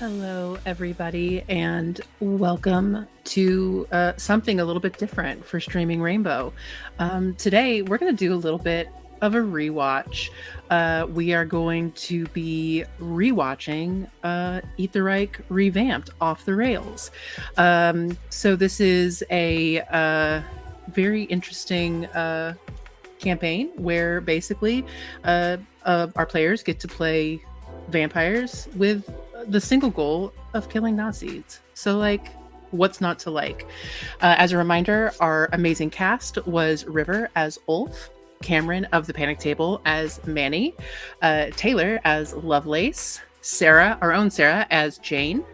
Hello, everybody, and welcome to something a little bit different for Streaming Rainbow. Today, we're going to do a little bit of a rewatch. We are going to be rewatching Eat the Reich Revamped Off the Rails. So, this is a very interesting campaign where basically our players get to play vampires with the single goal of killing Nazis. So, like, what's not to like? As a reminder, our amazing cast was River as Ulf, Cameron of the Panic Table as Manny, Taylor as Lovelace, Sarah, our own Sarah, as Jane,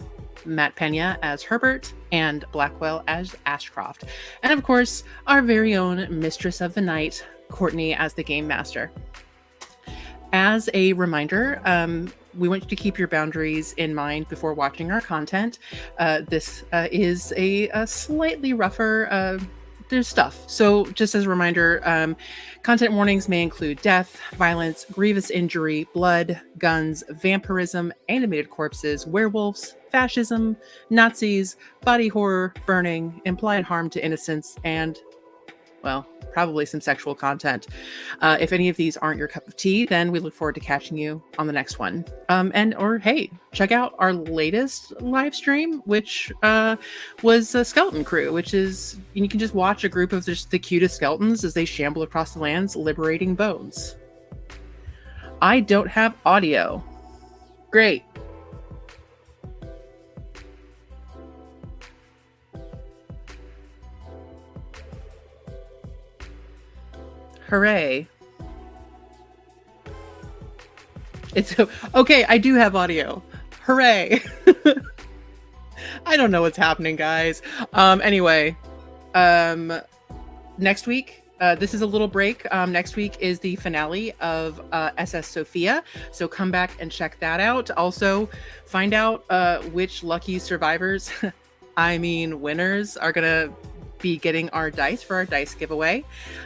Matt Pena as Herbert, and Blackwell as Ashcroft. And of course, our very own Mistress of the Night, Courtney, as the Game Master. As a reminder, we want you to keep your boundaries in mind before watching our content. This is a slightly rougher, there's stuff. So just as a reminder, content warnings may include death, violence, grievous injury, blood, guns, vampirism, animated corpses, werewolves, fascism, Nazis, body horror, burning, implied harm to innocents, and, well, probably some sexual content. If any of these aren't your cup of tea, then we look forward to catching you on the next one. Or hey, check out our latest live stream, which was a Skeleton Crew, which is, you can just watch a group of just the cutest skeletons as they shamble across the lands, liberating bones. I don't have audio. Great. Hooray. It's okay. I do have audio. Hooray. I don't know what's happening, guys. Anyway, next week, this is a little break. Next week is the finale of SS Sophia. So come back and check that out. Also, find out which lucky survivors, I mean winners, are going to be getting our dice for our dice giveaway.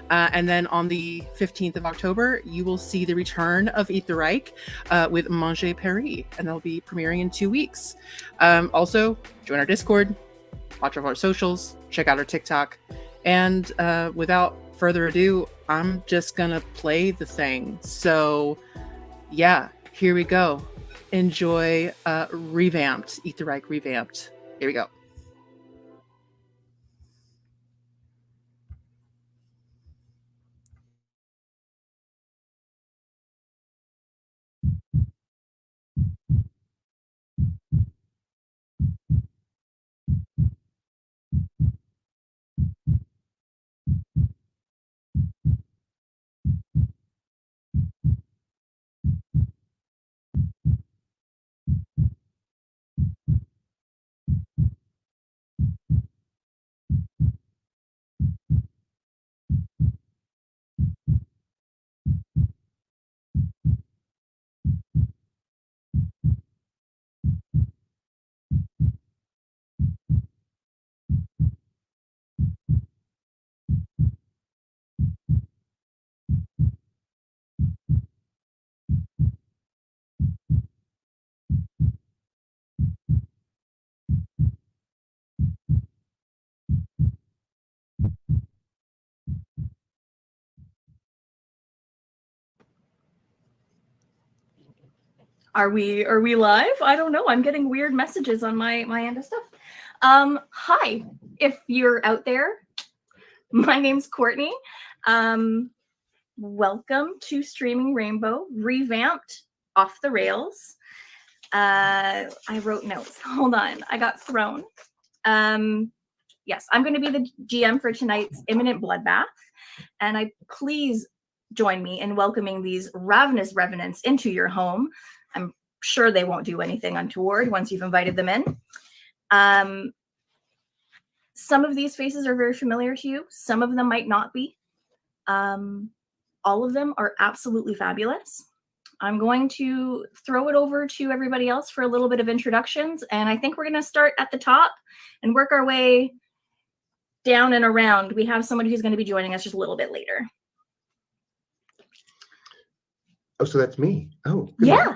And then on the 15th of October, you will see the return of Eat the Reich with Mangez Paris, and that'll be premiering in 2 weeks. Also, join our Discord, watch our socials, check out our TikTok, and without further ado, I'm just gonna play the thing. So yeah, here we go. Enjoy Revamped, Eat the Reich Revamped. Here we go. Are we live? I don't know. I'm getting weird messages on my end of stuff. Hi, if you're out there, my name's Courtney. Welcome to Streaming Rainbow, Revamped Off the Rails. I wrote notes. Hold on, I got thrown. Yes, I'm going to be the GM for tonight's imminent bloodbath, and please join me in welcoming these ravenous revenants into your home. I'm sure they won't do anything untoward once you've invited them in. Some of these faces are very familiar to you. Some of them might not be. All of them are absolutely fabulous. I'm going to throw it over to everybody else for a little bit of introductions. And I think we're going to start at the top and work our way down and around. We have somebody who's going to be joining us just a little bit later. Oh, so that's me. Oh, yeah.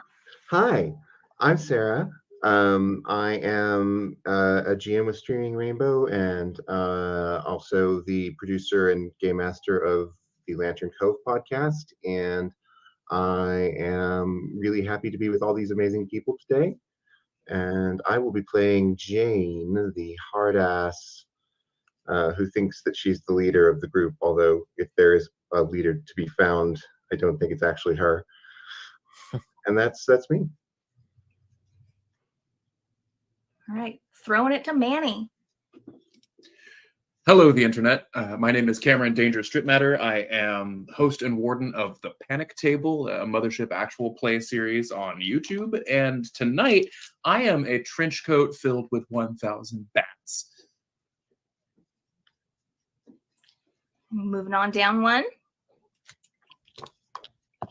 Hi, I'm Sarah. I am a GM with Streaming Rainbow and also the producer and game master of the Lantern Cove podcast. And I am really happy to be with all these amazing people today. And I will be playing Jane, the hard ass who thinks that she's the leader of the group. Although, if there is a leader to be found, I don't think it's actually her. And that's me. All right, throwing it to Manny. Hello, the internet. My name is Cameron Danger Strip Matter. I am host and warden of The Panic Table, a Mothership actual play series on YouTube. And tonight, I am a trench coat filled with 1,000 bats. Moving on down one.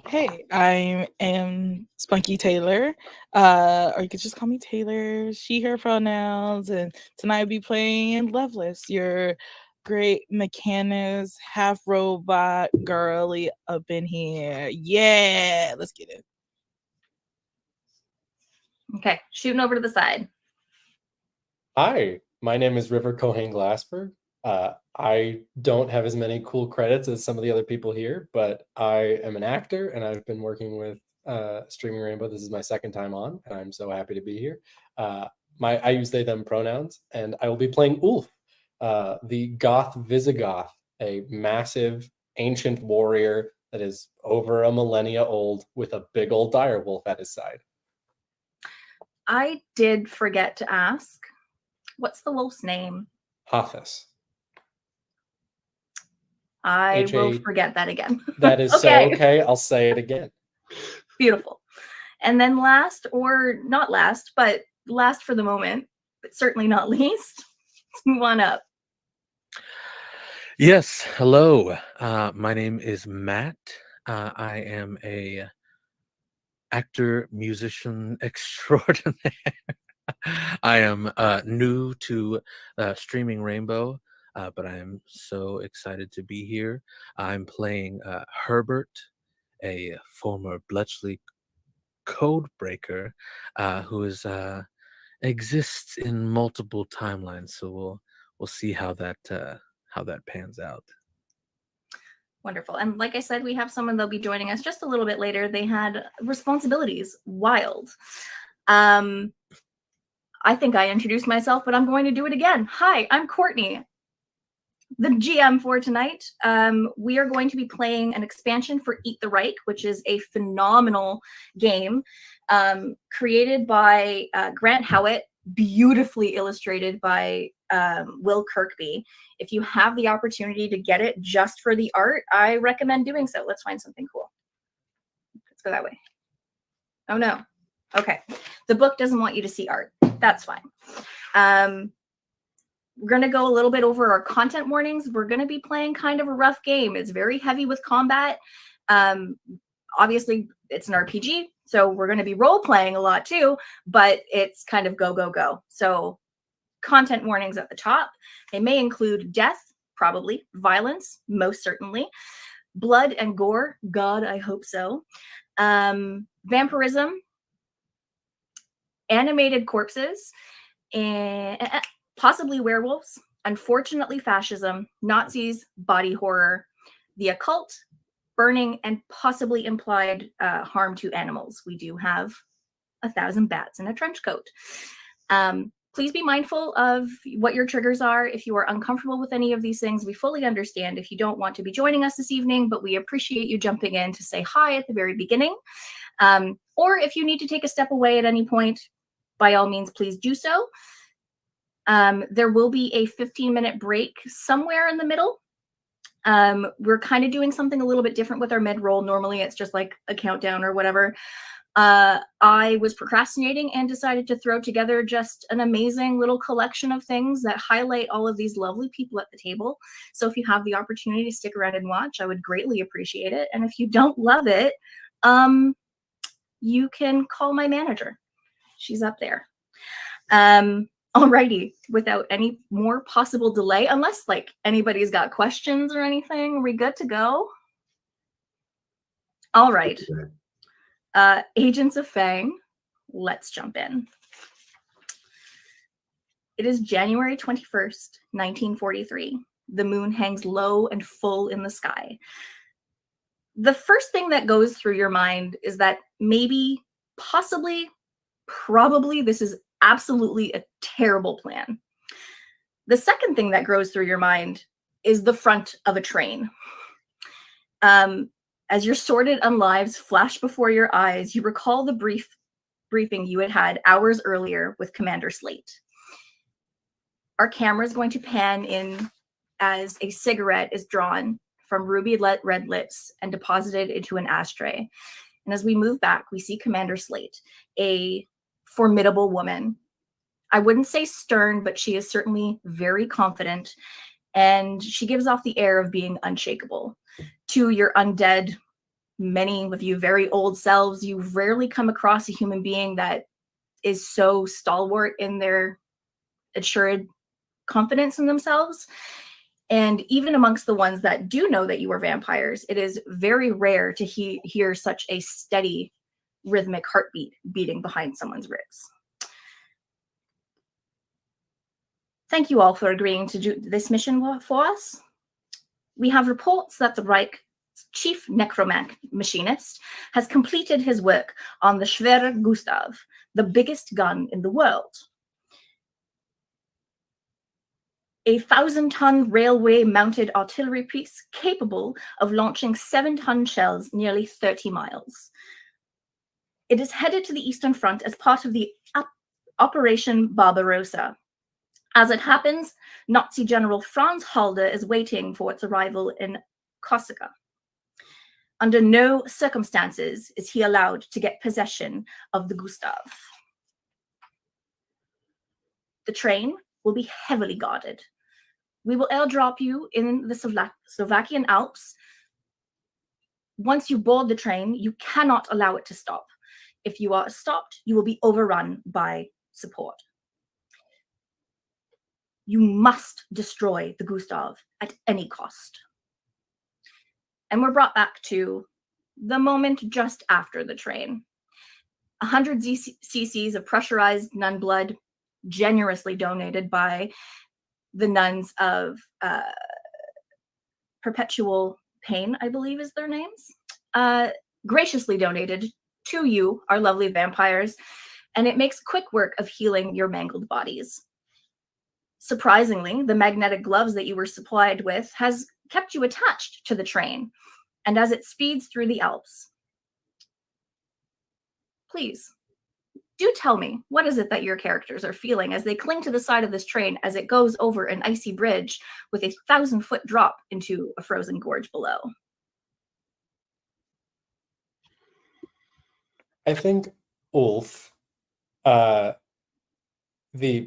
Hey, I am Spunky Taylor, or you could just call me Taylor, she, her pronouns, and tonight I'll be playing Loveless, your great mechanist, half robot girly up in here. Yeah, let's get it. Okay, shooting over to the side. Hi, my name is River Cohen Glassberg. I don't have as many cool credits as some of the other people here, but I am an actor and I've been working with Streaming Rainbow. This is my second time on, and I'm so happy to be here. I use they, them pronouns, and I will be playing Ulf, the Goth Visigoth, a massive ancient warrior that is over a millennia old with a big old direwolf at his side. I did forget to ask, what's the wolf's name? Hathis. I will forget that again. That is okay. So okay. I'll say it again. Beautiful. And then last, or not last, but last for the moment, but certainly not least, let's move on up. Yes, hello. My name is Matt. I am a actor, musician extraordinaire. I am new to Streaming Rainbow, but I am so excited to be here. I'm playing Herbert, a former Bletchley codebreaker who is exists in multiple timelines. So we'll see how that pans out. Wonderful. And like I said, we have someone that'll be joining us just a little bit later. They had responsibilities. Wild. I think I introduced myself, but I'm going to do it again. Hi, I'm Courtney, the GM for tonight. We are going to be playing an expansion for Eat the Reich, which is a phenomenal game created by Grant Howitt, beautifully illustrated by Will Kirkby. If you have the opportunity to get it just for the art, I recommend doing so. Let's find something cool. Let's go that way. Oh no. Okay. The book doesn't want you to see art. That's fine. We're going to go a little bit over our content warnings. We're going to be playing kind of a rough game. It's very heavy with combat. Obviously, it's an RPG, so we're going to be role-playing a lot too, but it's kind of go, go, go. So content warnings at the top. They may include death, probably, violence, most certainly, blood and gore. God, I hope so. Vampirism, animated corpses, and possibly werewolves, unfortunately fascism, Nazis, body horror, the occult, burning, and possibly implied harm to animals. We do have 1,000 bats in a trench coat. Please be mindful of what your triggers are. If you are uncomfortable with any of these things, we fully understand if you don't want to be joining us this evening, but we appreciate you jumping in to say hi at the very beginning. Or if you need to take a step away at any point, by all means, please do so. There will be a 15-minute break somewhere in the middle. We're kind of doing something a little bit different with our mid-roll. Normally, it's just like a countdown or whatever. I was procrastinating and decided to throw together just an amazing little collection of things that highlight all of these lovely people at the table. So if you have the opportunity to stick around and watch, I would greatly appreciate it. And if you don't love it, you can call my manager. She's up there. Alrighty, without any more possible delay, unless like anybody's got questions or anything, are we good to go? All right. Agents of Fang, let's jump in. It is January 21st, 1943. The moon hangs low and full in the sky. The first thing that goes through your mind is that maybe, possibly, probably this is absolutely a terrible plan. The second thing that goes through your mind is the front of a train. As your sordid unlives flash before your eyes, you recall the briefing you had had hours earlier with Commander Slate. Our camera is going to pan in as a cigarette is drawn from ruby red lips and deposited into an ashtray. And as we move back, we see Commander Slate, a formidable woman. I wouldn't say stern, but she is certainly very confident, and she gives off the air of being unshakable. To your undead, many of you very old selves, you rarely come across a human being that is so stalwart in their assured confidence in themselves. And even amongst the ones that do know that you are vampires, it is very rare to hear such a steady, rhythmic heartbeat beating behind someone's ribs. Thank you all for agreeing to do this mission for us. We have reports that the Reich chief machinist has completed his work on the Schwere Gustav, the biggest gun in the world. A 1,000-ton railway-mounted artillery piece capable of launching 7-ton shells nearly 30 miles. It is headed to the Eastern Front as part of the Operation Barbarossa. As it happens, Nazi General Franz Halder is waiting for its arrival in Corsica. Under no circumstances is he allowed to get possession of the Gustav. The train will be heavily guarded. We will airdrop you in the Slovakian Alps. Once you board the train, you cannot allow it to stop. If you are stopped, you will be overrun by support. You must destroy the Gustav at any cost. And we're brought back to the moment just after the train. 100 cc's of pressurized nun blood, generously donated by the nuns of Perpetual Pain, I believe is their names, graciously donated to you, our lovely vampires, and it makes quick work of healing your mangled bodies. Surprisingly, the magnetic gloves that you were supplied with has kept you attached to the train, and as it speeds through the Alps, please, do tell me, what is it that your characters are feeling as they cling to the side of this train as it goes over an icy bridge with a 1,000-foot drop into a frozen gorge below? I think Ulf, the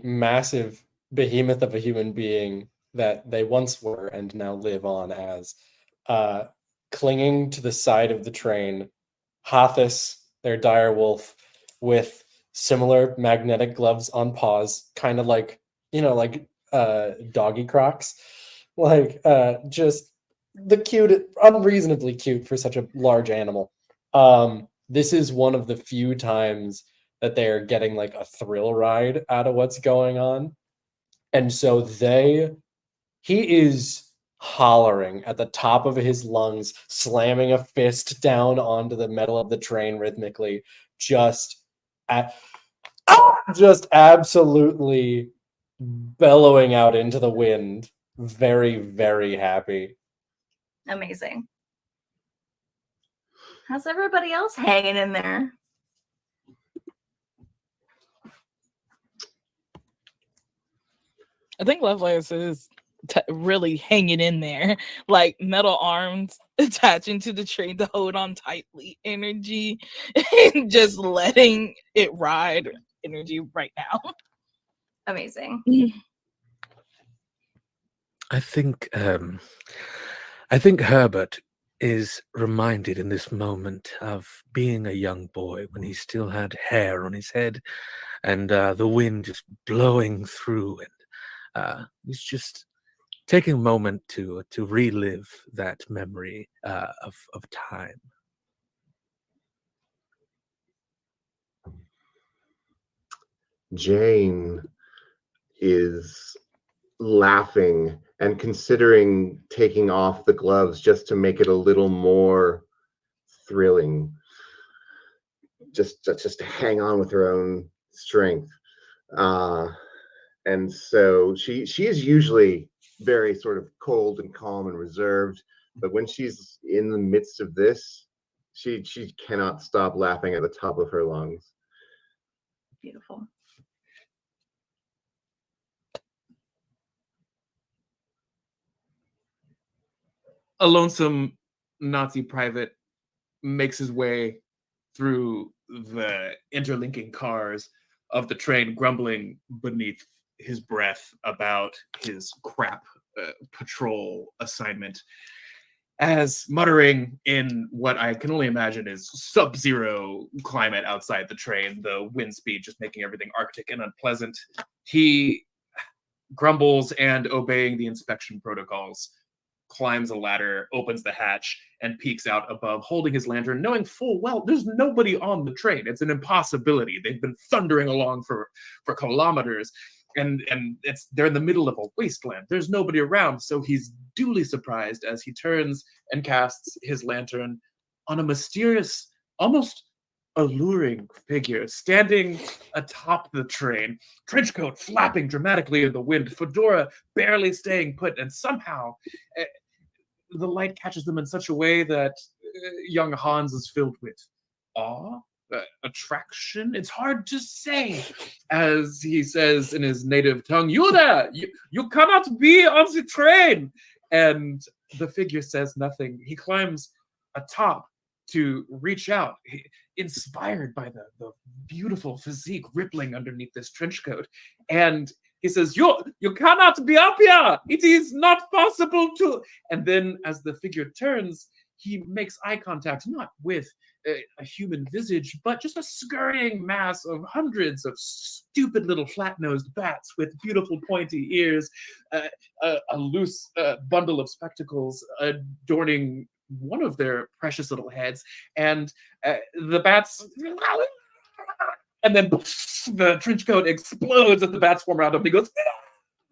massive behemoth of a human being that they once were and now live on as, clinging to the side of the train, Hathis, their dire wolf, with similar magnetic gloves on paws, kind of like, like doggy Crocs, like just the cute, unreasonably cute for such a large animal. This is one of the few times that they're getting like a thrill ride out of what's going on. And so he is hollering at the top of his lungs, slamming a fist down onto the metal of the train rhythmically, just absolutely bellowing out into the wind. Very, very happy. Amazing. How's everybody else hanging in there? I think Lovelace is really hanging in there, like metal arms attaching to the train to hold on tightly energy and just letting it ride energy right now. Amazing. I think Herbert is reminded in this moment of being a young boy when he still had hair on his head and the wind just blowing through, and he's just taking a moment to relive that memory of time. Jane, is laughing and considering taking off the gloves just to make it a little more thrilling, just to hang on with her own strength. And so she is usually very sort of cold and calm and reserved, but when she's in the midst of this, she cannot stop laughing at the top of her lungs. Beautiful. A lonesome Nazi private makes his way through the interlinking cars of the train, grumbling beneath his breath about his crap patrol assignment, as muttering in what I can only imagine is sub-zero climate outside the train, the wind speed just making everything arctic and unpleasant. He grumbles and, obeying the inspection protocols, climbs a ladder, opens the hatch, and peeks out above, holding his lantern, knowing full well there's nobody on the train. It's an impossibility. They've been thundering along for kilometers, and they're in the middle of a wasteland. There's nobody around, so he's duly surprised as he turns and casts his lantern on a mysterious, almost alluring figure standing atop the train, trenchcoat flapping dramatically in the wind, fedora barely staying put, and somehow the light catches them in such a way that young Hans is filled with awe, attraction. It's hard to say, as he says in his native tongue, "You there! You cannot be on the train!" And the figure says nothing. He climbs atop to reach out, inspired by the beautiful physique rippling underneath this trench coat. And he says, you cannot be up here. It is not possible to. And then as the figure turns, he makes eye contact, not with a human visage, but just a scurrying mass of hundreds of stupid little flat-nosed bats with beautiful pointy ears, a loose bundle of spectacles adorning one of their precious little heads, and the bats, and then the trench coat explodes as the bats swarm around him. He goes,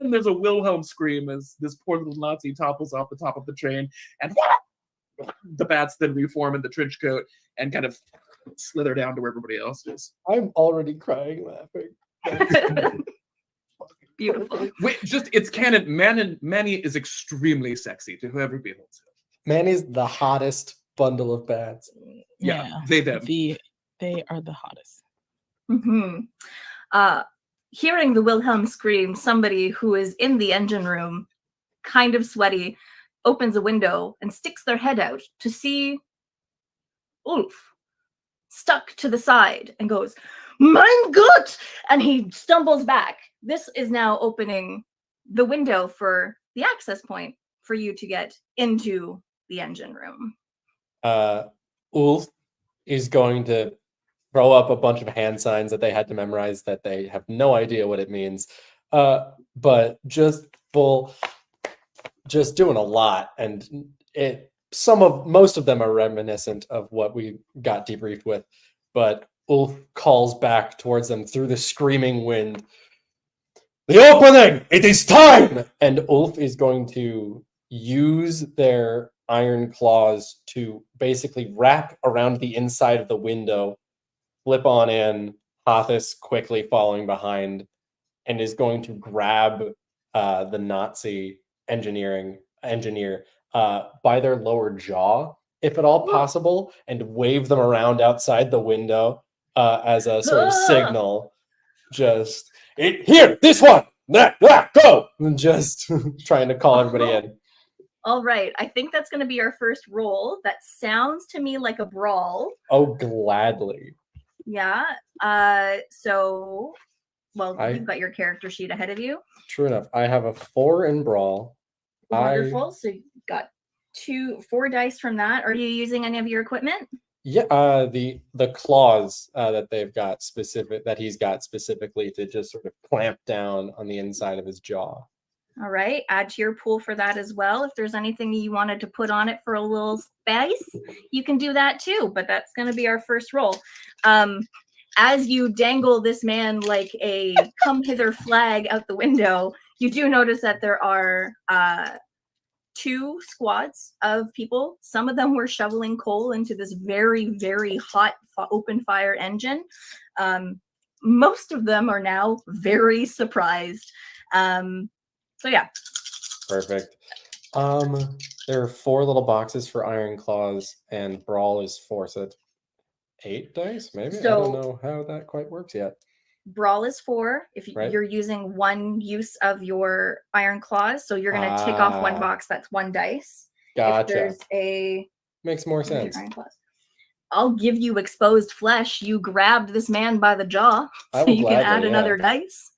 and there's a Wilhelm scream as this poor little Nazi topples off the top of the train, and the bats then reform in the trench coat and kind of slither down to where everybody else is. I'm already crying laughing. Beautiful. Wait, it's canon. Manny is extremely sexy to whoever beholds him. Manny's the hottest bundle of bats. Yeah, they them. They are the hottest. Mm-hmm. Hearing the Wilhelm scream, somebody who is in the engine room, kind of sweaty, opens a window and sticks their head out to see Ulf stuck to the side and goes, "Mein Gott!" And he stumbles back. This is now opening the window for the access point for you to get into the engine room. Ulf is going to throw up a bunch of hand signs that they had to memorize that they have no idea what it means. But just doing a lot, and most of them are reminiscent of what we got debriefed with, but Ulf calls back towards them through the screaming wind, "The opening! It is time!" And Ulf is going to use their iron claws to basically wrap around the inside of the window, flip on in, Hothus quickly following behind, and is going to grab the Nazi engineer by their lower jaw, if at all possible, and wave them around outside the window as a sort of signal. Just, "Here, this one! Go!" And just trying to call everybody in. All right. I think that's going to be our first roll. That sounds to me like a brawl. Oh, gladly. Yeah. So, you've got your character sheet ahead of you. True enough. I have a 4 in brawl. Wonderful. So you got 4 dice from that. Are you using any of your equipment? Yeah, the claws that he's got specifically to just sort of clamp down on the inside of his jaw. All right. Add to your pool for that as well. If there's anything you wanted to put on it for a little spice, you can do that too. But that's going to be our first roll. as you dangle this man like a come hither flag out the window, you do notice that there are 2 squads of people. Some of them were shoveling coal into this very, very hot open fire engine. Most of them are now very surprised. So yeah. Perfect. There are 4 little boxes for Iron Claws, and Brawl is 4, so it's 8 dice, maybe? I don't know how that quite works yet. Brawl is 4 if Right. you're using 1 use of your Iron Claws, so you're going to tick off 1 box, that's 1 dice. Gotcha. If there's a... Makes more sense. Iron Claws. I'll give you exposed flesh. You grabbed this man by the jaw, so you can add another dice.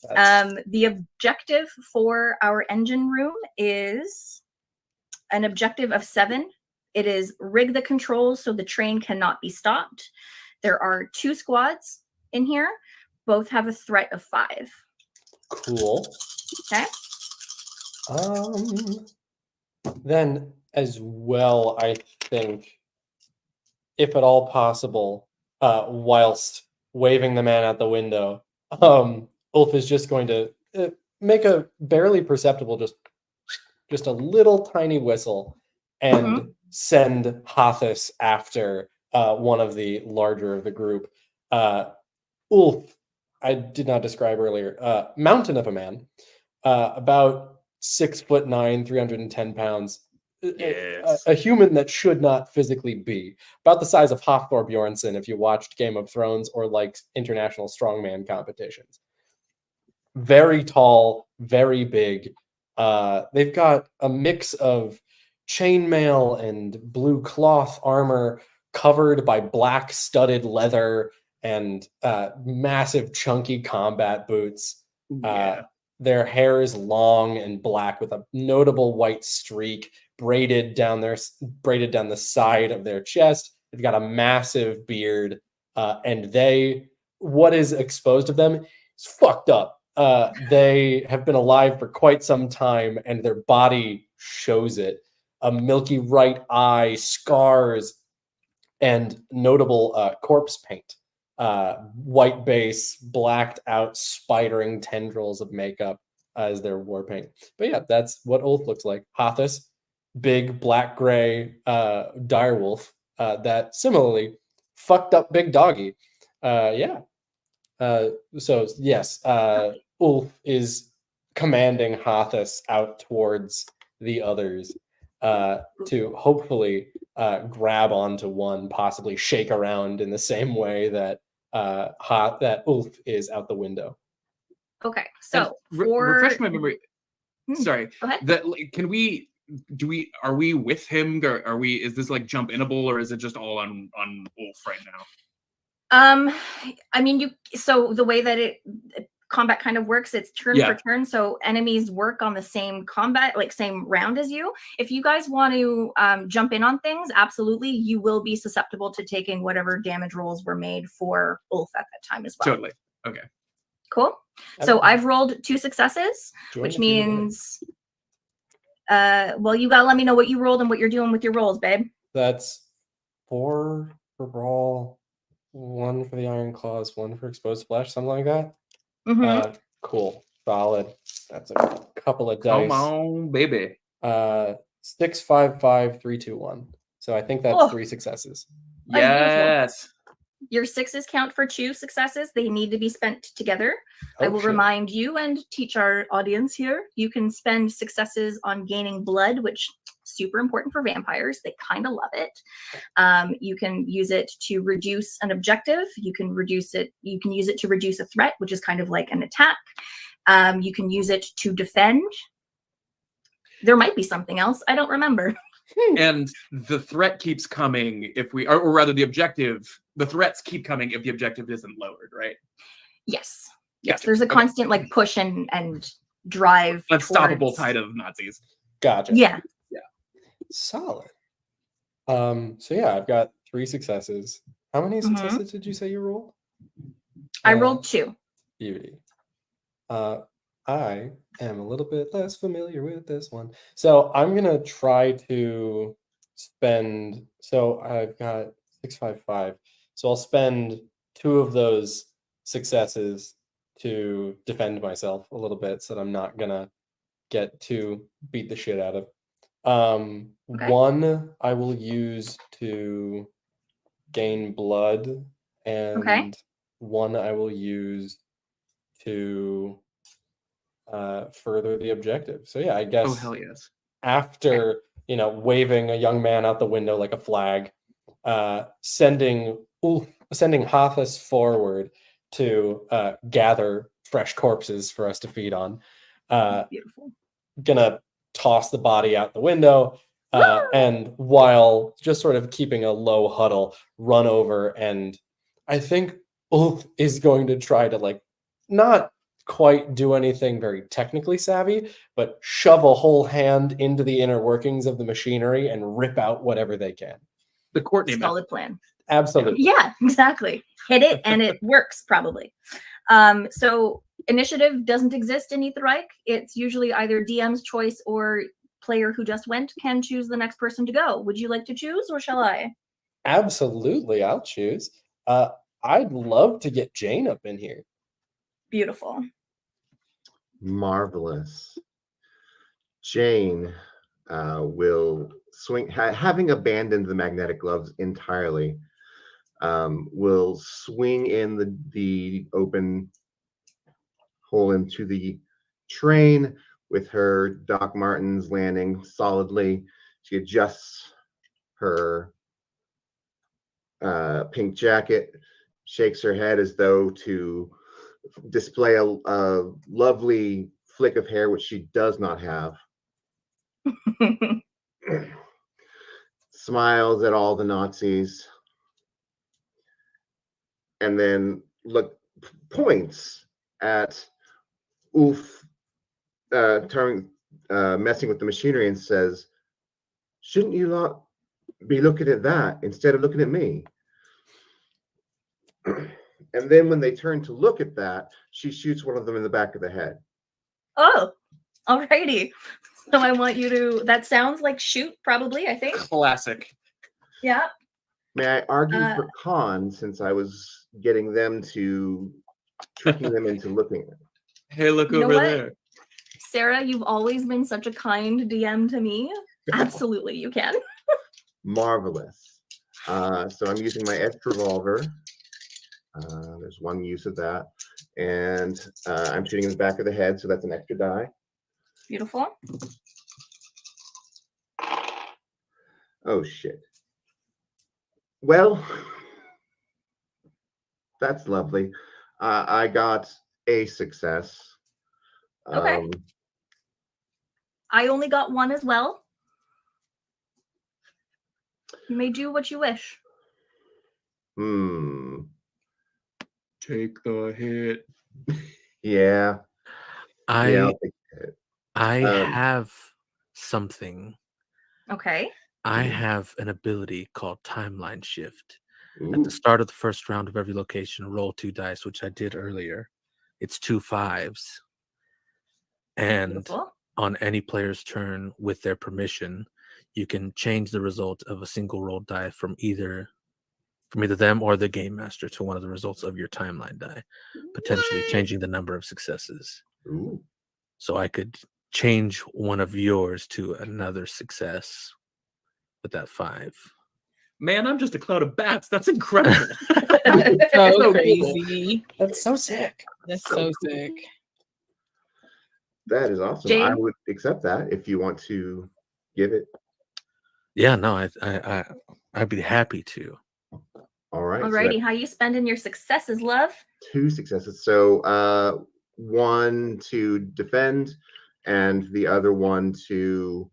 The objective for our engine room is an objective of 7. It is rig the controls so the train cannot be stopped. There are 2 squads in here. Both have a threat of 5. Cool. Okay. Then as well, I think, if at all possible, whilst waving the man out the window, Ulf is just going to make a barely perceptible, just a little tiny whistle, and send Hathis after one of the larger of the group. Ulf, I did not describe earlier, mountain of a man, about 6'9", 310 pounds. Yes. A human that should not physically be. About the size of Hafthor Bjornsson if you watched Game of Thrones or liked international strongman competitions. Very tall, very big. They've got a mix of chainmail and blue cloth armor covered by black studded leather and massive chunky combat boots. Their hair is long and black with a notable white streak braided down the side of their chest. They've got a massive beard, and what is exposed of them is fucked up. They have been alive for quite some time, and their body shows it. A milky right eye, scars, and notable corpse paint. White base, blacked out, spidering tendrils of makeup as their war paint. But yeah, that's what Ulf looks like. Hathis, big black gray direwolf that similarly fucked up big doggy. So yes, Ulf is commanding Hathis out towards the others to hopefully grab onto one, possibly shake around in the same way that that Ulf is out the window. Okay, so refresh my memory. Sorry, go ahead. That are we with him? Or is this like jump inable, or is it just all on Ulf right now? I mean, so the way that combat kind of works, it's turn for turn, so enemies work on the same combat, like same round as you. If you guys want to jump in on things, absolutely, you will be susceptible to taking whatever damage rolls were made for Ulf at that time as well. Totally. Okay. Cool. So I've rolled 2 successes, which means well, you gotta let me know what you rolled and what you're doing with your rolls, babe. That's 4 for Brawl, 1 for the Iron Claws, 1 for Exposed Flesh, something like that. Cool, solid. That's a couple of dice. Come on, baby. 6, 5, 5, 3, 2, 1. So I think that's 3 successes. Yes. Your 6s count for 2 successes. They need to be spent together. I will remind you and teach our audience here. You can spend successes on gaining blood, which super important for vampires. They kind of love it. You can use it to reduce an objective. You can use it to reduce a threat, which is kind of like an attack. You can use it to defend. There might be something else. I don't remember. And the threat keeps coming if we, or rather the threats keep coming if the objective isn't lowered, right? Yes. Yes. Gotcha. There's a constant like push and drive. Unstoppable tide of Nazis. Gotcha. Yeah. Solid. So yeah, I've got 3 successes. How many successes did you say you rolled? I rolled 2. Beauty. I am a little bit less familiar with this one. So I'm gonna try to spend, so I've got 6, 5, 5. So I'll spend 2 of those successes to defend myself a little bit so that I'm not gonna get too beat the shit out of. Okay. 1 I will use to gain blood, and 1 I will use to further the objective. So yeah, I guess Oh, hell yes. after waving a young man out the window like a flag, sending Hathis forward to gather fresh corpses for us to feed on. Beautiful. Gonna toss the body out the window, and while just sort of keeping a low huddle, run over, and I think Ulf is going to try to like not quite do anything very technically savvy, but shove a whole hand into the inner workings of the machinery and rip out whatever they can. The Courtney method. Solid plan. Absolutely. Yeah, exactly. Hit it and it works probably. So initiative doesn't exist in Eat the Reich. It's usually either DM's choice or player who just went can choose the next person to go. Would you like to choose or shall I? Absolutely, I'll choose. I'd love to get Jane up in here. Beautiful. Marvelous. Jane will swing, having abandoned the magnetic gloves entirely, will swing in the open hole into the train with her Doc Martens landing solidly. She adjusts her pink jacket, shakes her head as though to display a lovely flick of hair, which she does not have. Smiles at all the Nazis, and then points at Ulf messing with the machinery and says, "Shouldn't you lot be looking at that instead of looking at me?" And then when they turn to look at that, she shoots one of them in the back of the head. Oh, alrighty. So I want you to, that sounds like shoot, probably, I think. Classic. Yeah. May I argue for con, since I was getting them to, tricking them into looking at it? Hey, look You know over what? there. Sarah, you've always been such a kind DM to me. Absolutely, you can. Marvelous. So I'm using my edge revolver. There's 1 use of that. And I'm shooting in the back of the head, so that's an extra die. Beautiful. Oh, shit. Well, that's lovely. I got a success. Okay. I only got 1 as well. You may do what you wish. Take the hit. Yeah. I I'll take it. have something. Okay. I have an ability called Timeline Shift. At Ooh. the start of the first round of every location, roll 2 dice, which I did earlier. It's 2 5s. And Beautiful. on any player's turn, with their permission, you can change the result of a single rolled die from either them or the game master to one of the results of your timeline die, potentially changing the number of successes. Ooh. So I could change one of yours to another success with that 5. Man, I'm just a cloud of bats. That's incredible. So So crazy. That's so sick. That's so sick. That is awesome. Jane? I would accept that if you want to give it. Yeah, no, I'd be happy to. All right. Alrighty, how you spending your successes, love? 2 successes. So 1 to defend, and the other 1 to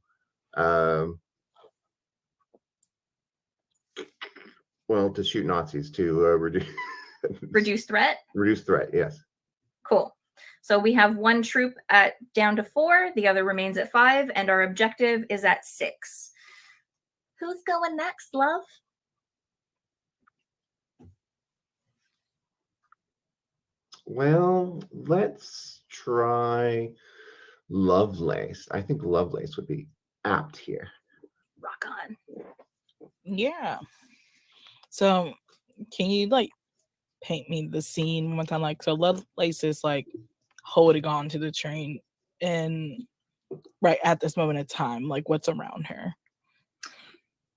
to shoot Nazis, to Reduce threat? reduce threat. Yes. Cool. So we have 1 troop at down to 4, the other remains at 5, and our objective is at 6. Who's going next, love? Well, let's try Lovelace. I think Lovelace would be apt here. Rock on. Yeah. So can you like paint me the scene one time. Like, so Lovelace is like holding on to the train, and right at this moment in time, like what's around her?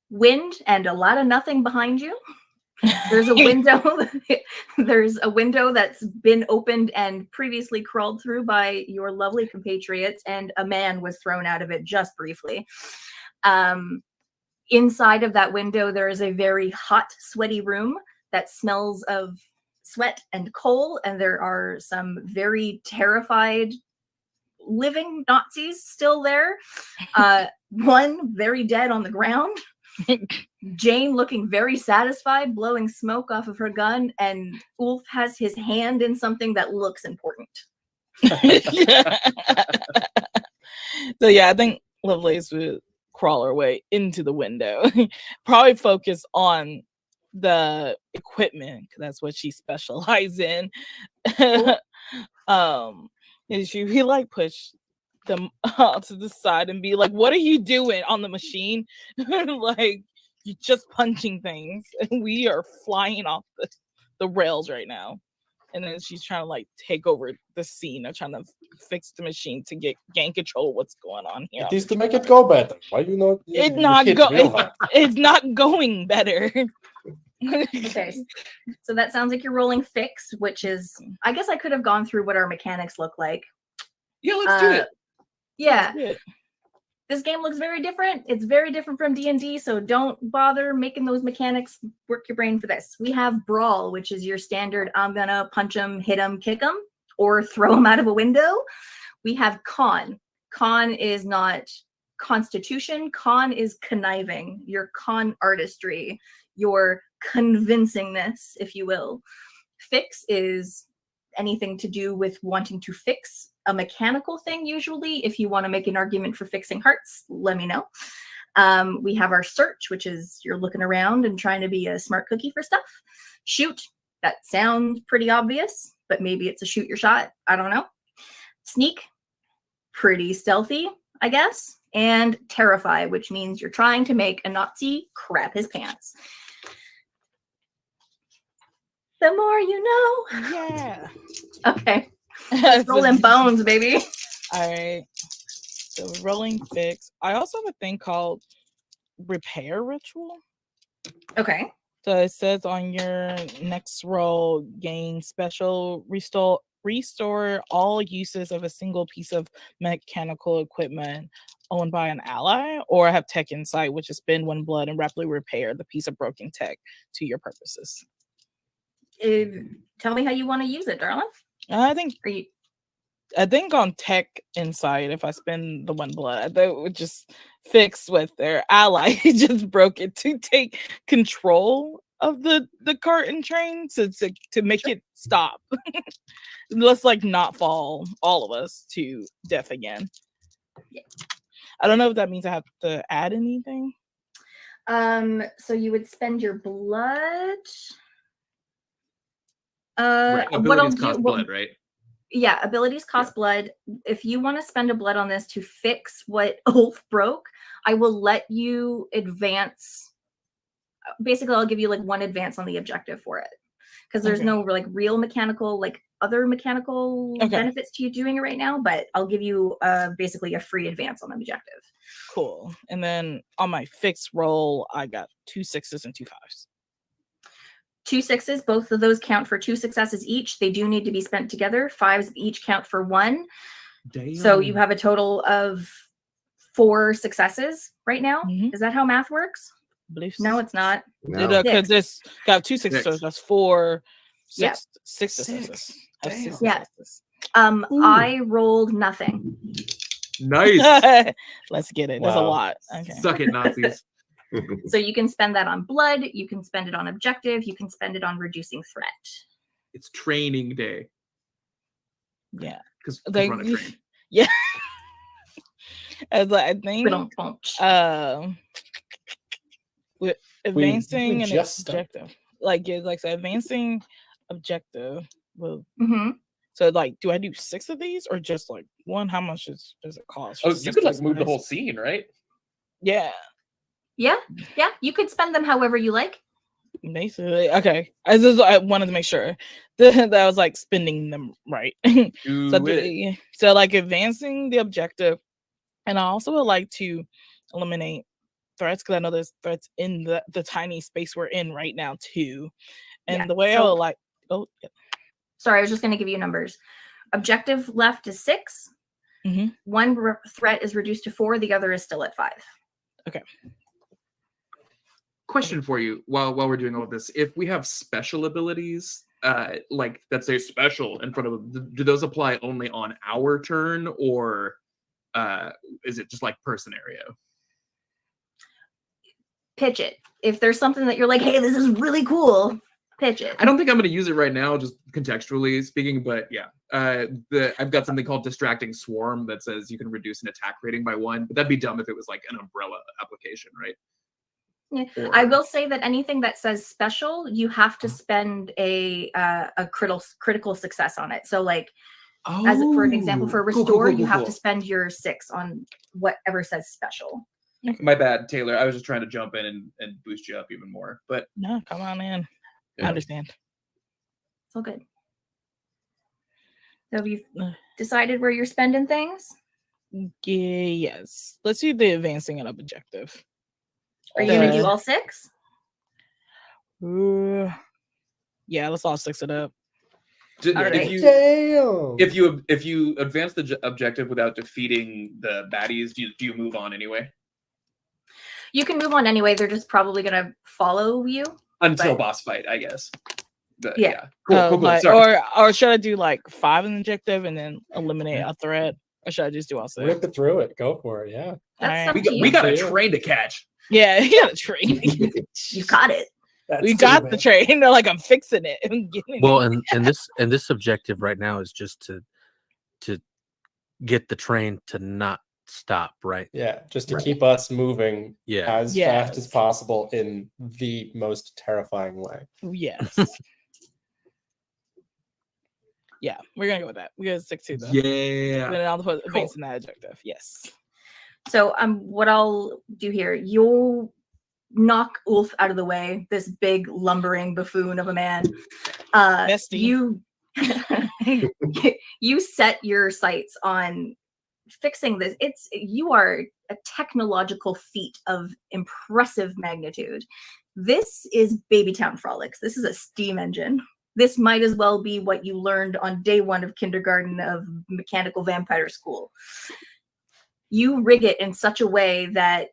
Wind and a lot of nothing behind you. There's a window. There's a window that's been opened and previously crawled through by your lovely compatriots, and a man was thrown out of it just briefly. Inside of that window, there is a very hot, sweaty room that smells of sweat and coal, and there are some very terrified living Nazis still there. One very dead on the ground. Jane looking very satisfied, blowing smoke off of her gun, and Ulf has his hand in something that looks important. So yeah, I think Lovelace would crawl her way into the window. Probably focus on the equipment, because that's what she specializes in. And she would like push them to the side and be like, what are you doing on the machine? Like, you're just punching things and we are flying off the rails right now. And then she's trying to like take over the scene of trying to fix the machine to gain control of what's going on here. It is to make it go better. Why you not? It's not going better. Okay, so that sounds like you're rolling fix, which is, I guess I could have gone through what our mechanics look like. Yeah, let's do it. Yeah. This game looks very different. It's very different from D&D, so don't bother making those mechanics work your brain for this. We have Brawl, which is your standard, I'm gonna punch them, hit them, kick them, or throw them out of a window. We have Con. Con is not Constitution. Con is conniving, your con artistry, your convincingness, if you will. Fix is anything to do with wanting to fix a mechanical thing. Usually, if you want to make an argument for fixing hearts, let me know. We have our search, which is you're looking around and trying to be a smart cookie for stuff. Shoot, that sounds pretty obvious, but maybe it's a shoot your shot. I don't know. Sneak, pretty stealthy, I guess. And terrify, which means you're trying to make a Nazi crap his pants. The more you know. Yeah. Okay. Let's roll them bones, baby. All right. So rolling fix. I also have a thing called repair ritual. Okay. So it says on your next roll, gain special restore all uses of a single piece of mechanical equipment owned by an ally, or have tech insight, which is spend 1 blood and rapidly repair the piece of broken tech to your purposes. Tell me how you want to use it, darling. I think on tech insight, if I spend the 1 blood, that would just fix with their ally just broke it to take control of the cart and train to make it stop. Let's like not fall all of us to death again. Yeah. I don't know if that means I have to add anything. So you would spend your blood. Right. Abilities cost blood, right? Yeah, abilities cost blood. If you want to spend a blood on this to fix what Ulf broke, I will let you advance. Basically, I'll give you like 1 advance on the objective for it, because there's no like real mechanical, like other mechanical benefits to you doing it right now. But I'll give you basically a free advance on the objective. Cool. And then on my fixed roll, I got 2 6s and 2 5s. 2 6s, both of those count for 2 successes each. They do need to be spent together. 5s each count for 1. Damn. So you have a total of 4 successes right now. Mm-hmm. Is that how math works? No, it's not. Because this got 2 6s, so that's 4, 6, Yeah. 6 successes. Yeah. I rolled nothing. Nice. Let's get it. There's a lot. Okay. Suck it, Nazis. So you can spend that on blood. You can spend it on objective. You can spend it on reducing threat. It's training day. Yeah. Because Like, run a train. yeah. As I think with advancing an objective. Like it's like so advancing objective will so like do I do 6 of these or just like 1? How much does it cost? Oh, you could like move the whole scene, right? Yeah. Yeah, you could spend them however you like. Basically, okay. I wanted to make sure that I was like spending them right. So like advancing the objective, and I also would like to eliminate threats because I know there's threats in the tiny space we're in right now too. And Yeah, the way I so- would like, Sorry, I was just going to give you numbers. Objective left is 6. Mhm. One threat is reduced to 4. The other is still at 5. Question for you while we're doing all of this. If we have special abilities, like that say special in front of them, do those apply only on our turn, or is it just like per scenario? Pitch it. If there's something that you're like, hey, this is really cool, pitch it. I don't think I'm going to use it right now, just contextually speaking, but yeah. I've got something called Distracting Swarm that says you can reduce an attack rating by 1, but that'd be dumb if it was like an umbrella application, right? Yeah. Or- I will say that anything that says special, you have to spend a critical success on it. So like, as for an example, for restore, you have to spend your 6 on whatever says special. My bad, Taylor. I was just trying to jump in and boost you up even more. But no, come on in. Yeah. I understand. It's all good. So have you decided where you're spending things? Yes. Let's do the advancing an objective. Are you going to do all 6? Yeah, let's all 6 it up. If you advance the objective without defeating the baddies, do you move on anyway? You can move on anyway. They're just probably going to follow you until boss fight, I guess. But, yeah. Cool. Like, Sorry. or should I do like 5 in the objective and then eliminate a threat, or should I just do all 6? Rip it through it. Go for it. Yeah. That's we got a train to catch. Yeah, you got a train. You got it. We got the train. They're like, I'm fixing it. Well, and this objective right now is just to get the train to not stop, right? Yeah, just to keep us moving as fast as possible in the most terrifying way. Yes. Yeah, we're gonna go with that. We're gonna stick to that. Yeah. Then I'll put advancing that objective. Yes. So what I'll do here, you'll knock Ulf out of the way, this big lumbering buffoon of a man. You you set your sights on fixing this. You are a technological feat of impressive magnitude. This is Babytown Frolics. This is a steam engine. This might as well be what you learned on day 1 of kindergarten of mechanical vampire school. You rig it in such a way that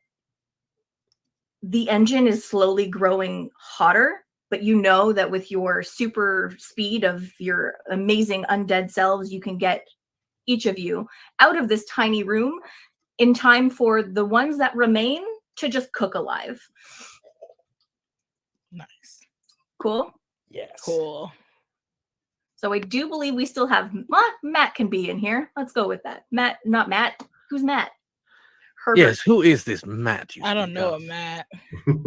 the engine is slowly growing hotter, but you know that with your super speed of your amazing undead selves, you can get each of you out of this tiny room in time for the ones that remain to just cook alive. Nice. Cool? Yes. Cool. So I do believe we still have Matt can be in here. Let's go with that. Matt, not Matt. Who's Matt? Herbert. Yes, who is this Matt? I don't know a Matt.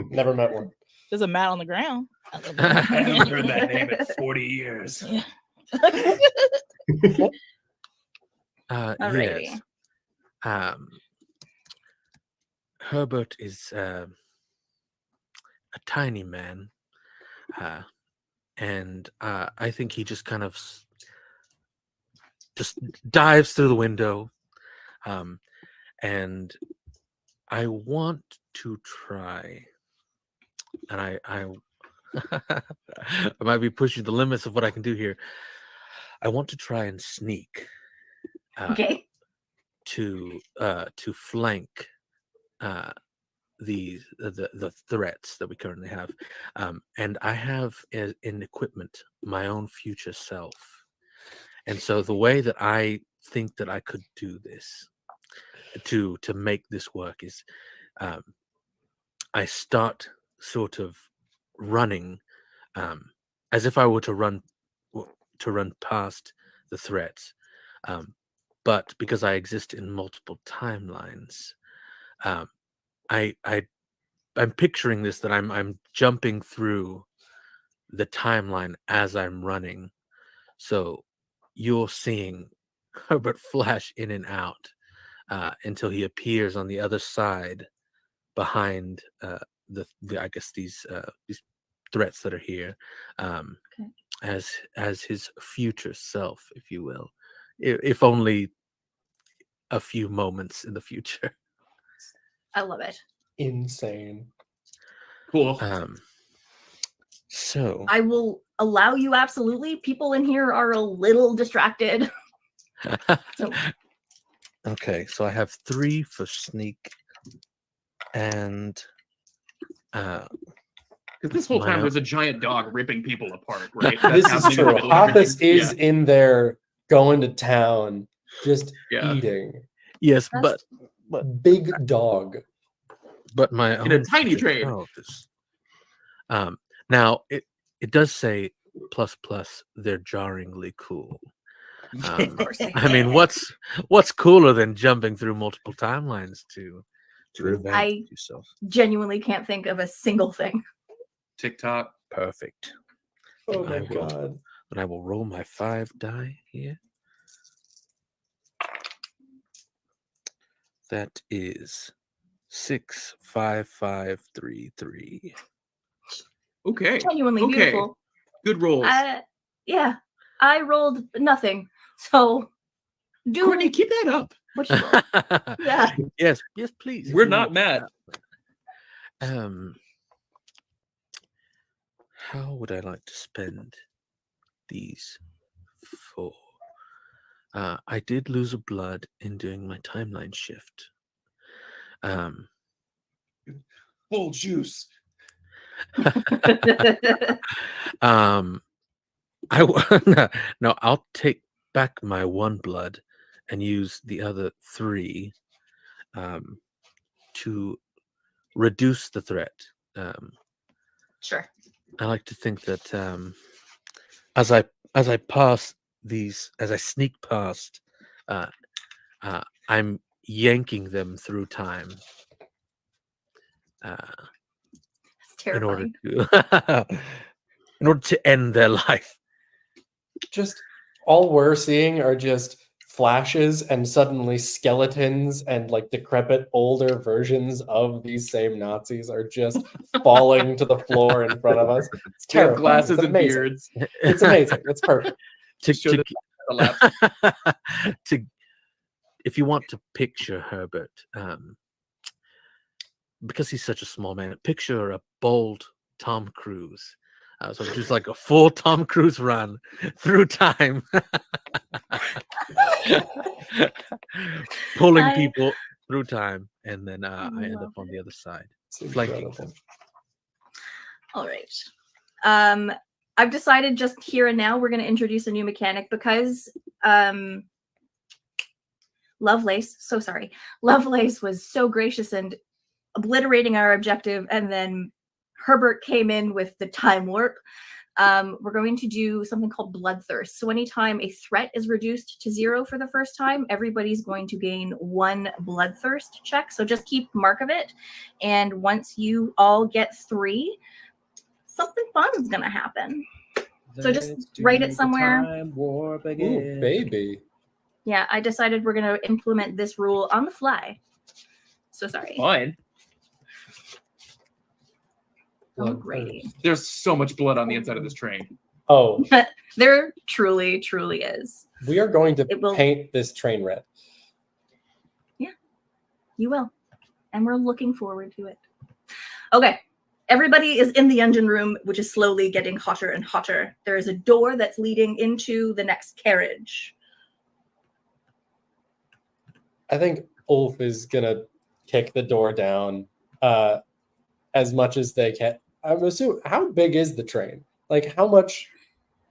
Never met one. There's a Matt on the ground. I haven't heard that name in 40 years. Yeah. Alrighty. Yes. Herbert is a tiny man, and I think he just kind of just dives through the window, and I want to try, and I I might be pushing the limits of what I can do here. I want to try and sneak Okay. to flank the threats that we currently have, and I have in equipment my own future self, and so the way that I think that I could do this to make this work is I start sort of running as if I were to run past the threats, but because I exist in multiple timelines, I'm picturing this, that I'm jumping through the timeline as I'm running, so you're seeing Herbert flash in and out until he appears on the other side behind the I guess these threats that are here, Okay. as his future self, if you will, if only a few moments in the future. I love it. Insane. Cool. So I will allow you absolutely. People in here are a little distracted. So okay, so I have 3 for sneak, and Because this whole my time own- there's a giant dog ripping people apart, right? This is happening in the true. middle of Hothus everything. is in there going to town, just Yeah. eating. yes, That's- Big dog. but my In a own tiny future train. self is, now it does say plus plus. They're jarringly cool. of course. I mean, what's cooler than jumping through multiple timelines to True. advance yourself? Genuinely can't think of a single thing. TikTok. Perfect. Oh I my will- god. And I will roll my 5 die here. That is 6, 5, 5, 3, 3. Okay. Genuinely Okay. beautiful. Good rolls. Yeah, I rolled nothing. So do Courtney, keep that up. what you roll. Yeah. Yes, please. if We're you not want mad. that. How would I like to spend these 4? I did lose a blood in doing my timeline shift. Full juice. No, I'll take back my 1 blood and use the other 3 to reduce the threat. Sure. I like to think that as I pass these, as I sneak past, I'm yanking them through time. It's In order terrifying. to end their life. Just all we're seeing are just flashes and suddenly skeletons and like decrepit older versions of these same Nazis are just falling to the floor in front of us. It's They have terrifying. glasses It's and amazing. beards. It's amazing. It's perfect. Show the lab. If you want to picture Herbert, because he's such a small man, picture a bold Tom Cruise. So just like a full Tom Cruise run through time, pulling I- people through time, and then I end love up on the other side, It's flanking incredible. them. All right. I've decided just here and now we're going to introduce a new mechanic because Lovelace was so gracious and obliterating our objective, and then Herbert came in with the time warp. We're going to do something called bloodthirst. So anytime a threat is reduced to 0 for the first time, everybody's going to gain 1 bloodthirst check. So just keep mark of it. And once you all get 3, something fun is going to happen. So just write it somewhere. Ooh, baby. Yeah, I decided we're going to implement this rule on the fly. So sorry. Fine. Alrighty. There's so much blood on the inside of this train. Oh, There truly, truly is. we are going to It will- paint this train red. You will. And we're looking forward to it. Okay. Everybody is in the engine room, which is slowly getting hotter and hotter. There is a door that's leading into the next carriage. I think Ulf is gonna kick the door down as much as they can. I'm assuming, how big is the train? Like, how much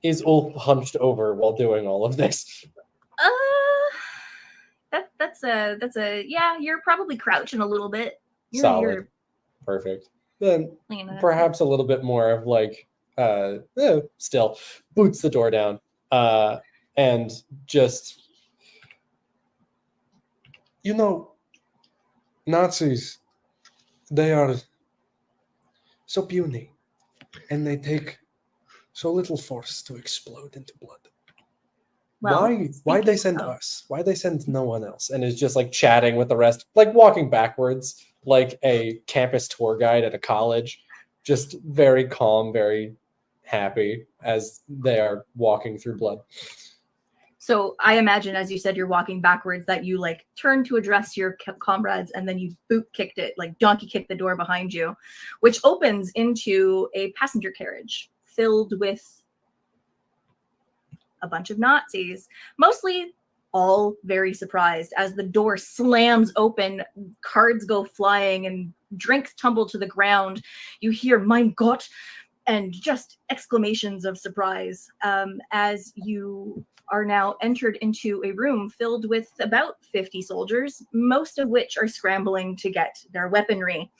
is Ulf hunched over while doing all of this? That's a yeah, you're probably crouching a little bit. Solid. Perfect. Then You're perhaps a little bit more of like, still boots the door down and just, Nazis, they are so puny and they take so little force to explode into blood. Why they send us? Why they send no one else? And is just like chatting with the rest, like walking backwards like a campus tour guide at a college. just very calm, very happy as they are walking through blood. So I imagine, as you said, you're walking backwards, that you like turn to address your comrades, and then you boot kicked it, like donkey kicked the door behind you, which opens into a passenger carriage filled with a bunch of Nazis, mostly all very surprised as the door slams open, cards go flying and drinks tumble to the ground. You hear "Mein Gott" and just exclamations of surprise as you are now entered into a room filled with about 50 soldiers, most of which are scrambling to get their weaponry.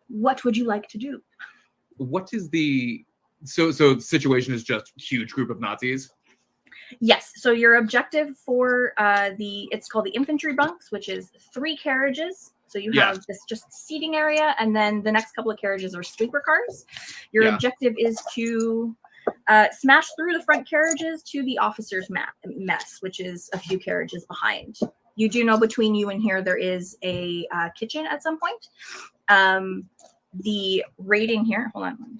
What would you like to do? What is the so the situation is just huge group of Nazis? Yes, so your objective for it's called the infantry bunks, which is 3 carriages. So you have this just seating area, and then the next couple of carriages are sleeper cars. Your objective is to smash through the front carriages to the officers' mess, which is a few carriages behind. You do know between you and here there is a kitchen at some point. The rating here, hold on.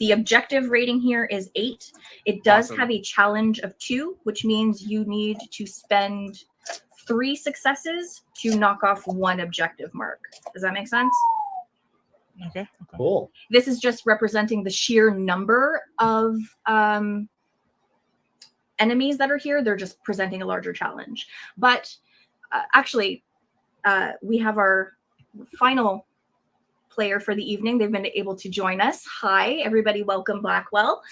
The objective rating here is 8. It does have a challenge of 2, which means you need to spend 3 successes to knock off 1 objective mark. Does that make sense? Okay. Cool. This is just representing the sheer number of enemies that are here. They're just presenting a larger challenge. But actually, we have our final player for the evening. They've been able to join us. Hi, everybody. Welcome, Blackwell.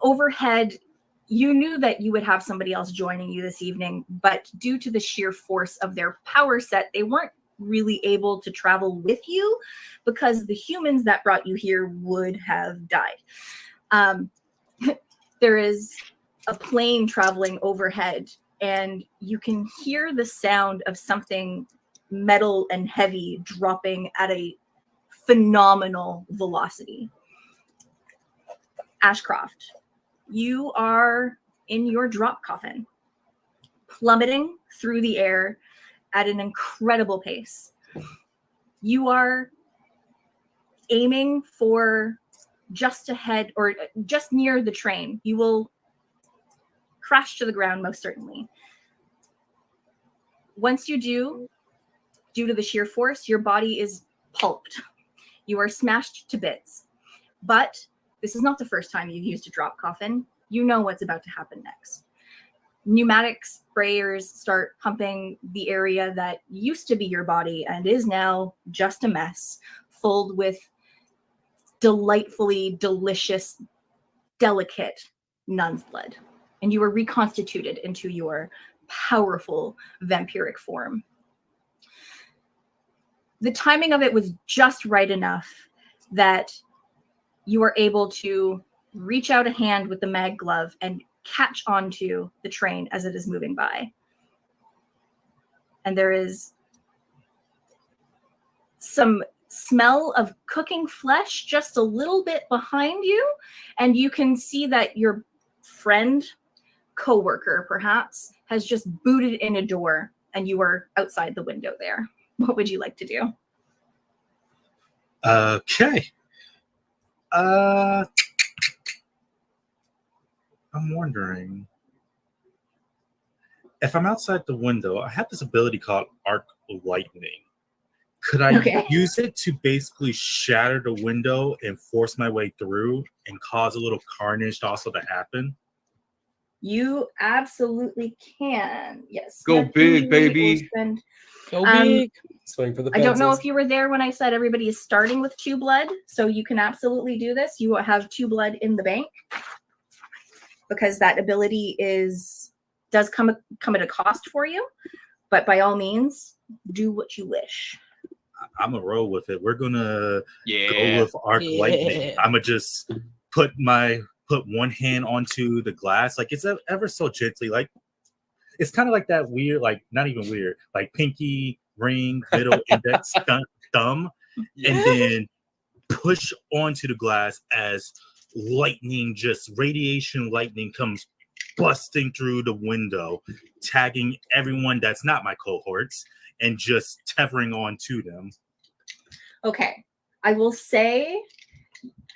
Overhead, you knew that you would have somebody else joining you this evening, but due to the sheer force of their power set, they weren't really able to travel with you because the humans that brought you here would have died. There is a plane traveling overhead, and you can hear the sound of something metal and heavy dropping at a phenomenal velocity. Ashcroft, you are in your drop coffin, plummeting through the air at an incredible pace. You are aiming for just ahead or just near the train. You will crash to the ground, most certainly. Once you do, due to the sheer force, your body is pulped. You are smashed to bits. But this is not the first time you've used a drop coffin. You know what's about to happen next. Pneumatic sprayers start pumping the area that used to be your body and is now just a mess, filled with delightfully delicious, delicate nun's blood. And you are reconstituted into your powerful vampiric form. The timing of it was just right enough that you are able to reach out a hand with the mag glove and catch onto the train as it is moving by. And there is some smell of cooking flesh just a little bit behind you, and you can see that your friend, coworker perhaps, has just booted in a door, and you are outside the window there. What would you like to do? Okay. I'm wondering if I'm outside the window. I have this ability called arc lightning. Could I use it to basically shatter the window and force my way through and cause a little carnage also to happen? You absolutely can. Yes. Go big, baby. Go big. Swing for the I don't know fences. if you were there when I said everybody is starting with 2 blood, so you can absolutely do this. You have 2 blood in the bank because that ability does come at a cost for you, but by all means, do what you wish. I'm gonna roll with it. We're gonna go with arc lightning. I'm gonna just put one hand onto the glass, like it's ever so gently, like it's kind of like that weird, like not even weird, like pinky ring, middle index, thumb, and then push onto the glass as lightning, just radiation lightning comes busting through the window, tagging everyone that's not my cohorts and just tethering on to them. Okay. I will say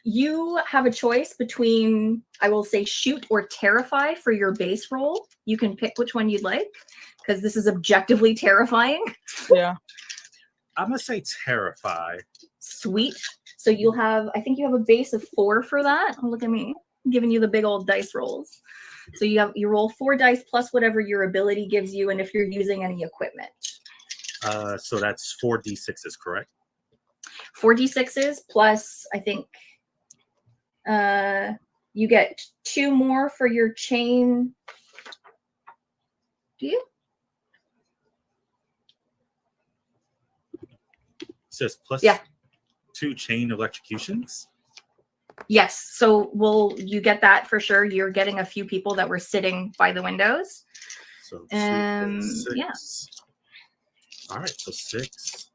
you have a choice between, I will say, shoot or terrify for your base roll. You can pick which one you'd like, because this is objectively terrifying. Yeah. I'm going to say terrify. Sweet. So you'll have, I think you have a base of 4 for that. Oh, look at me. I'm giving you the big old dice rolls. So you roll 4 dice plus whatever your ability gives you, and if you're using any equipment. So that's 4d6s, correct? 4d6s plus, I think, you get 2 more for your chain. Do you? It says plus 2 chain electrocutions. Yes. So you get that for sure. You're getting a few people that were sitting by the windows. So 2, 6. Yeah. All right, so 6.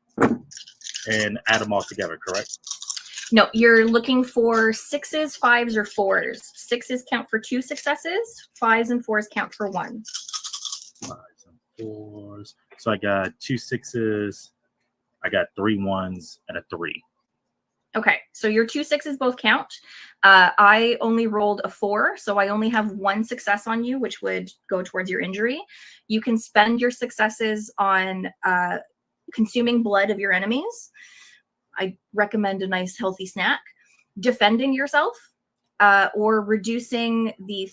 And add them all together, correct? No, you're looking for 6s, 5s, or 4s. 6s count for 2 successes. 5s and 4s count for 1. 5s and 4s. So I got 2 6s. I got 3 1s and a 3. Okay, so your 2 6s both count. I only rolled a 4, so I only have 1 success on you, which would go towards your injury. You can spend your successes on consuming blood of your enemies. I recommend a nice healthy snack. Defending yourself, or reducing the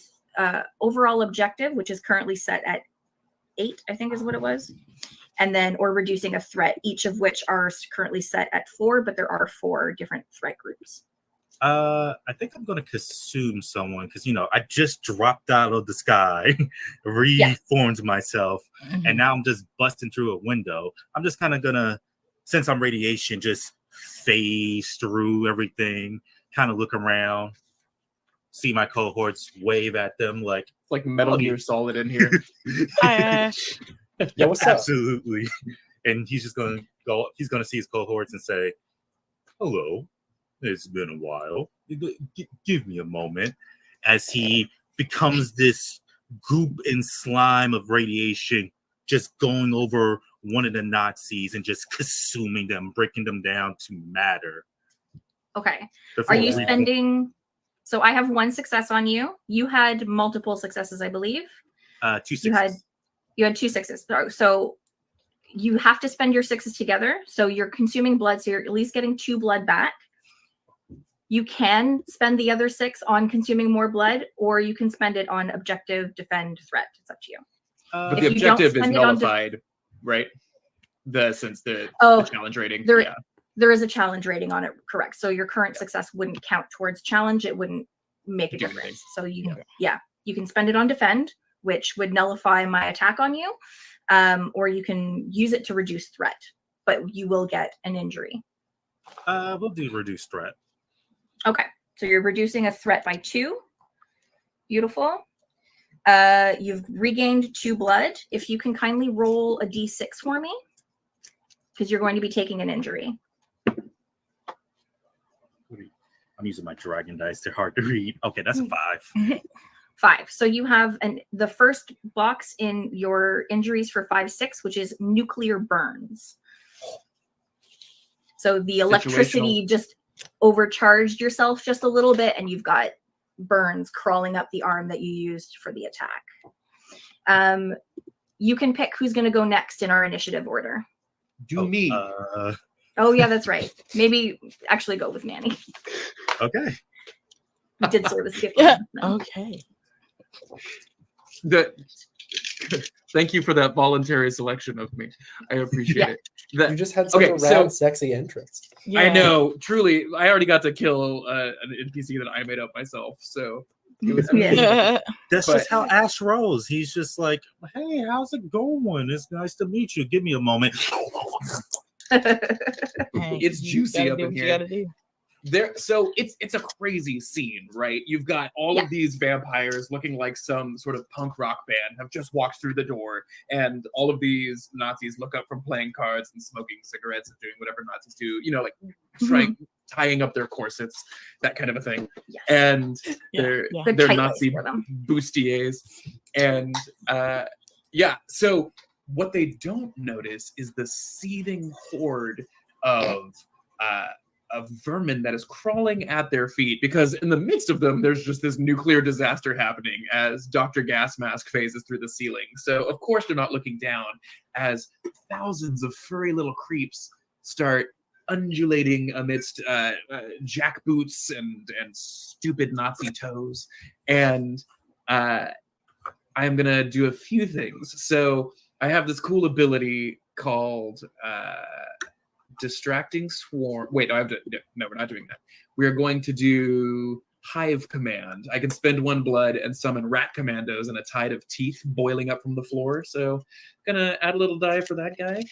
overall objective, which is currently set at 8, I think is what it was. And then, or reducing a threat, each of which are currently set at 4, but there are 4 different threat groups. I think I'm going to consume someone because, I just dropped out of the sky, reformed myself, and now I'm just busting through a window. I'm just kind of going to, since I'm radiation, just phase through everything, kind of look around, see my cohorts, wave at them like Metal Gear Solid in here. Hi, Ash. Yeah, what's up? Absolutely. And he's just going to go, he's going to see his cohorts and say, hello, it's been a while. Give me a moment. As he becomes this goop and slime of radiation, just going over one of the Nazis and just consuming them, breaking them down to matter. Okay. Are you spending... So I have 1 success on you. You had multiple successes, I believe. 2 6s. You had 2 6s. So you have to spend your 6s together. So you're consuming blood, so you're at least getting 2 blood back. You can spend the other 6 on consuming more blood, or you can spend it on objective, defend, threat. It's up to you. But the objective is nullified, right? Since the challenge rating. There is a challenge rating on it, correct? So your current success wouldn't count towards challenge. It wouldn't make a difference. So you can spend it on defend, which would nullify my attack on you, or you can use it to reduce threat, but you will get an injury. We'll do reduce threat. Okay, so you're reducing a threat by 2. Beautiful. You've regained 2 blood. If you can kindly roll a d6 for me, because you're going to be taking an injury. I'm using my dragon dice. They're hard to read. Okay, that's a 5. 5. So you have the first box in your injuries for 5, 6, which is nuclear burns. So the electricity just overcharged yourself just a little bit, and you've got burns crawling up the arm that you used for the attack. You can pick who's going to go next in our initiative order. Me. Oh, yeah, that's right. Maybe actually go with Manny. Okay. He did serve as gift. Okay. Thank you for that voluntary selection of me. I appreciate it. You just had such a round, sexy entrance. Yeah. I know, truly. I already got to kill an NPC that I made up myself, so it was That's just how Ash rolls. He's just like, hey, how's it going? It's nice to meet you. Give me a moment. It's juicy up in here. So it's a crazy scene, right? You've got all of these vampires looking like some sort of punk rock band have just walked through the door, and all of these Nazis look up from playing cards and smoking cigarettes and doing whatever Nazis do, tying up their corsets, that kind of a thing. Yes. And they're Nazi bustiers. And so what they don't notice is the seething horde of vermin that is crawling at their feet, because in the midst of them, there's just this nuclear disaster happening as Dr. Gas Mask phases through the ceiling. So, of course, they're not looking down as thousands of furry little creeps start undulating amidst jackboots and stupid Nazi toes. And I'm going to do a few things. So I have this cool ability called Distracting Swarm. Wait, no, we're not doing that. We're going to do Hive Command. I can spend 1 blood and summon rat commandos and a tide of teeth boiling up from the floor. So gonna add a little die for that guy.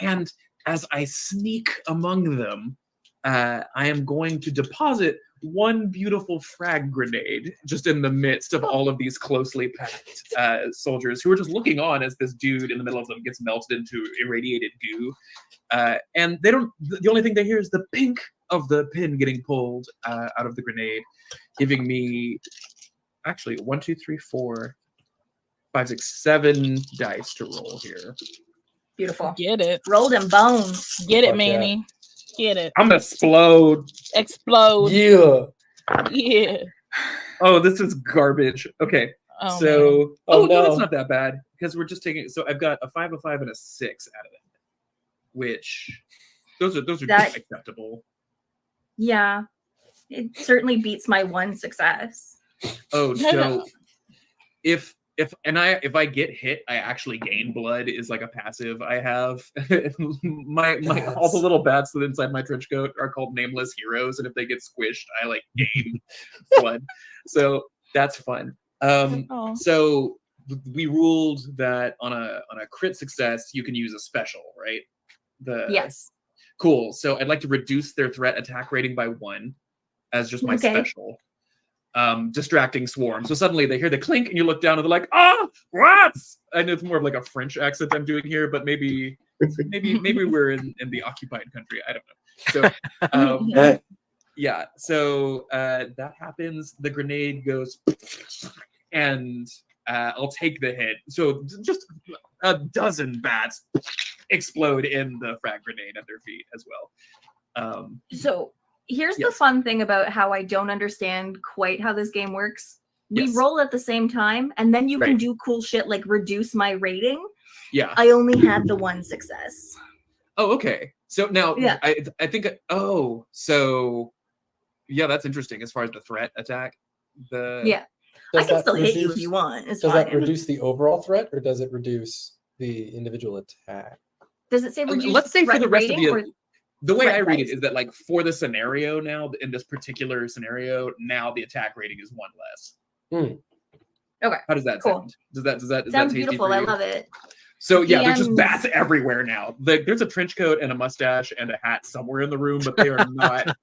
And as I sneak among them, I am going to deposit 1 beautiful frag grenade just in the midst of all of these closely packed soldiers who are just looking on as this dude in the middle of them gets melted into irradiated goo. And they don't, the only thing they hear is the pink of the pin getting pulled out of the grenade, giving me actually 1, 2, 3, 4, 5, 6, 7 dice to roll here. Beautiful. Get it. Roll them bones. Get it, Fuck yeah. Manny. Get it. I'm gonna explode. Explode. Yeah. Yeah. Oh, this is garbage. Okay. Oh, man. So, Oh, no, no. that's not that bad because we're just taking. So I've got a 5, a 5, and a 6 out of it, which those are That- acceptable. Yeah. It certainly beats my 1 success. Oh, so if I get hit, I actually gain blood is like a passive I have. my all the little bats that inside my trench coat are called nameless heroes, and if they get squished, I like gain blood. So that's fun. Oh. So we ruled that on a crit success, you can use a special, right? Yes. Cool. So I'd like to reduce their threat attack rating by 1 as just my Okay. special. Distracting Swarm. So suddenly they hear the clink and you look down and they're like, "Ah, rats!" I know it's more of like a French accent I'm doing here, but maybe we're in the occupied country. I don't know. So yeah, so that happens. The grenade goes and I'll take the hit. So just a dozen bats explode in the frag grenade at their feet as well. So here's the Yes. fun thing about how I don't understand quite how this game works. We Yes. roll at the same time, and then you can Right. do cool shit like reduce my rating. Yeah. I only had the 1 success. Oh, okay. So now Yeah. I think so yeah, that's interesting as far as the threat attack. Yeah. Does I can that still hit you if reduce- you want. It's Does fine. that reduce the overall threat, or does it reduce the individual attack? Does it say reduce Let's say for threat the rest rating of or the way threat I read it dice? is that like for the scenario now, in this particular scenario, now the attack rating is 1 less. Okay. How does that Cool. sound? Is that Sounds tasty beautiful. for I you? love it. So yeah, there's just DMs. bats everywhere now. Like there's a trench coat and a mustache and a hat somewhere in the room, but they are not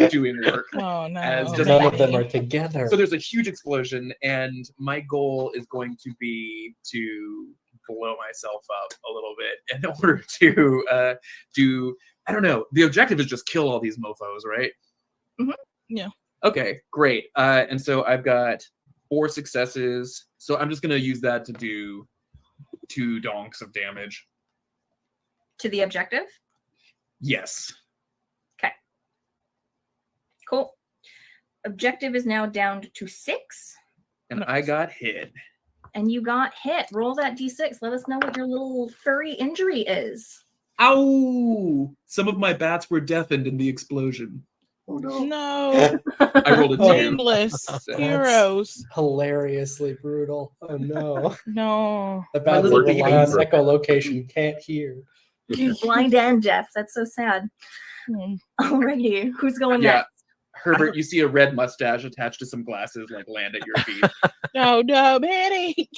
doing work. Oh no. As Oh, just none of them Manny. are together. So there's a huge explosion, and my goal is going to be to blow myself up a little bit in order to do. I don't know. The objective is just kill all these mofo's, right? Mhm. Yeah. Okay, great. And so I've got 4 successes. So I'm just gonna use that to do 2 donks of damage. To the objective. Yes. Cool. Objective is now down to 6. And I got hit. And you got hit. Roll that d6. Let us know what your little furry injury is. Ow! Some of my bats were deafened in the explosion. Oh no. No. I rolled a 2. Nameless heroes. Hilariously brutal. Oh no. No. The My bats little that rely baby. on echolocation can't hear. Blind and deaf. That's so sad. Hmm. Alrighty. Who's going Yeah. next? Herbert, you see a red mustache attached to some glasses like land at your feet. No, Manny.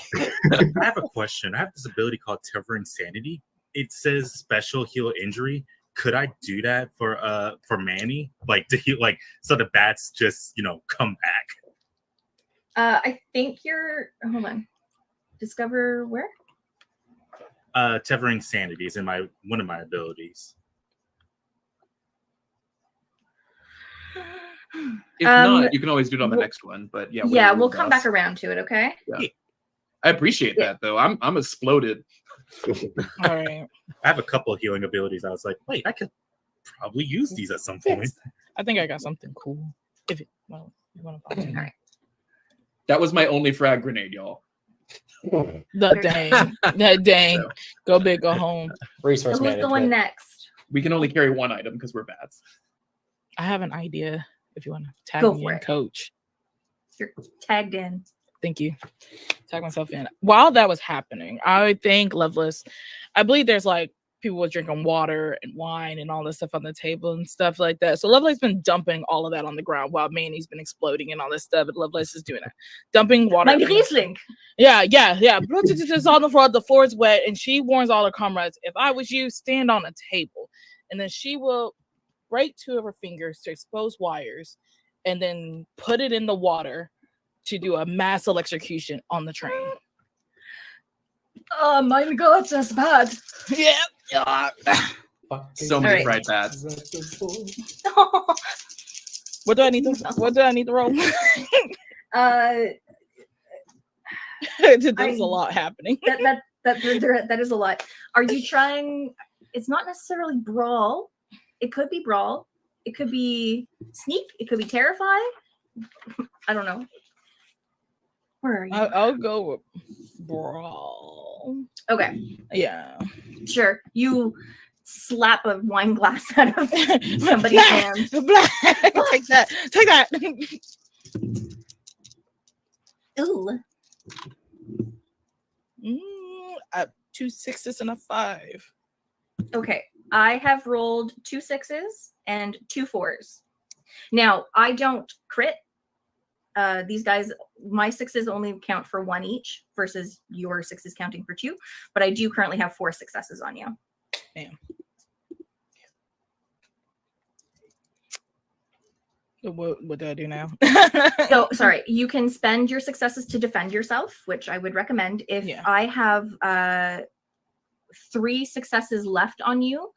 I have a question. I have this ability called Tevering Sanity. It says special heal injury. Could I do that for Manny? Like to heal, like so the bats just come back. I think you're. Hold on. Discover where? Tevering Sanity is in one of my abilities. If not, you can always do it on the well- next one. But yeah, Yeah, we'll come back around to it. Okay. I appreciate that though. I'm exploded. All right. I have a couple of healing abilities. I was like, wait, I could probably use these at some point. I think I got something cool. If it, well, you want to find it. All right. That was my only frag grenade, y'all. That dang. So, Go big, go home. Resource So who's going management. next? we can only carry one item because we're bats. I have an idea. If you want to tag Go me for in, it. coach. You're tagged in. Thank you. Tag myself in. While that was happening, I think Loveless, I believe there's like people was drinking water and wine and all this stuff on the table and stuff like that. So Lovelace been dumping all of that on the ground while Manny's been exploding and all this stuff. But Lovelace is doing that, dumping water. My Riesling. Yeah. It's on the floor. The floor is wet, and she warns all her comrades, "If I was you, stand on a table." And then she will break two of her fingers to expose wires, and then put it in the water to do a mass electrocution on the train. Oh my God, that's bad. Yeah. So many All right. fried bats. What do I need to roll? There's a lot happening. That is a lot. Are you trying? It's not necessarily brawl. It could be brawl. It could be sneak. It could be terrify. I don't know. Where are you? I'll go with brawl. Okay, Yeah. sure. You slap a wine glass out of somebody's hand. Take that. Take that. Ooh. 2 6s and a 5. Okay, I have rolled 2 6s and 2 4s. Now, I don't crit. These guys, my 6s only count for 1 each versus your 6s counting for 2. But I do currently have 4 successes on you. Damn. What do I do now? So, sorry, you can spend your successes to defend yourself, which I would recommend. If I have 3 successes left on you,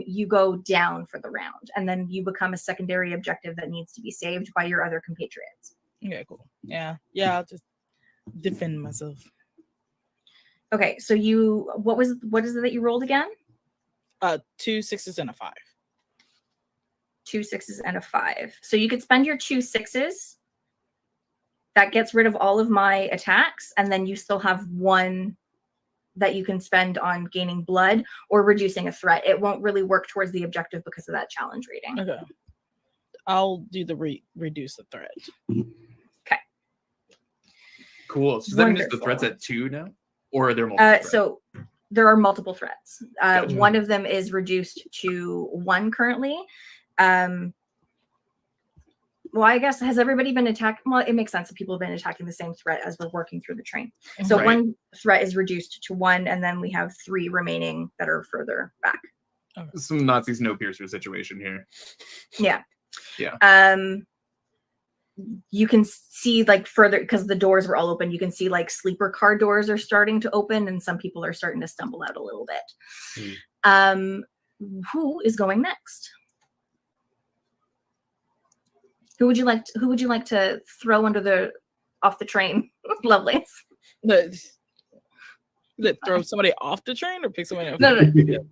you go down for the round, and then you become a secondary objective that needs to be saved by your other compatriots. Okay, cool. Yeah, I'll just defend myself. Okay, so what is it that you rolled again? 2 6s and a 5. 2 6s and a 5. So you could spend your 2 6s. That gets rid of all of my attacks, and then you still have 1 that you can spend on gaining blood or reducing a threat. It won't really work towards the objective because of that challenge rating. Okay. I'll do the reduce the threat. Okay. Cool. So that means the threat's at 2 now? Or are there multiple threats? So there are multiple threats. Gotcha. One of them is reduced to 1 currently. Well, I guess, has everybody been attacked? Well, it makes sense that people have been attacking the same threat as we're working through the train. So Right. 1 threat is reduced to 1, and then we have 3 remaining that are further back. Some Nazi Snowpiercer situation here. Yeah. Yeah. You can see like further, because the doors were all open, you can see like sleeper car doors are starting to open, and some people are starting to stumble out a little bit. Who is going next? Who would you like to throw off the train? Lovelace. Throw somebody off the train or pick somebody up? No.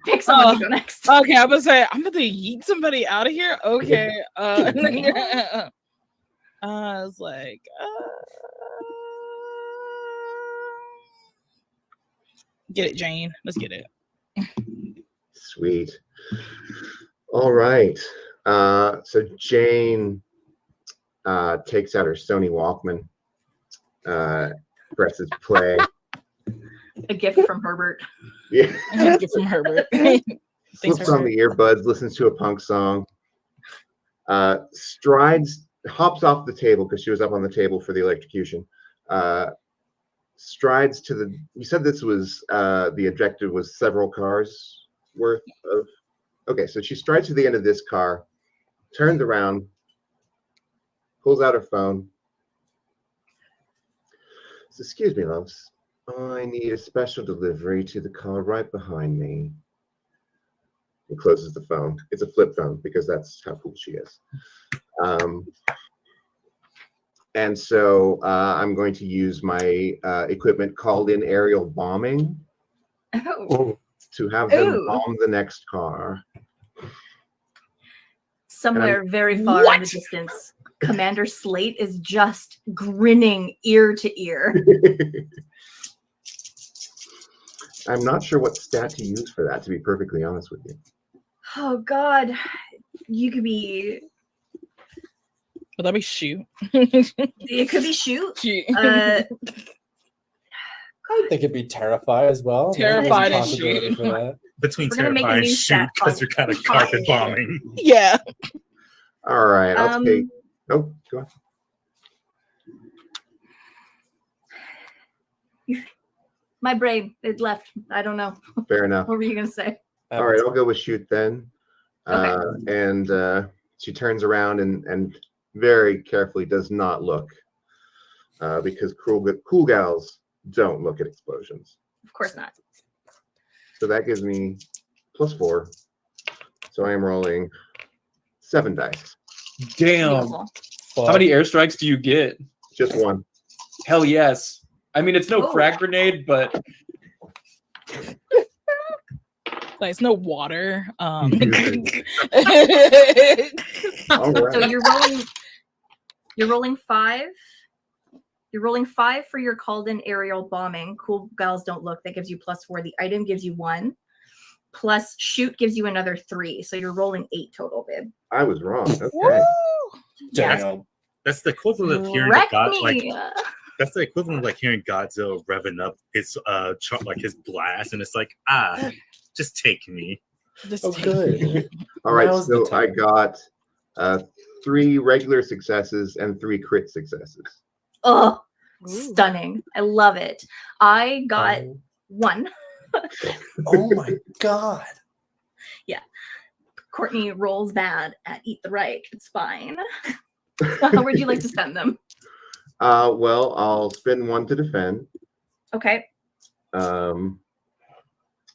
Pick someone to go next. Okay, I'm gonna say I'm gonna yeet somebody out of here. Okay. I was like, get it, Jane. Let's get it. Sweet. All right. So Jane takes out her Sony Walkman, presses play. A gift from Herbert. Yeah. Thank you from Herbert. Flips on the earbuds, listens to a punk song. Hops off the table because she was up on the table for the electrocution. Strides to you said this was, the objective was several cars worth of. Okay, so she strides to the end of this car, turns around, pulls out her phone. So, excuse me, loves. I need a special delivery to the car right behind me. And closes the phone. It's a flip phone because that's how cool she is. And so I'm going to use my equipment called in aerial bombing Oh. to have them Ooh. bomb the next car. Somewhere very far in the distance, Commander Slate is just grinning ear to ear. I'm not sure what stat to use for that, to be perfectly honest with you. Oh God, you could be. Would that be shoot? It could be shoot. Shoot. I think it'd be terrify as well. Terrified There's a and possibility shoot. for that. Between We're gonna make a terrify and new shoot stat because you're kind of carpet bombing. Yeah. All right, I'll take. Oh, go on. My brain, it left. I don't know. Fair enough. What were you gonna say? All right, I'll go with shoot then. Okay. And she turns around and very carefully does not look, because cool gals don't look at explosions. Of course not. So that gives me +4. So I am rolling 7 dice. Damn. Beautiful. How many airstrikes do you get? Just 1. Hell yes. I mean, it's no Oh. frag grenade, but Like it's no water. All right. So you're rolling 5. You're rolling 5 for your called in aerial bombing. Cool gals don't look. That gives you +4. The item gives you 1. Plus shoot gives you another 3. So you're rolling 8 total, babe. I was wrong. Okay. Yes. Damn. That's the equivalent of hearing Wreck God, me. like that's the equivalent of like hearing Godzilla revving up his like his blast, and it's like, just take me. Oh, good. All right, Now's the so I time. got 3 regular successes and 3 crit successes. Oh, stunning. I love it. I got 1. Oh my God. Yeah. Courtney rolls bad at Eat the Reich. It's fine. How would you like to spend them? Well, I'll spend 1 to defend. Okay. And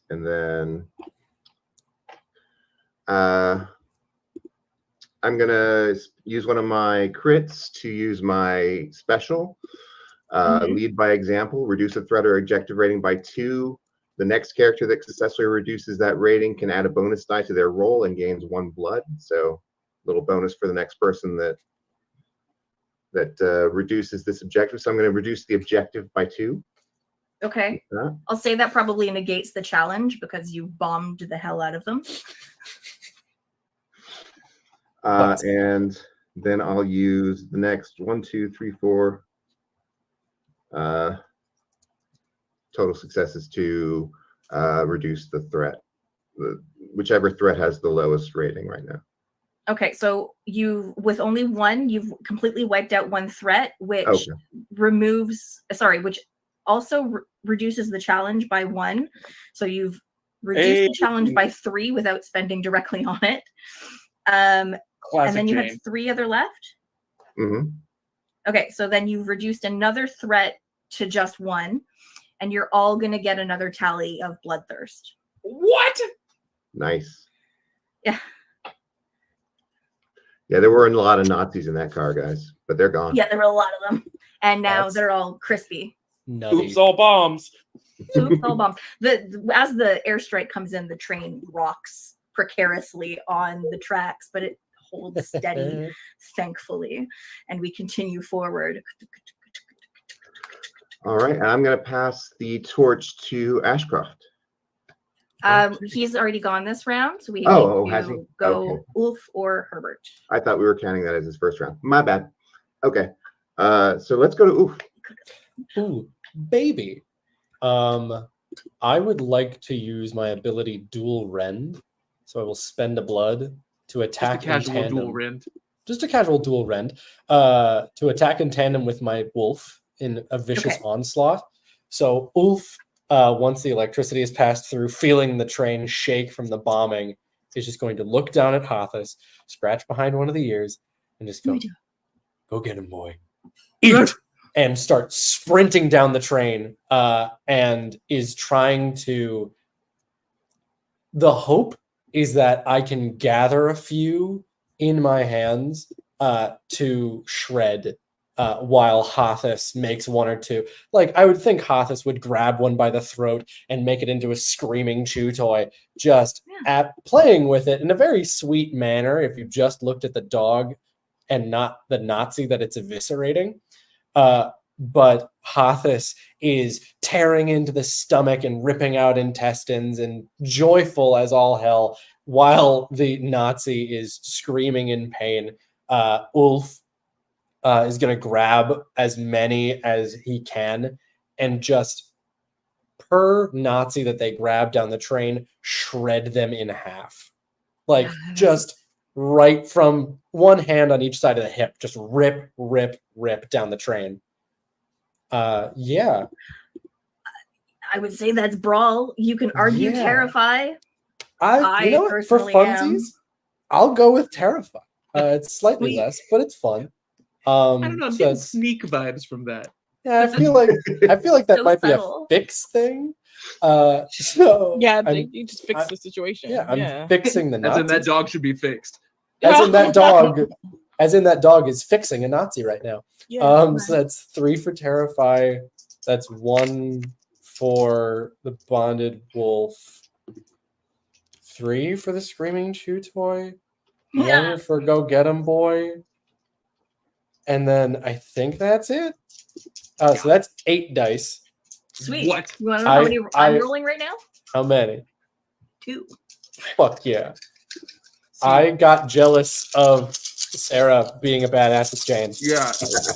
then I'm gonna use one of my crits to use my special. Lead by example, reduce a threat or objective rating by 2. The next character that successfully reduces that rating can add a bonus die to their roll and gains 1 blood. So, little bonus for the next person that reduces this objective. So I'm going to reduce the objective by 2. Okay. I'll say that probably negates the challenge because you bombed the hell out of them. And then I'll use the next 1, 2, 3, 4 total successes to reduce the threat. Whichever threat has the lowest rating right now. Okay, so with only 1, you've completely wiped out 1 threat, which which also reduces the challenge by 1. So you've reduced the challenge by 3 without spending directly on it. And then you had 3 other left. Okay, so then you've reduced another threat to just 1, and you're all going to get another tally of bloodthirst. What? Nice. Yeah. Yeah, there were a lot of Nazis in that car, guys, but they're gone. Yeah, there were a lot of them, and now they're all crispy. Nutty. Oops, all bombs. Oops, all bombs. As the airstrike comes in, the train rocks precariously on the tracks, but it holds steady, thankfully, and we continue forward. All right, and I'm going to pass the torch to Ashcroft. He's already gone this round, so we has he? go Okay. Ulf or Herbert. I thought we were counting that as his first round. My bad. Okay, so let's go to Oof. Ooh, baby. I would like to use my ability Dual Rend, so I will spend a blood to attack Just a casual in tandem. dual rend. Just a casual dual rend to attack in tandem with my wolf in a vicious onslaught. So Ulf, once the electricity is passed through, feeling the train shake from the bombing, is just going to look down at Hathis, scratch behind one of the ears, and just go get him, boy. Eat! And start sprinting down the train and is trying to... The hope is that I can gather a few in my hands to shred while Hothus makes one or two. Like, I would think Hothus would grab one by the throat and make it into a screaming chew toy, just at playing with it in a very sweet manner if you just looked at the dog and not the Nazi that it's eviscerating. But Hothus is tearing into the stomach and ripping out intestines and joyful as all hell, while the Nazi is screaming in pain. Ulf is going to grab as many as he can and just, per Nazi that they grab down the train, shred them in half. Like, just right from one hand on each side of the hip, just rip, rip, rip down the train. Yeah. I would say that's brawl. You can argue terrify. You know what? For funsies, I'll go with terrify. It's slightly less, but it's fun. I don't know. I'm getting sneak vibes from that. Yeah, I feel like that So might subtle. be a fix thing. So Yeah, you just fix the situation. Yeah, I'm fixing the Nazis. As in that dog should be fixed. As in that dog is fixing a Nazi right now. Yeah. So that's 3 for terrify. That's 1 for the bonded wolf. 3 for the screaming chew toy. 1 for go get 'em boy. And then I think that's it. So that's 8 dice. Sweet. What? You want to know how many I'm rolling right now? How many? 2. Fuck yeah. I got jealous of Sarah being a badass with Jane. Yeah.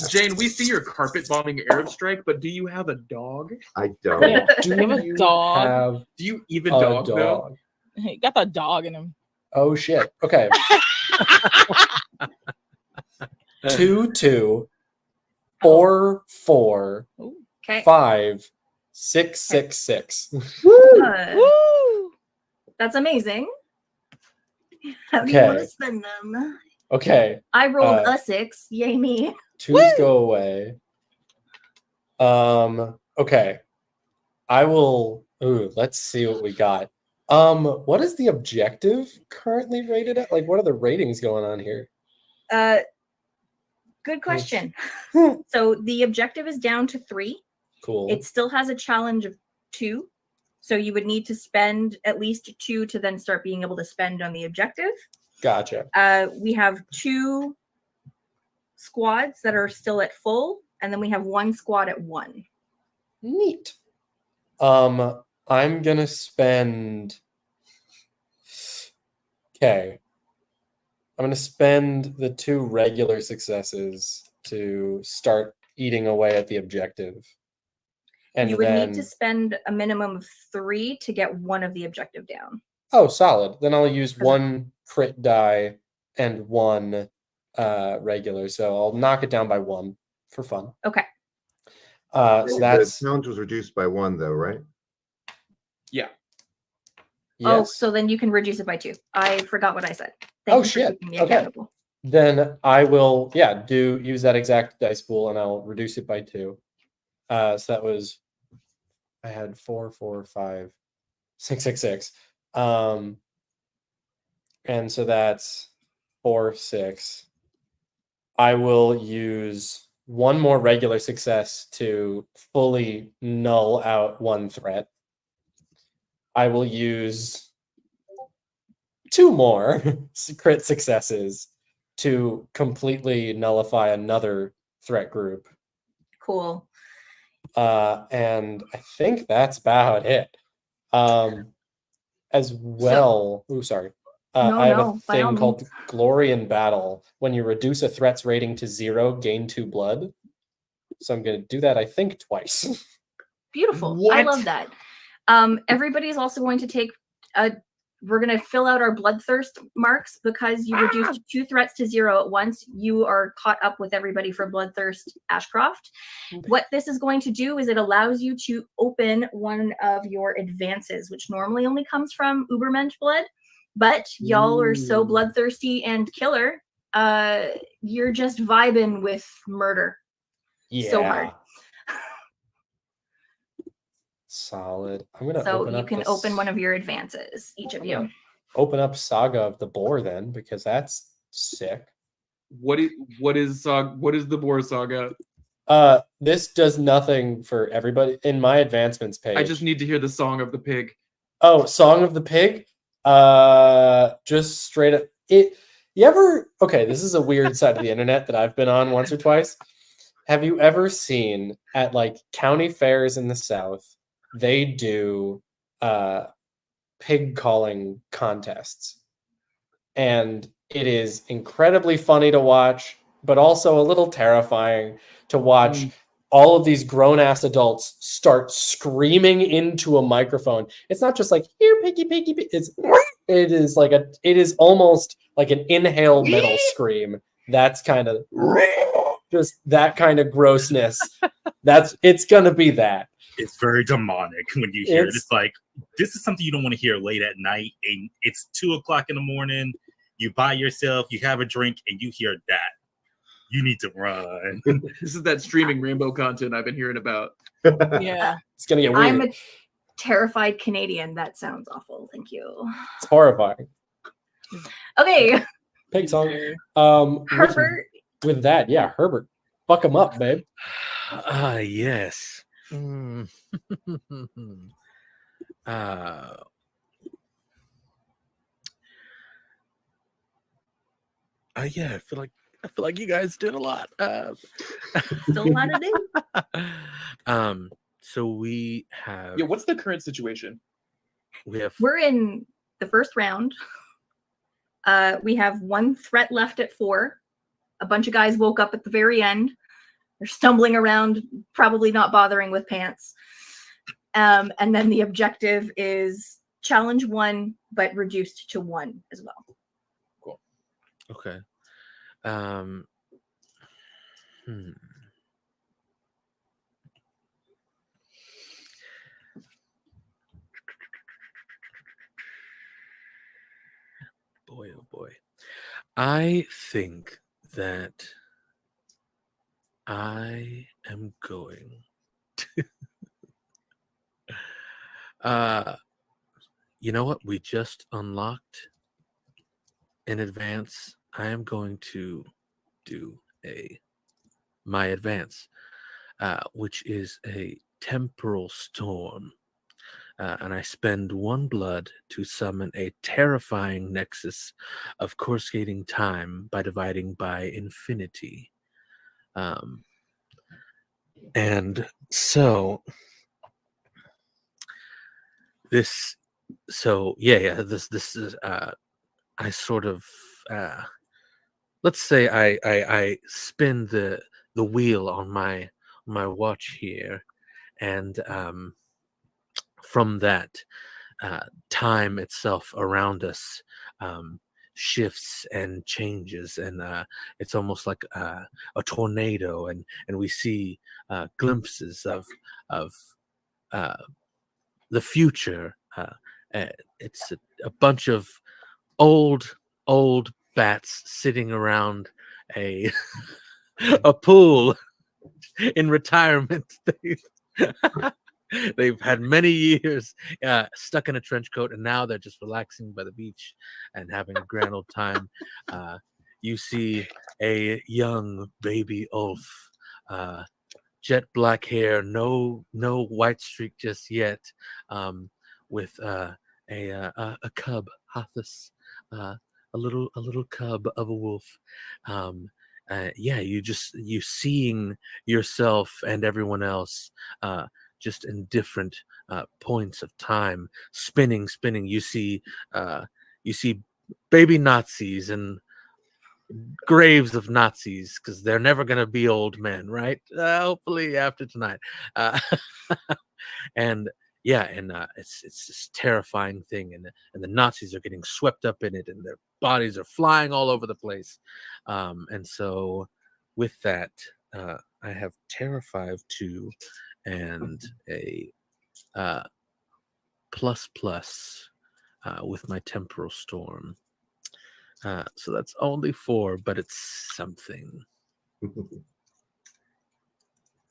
Jane, we see your carpet bombing Arab strike, but do you have a dog? I don't. Yeah. Do You have a dog. Do you even a dog, though? dog? He got the dog in him. Oh shit. Okay. 2, 2, 4, 4, Okay. 5, 6, 6, 6. Woo! That's amazing. How do you want to Okay. spend them? Okay. I rolled a 6. Yay me. 2s go away. Okay. I will. Ooh, let's see what we got. What is the objective currently rated at? Like, what are the ratings going on here? Good question. So the objective is down to 3. Cool. It still has a challenge of 2. So you would need to spend at least 2 to then start being able to spend on the objective. Gotcha. We have 2 squads that are still at full, and then we have 1 squad at 1. Neat. I'm gonna spend. Okay. I'm gonna spend the 2 regular successes to start eating away at the objective. And you would then, need to spend a minimum of 3 to get 1 of the objective down. oh, solid. Then I'll use 1 crit die and 1 regular. So I'll knock it down by 1 for fun. Okay. So that's the challenge was reduced by 1, though, right? Yeah. Oh, yes. so then you can reduce it by 2. I forgot what I said. Oh, you for shit. keeping me Okay. accountable. Then I will, use that exact dice pool and I'll reduce it by 2. So that was, I had 4, 4, 5, 6, 6, 6. And so that's 4, 6. I will use 1 more regular success to fully null out 1 threat. I will use 2 more crit successes to completely nullify another threat group. Cool. And I think that's about it. As well, I have a thing called Glory in Battle. When you reduce a threat's rating to 0, gain 2 blood. So I'm going to do that, I think, twice. Beautiful. What? I love that. Everybody's also going to take we're going to fill out our bloodthirst marks because you reduced 2 threats to 0 at once. You are caught up with everybody for bloodthirst Ashcroft. What this is going to do is it allows you to open one of your advances, which normally only comes from Ubermensch blood. But y'all are so bloodthirsty and killer. You're just vibing with murder. Yeah. So hard. Solid. I'm gonna So open you up can this- open one of your advances, each of you. Open up Saga of the Boar then, because that's sick. What is the Boar Saga? This does nothing for everybody. In my advancements page, I just need to hear the song of the pig. Oh, Song of the Pig. Just straight up. Okay, this is a weird side of the internet that I've been on once or twice. Have you ever seen at like county fairs in the South, they do pig calling contests? And it is incredibly funny to watch, but also a little terrifying to watch all of these grown-ass adults start screaming into a microphone. It's not just like, here, piggy, piggy, piggy. It is almost like an inhale metal scream. That's kind of just that kind of grossness. It's gonna be that. It's very demonic when you hear it. It's like, this is something you don't want to hear late at night, and it's 2:00 in the morning. You by yourself, you have a drink, and you hear that. You need to run. This is that streaming rainbow content I've been hearing about. Yeah. It's gonna get weird. I'm a terrified Canadian. That sounds awful. Thank you. It's horrifying. Okay. Pig song. Herbert. With that, yeah, Herbert. Fuck him up, babe. Yes. Yeah, I feel like you guys did a lot. Still a lot to do. So we have. Yeah, what's the current situation? We're in the first round. We have one threat left at 4. A bunch of guys woke up at the very end. They're stumbling around, probably not bothering with pants. And then the objective is challenge 1, but reduced to 1 as well. Cool. Okay. Boy, oh boy. I think that I am going to you know what? We just unlocked in advance. I am going to do my advance, which is a temporal storm. And I spend 1 blood to summon a terrifying nexus of coruscating time by dividing by infinity. And so this is I sort of let's say I spin the wheel on my watch here, and from that, time itself around us shifts and changes, and it's almost like a tornado, and we see glimpses of the future. It's a bunch of old bats sitting around a pool in retirement. They've had many years stuck in a trench coat, and now they're just relaxing by the beach and having a grand old time. You see a young baby Ulf, jet black hair, no white streak just yet, with a cub, Hathis, a little cub of a wolf. You seeing yourself and everyone else just in different points of time, spinning. You see baby Nazis and graves of Nazis, because they're never going to be old men, right? Hopefully after tonight. And it's this terrifying thing, and the Nazis are getting swept up in it, and their bodies are flying all over the place. And so with that, I have Terra 5-2 and a ++ with my temporal storm. So that's only 4, but it's something.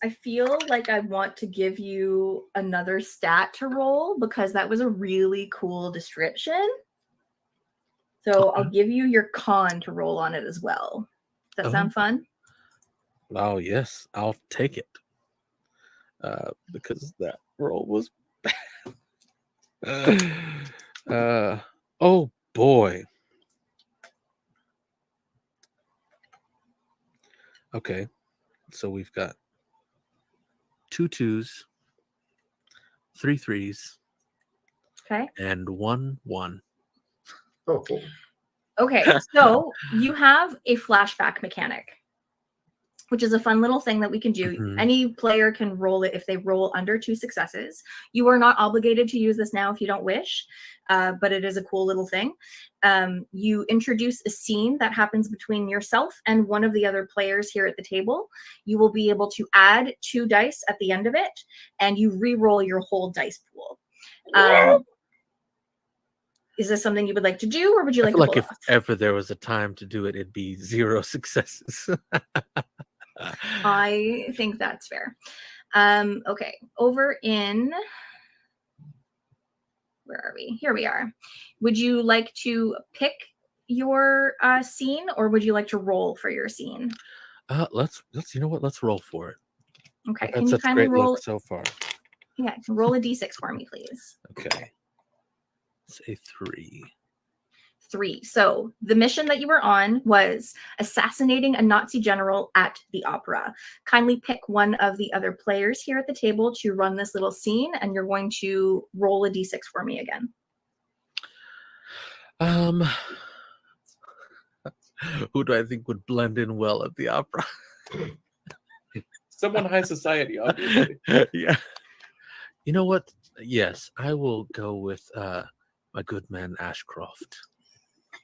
I feel like I want to give you another stat to roll, because that was a really cool description. So I'll give you your con to roll on it as well. Does that sound fun? Oh yes, I'll take it. Because that roll was bad. Oh boy. Okay, so we've got 2 2s, 3 3s, Okay. and 1 1. Oh, Okay, so you have a flashback mechanic, which is a fun little thing that we can do. Mhm. Any player can roll it if they roll under 2 successes. You are not obligated to use this now if you don't wish, but it is a cool little thing. You introduce a scene that happens between yourself and one of the other players here at the table. You will be able to add 2 dice at the end of it, and you re-roll your whole dice pool. Is this something you would like to do, or would you I like feel to like pull if it off? ever there was a time to do it, it'd be 0 successes. I think that's fair. Okay, over in, where are we? Here we are. Would you like to pick your scene, or would you like to roll for your scene? Let's you know what? Let's roll for it. Okay, I've can had you such kindly great roll? luck so far. Yeah, roll a d6 for me, please. Okay. It's a 3. 3. So the mission that you were on was assassinating a Nazi general at the opera. Kindly pick one of the other players here at the table to run this little scene, and you're going to roll a d6 for me again. Who do I think would blend in well at the opera? Someone high society, obviously. Yeah. You know what? Yes, I will go with my good man Ashcroft.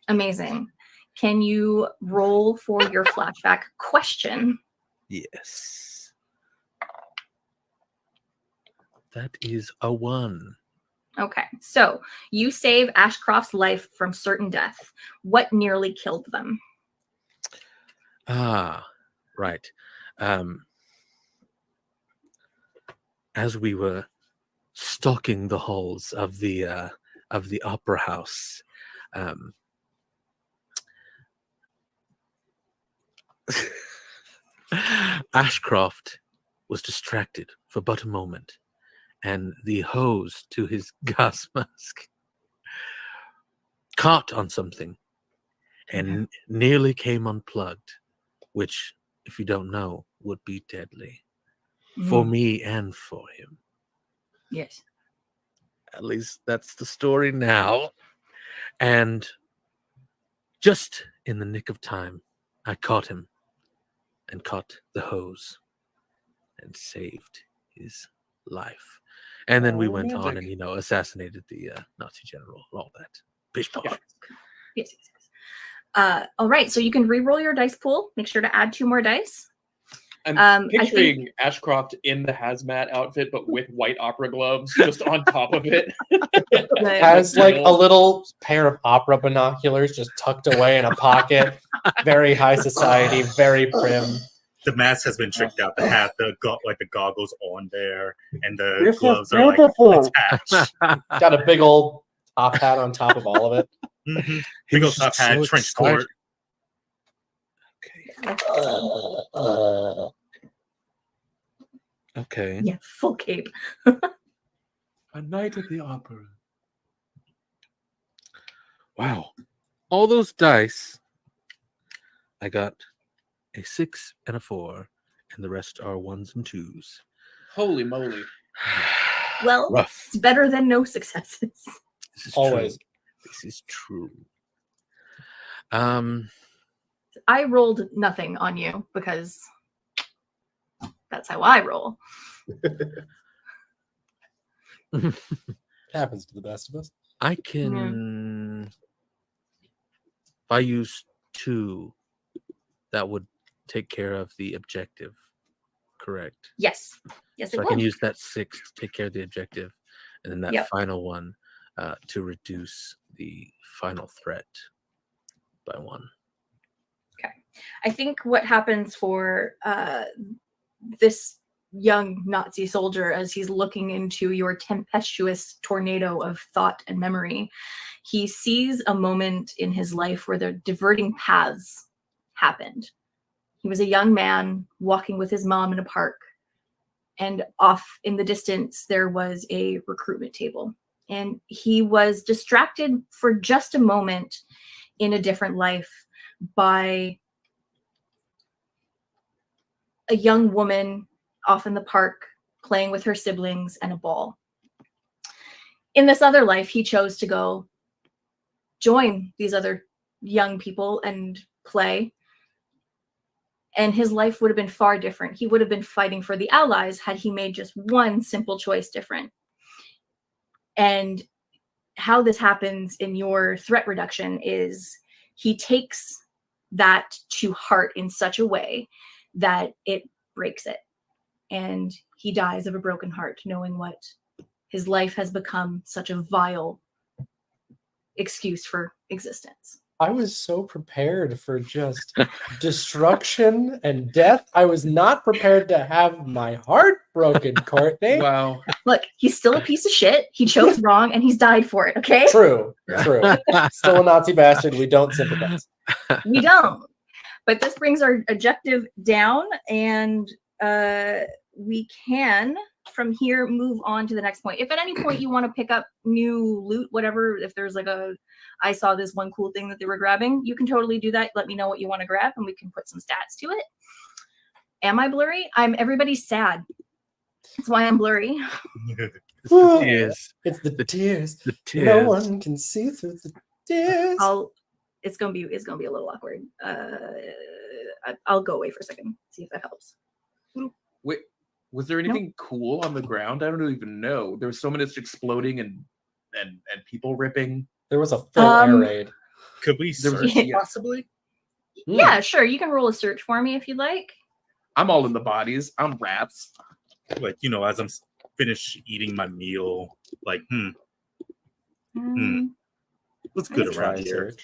Amazing. Can you roll for your flashback question? Yes. That is a 1. Okay, so you save Ashcroft's life from certain death. What nearly killed them? Ah, right. As we were stalking the halls of the opera house, Ashcroft was distracted for but a moment, and the hose to his gas mask caught on something and nearly came unplugged, which, if you don't know, would be deadly for me and for him. Yes. At least that's the story now. And just in the nick of time, I caught him and caught the hose and saved his life. And then we went on and, assassinated the Nazi general and all that. Bish bosh. Yes. All right, so you can re-roll your dice pool. Make sure to add 2 more dice. I'm picturing Ashcroft in the hazmat outfit, but with white opera gloves just on top of it. Has like a little pair of opera binoculars just tucked away in a pocket. Very high society, very prim. The mask has been tricked out. The hat, the goggles on there, and the gloves are attached. Got a big old top hat on top of all of it. Mm-hmm. Big old top hat, trench coat. Okay. Yeah, full cape. A night at the opera. Wow. All those dice, I got a 6 and a 4, and the rest are 1s and 2s. Holy moly. Well, rough. It's better than no successes. This is Always. True. This is true. I rolled nothing on you because that's how I roll. Happens to the best of us. I can. If I use 2, that would take care of the objective, correct? Yes. Yes, So it I will. can use that 6 to take care of the objective, and then that final one to reduce the final threat by 1. Okay. I think what happens for this young Nazi soldier as he's looking into your tempestuous tornado of thought and memory, he sees a moment in his life where the diverting paths happened. He was a young man walking with his mom in a park. And off in the distance, there was a recruitment table. And he was distracted for just a moment in a different life by a young woman off in the park playing with her siblings and a ball. In this other life, he chose to go join these other young people and play. And his life would have been far different. He would have been fighting for the Allies had he made just one simple choice different. And how this happens in your threat reduction is he takes that to heart in such a way that it breaks it. And he dies of a broken heart, knowing what his life has become such a vile excuse for existence. I was so prepared for just destruction and death. I was not prepared to have my heart broken, Courtney. Wow. Look, he's still a piece of shit. He chose wrong and he's died for it, okay? True. Still a Nazi bastard. We don't sympathize. We don't. But this brings our objective down, and we can, from here, move on to the next point. If at any point you want to pick up new loot, whatever, if there's like I saw this one cool thing that they were grabbing, you can totally do that. Let me know what you want to grab, and we can put some stats to it. Am I blurry? Everybody's sad. That's why I'm blurry. It's the tears. It's the tears. The tears. No one can see through the tears. It's gonna be a little awkward. I'll go away for a second, see if that helps. Wait, was there anything cool on the ground? I don't even know. There was so much exploding and people ripping. There was a full air raid. Could we search possibly? Yeah, sure. You can roll a search for me if you'd like. I'm all in the bodies. I'm rats. Like, as I'm finished eating my meal, like, what's good around here?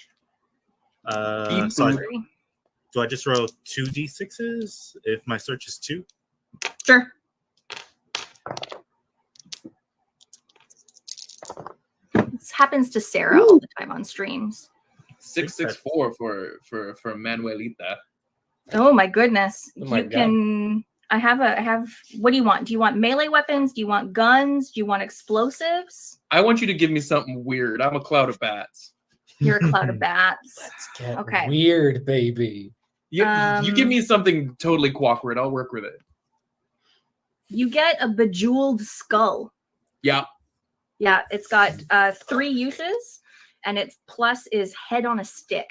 Do I just roll 2d6s if my search is 2? Sure. This happens to Sarah all the time on streams. 664 for Manuelita. Oh my goodness. Oh my you can I have what do you want? Do you want melee weapons? Do you want guns? Do you want explosives? I want you to give me something weird. I'm a cloud of bats. You're a cloud of bats. Let's get weird, baby. You give me something totally awkward. I'll work with it. You get a bejeweled skull. Yeah. Yeah, it's got 3 uses, and its plus is head on a stick.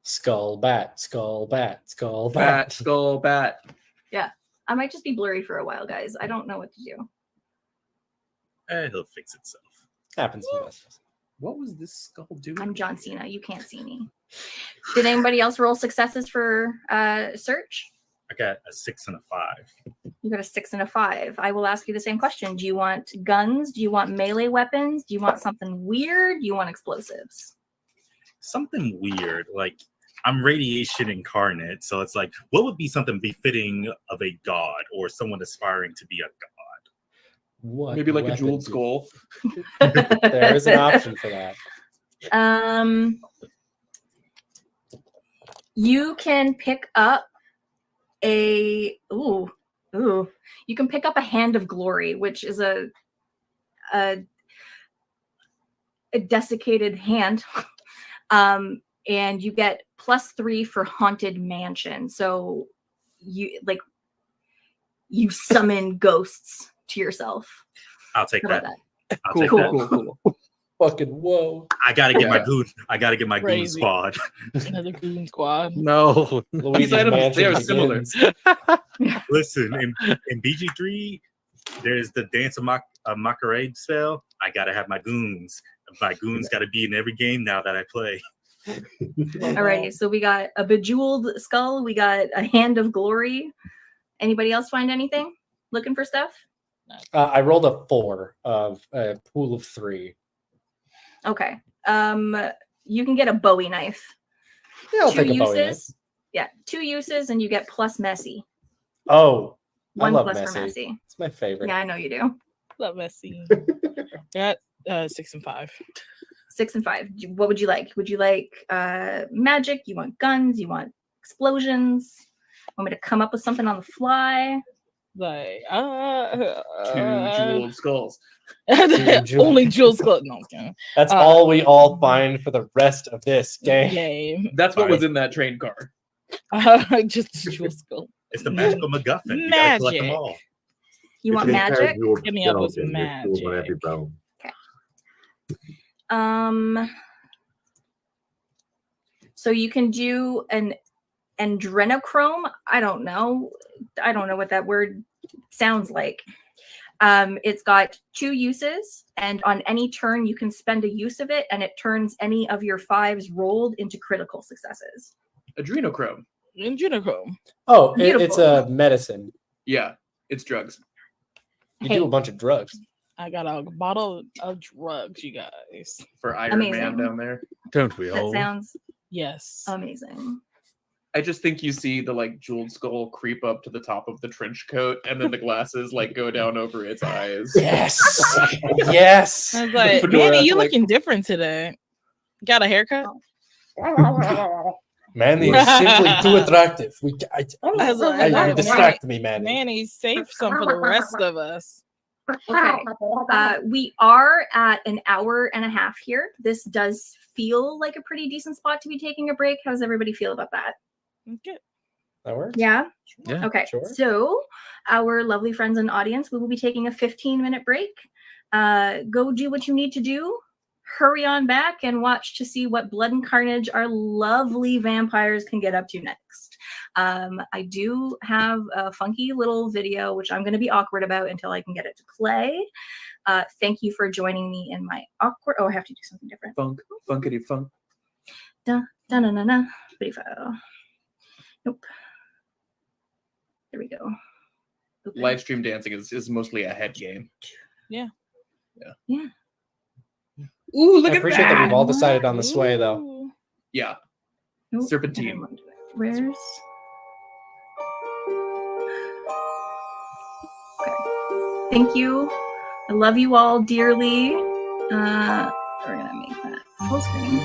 Skull, bat, skull, bat, skull, bat. Skull, bat. Yeah, I might just be blurry for a while, guys. I don't know what to do. It'll fix itself. Happens to us. What was this skull doing? I'm John Cena. You can't see me. Did anybody else roll successes for search? I got a 6 and a 5. You got a 6 and a 5. I will ask you the same question. Do you want guns? Do you want melee weapons? Do you want something weird? Do you want explosives? Something weird. Like, I'm radiation incarnate, so it's like, what would be something befitting of a god or someone aspiring to be a god? What? Maybe like a jeweled skull. There is an option for that. You can pick up you can pick up a hand of glory, which is a desiccated hand. And you get +3 for haunted mansion. So you summon ghosts to yourself. I'll take that. Cool. Fucking whoa. I gotta get my goon. I gotta get my goon Crazy. squad. Another goon squad. No. These items, they are similar. Listen, in BG3, there's the Dance of Macarade spell. I gotta have my goons. My goons gotta be in every game now that I play. Alrighty, so we got a bejeweled skull. We got a hand of glory. Anybody else find anything? Looking for stuff? I rolled a 4 of a pool of 3. Okay. You can get a Bowie knife. Yeah, I'll 2 take a uses. Bowie knife. Yeah, 2 uses, and you get plus messy. Oh, 1 I love plus messy. for messy. It's my favorite. Yeah, I know you do. Love Messi. Got 6 and 5. 6 and 5. What would you like? Would you like magic? You want guns? You want explosions? Want me to come up with something on the fly? Like, 2 jeweled skulls. only jewel skull. No, I'm kidding. That's all we all find for the rest of this game. That's what was in that train car. Just jewel skull. It's the magical MacGuffin. You gotta collect them all. You want magic? Give me up with magic. Okay. So you can do an adrenochrome. I don't know what that word sounds like. It's got 2 uses, and on any turn you can spend a use of it, and it turns any of your 5s rolled into critical successes. Adrenochrome. Oh, it's a medicine. Yeah, it's drugs. You do a bunch of drugs. I got a bottle of drugs, you guys. For Iron Man down there. Don't we all? That sounds amazing. I just think you see the like jeweled skull creep up to the top of the trench coat, and then the glasses like go down over its eyes. Yes. Yes. I was like, Manny, you looking different today. Got a haircut? Manny is simply too attractive. You distract me, Manny. Manny, save some for the rest of us. Okay. We are at an hour and a half here. This does feel like a pretty decent spot to be taking a break. How does everybody feel about that? Good. That works? Yeah? Yeah. Okay. Sure. So our lovely friends and audience, we will be taking a 15-minute break. Go do what you need to do. Hurry on back and watch to see what blood and carnage our lovely vampires can get up to next. I do have a funky little video, which I'm going to be awkward about until I can get it to play. Thank you for joining me in my awkward... Oh, I have to do something different. Funkity funk. Da-na-na-na. Video file. Nope. There we go. Open. Live stream dancing is mostly a head game. Yeah. Ooh, look I at appreciate that we've all decided on the sway, though. Ooh. Yeah. Nope. Serpentine. Where's... Okay. Thank you. I love you all dearly. We're gonna make that full screen.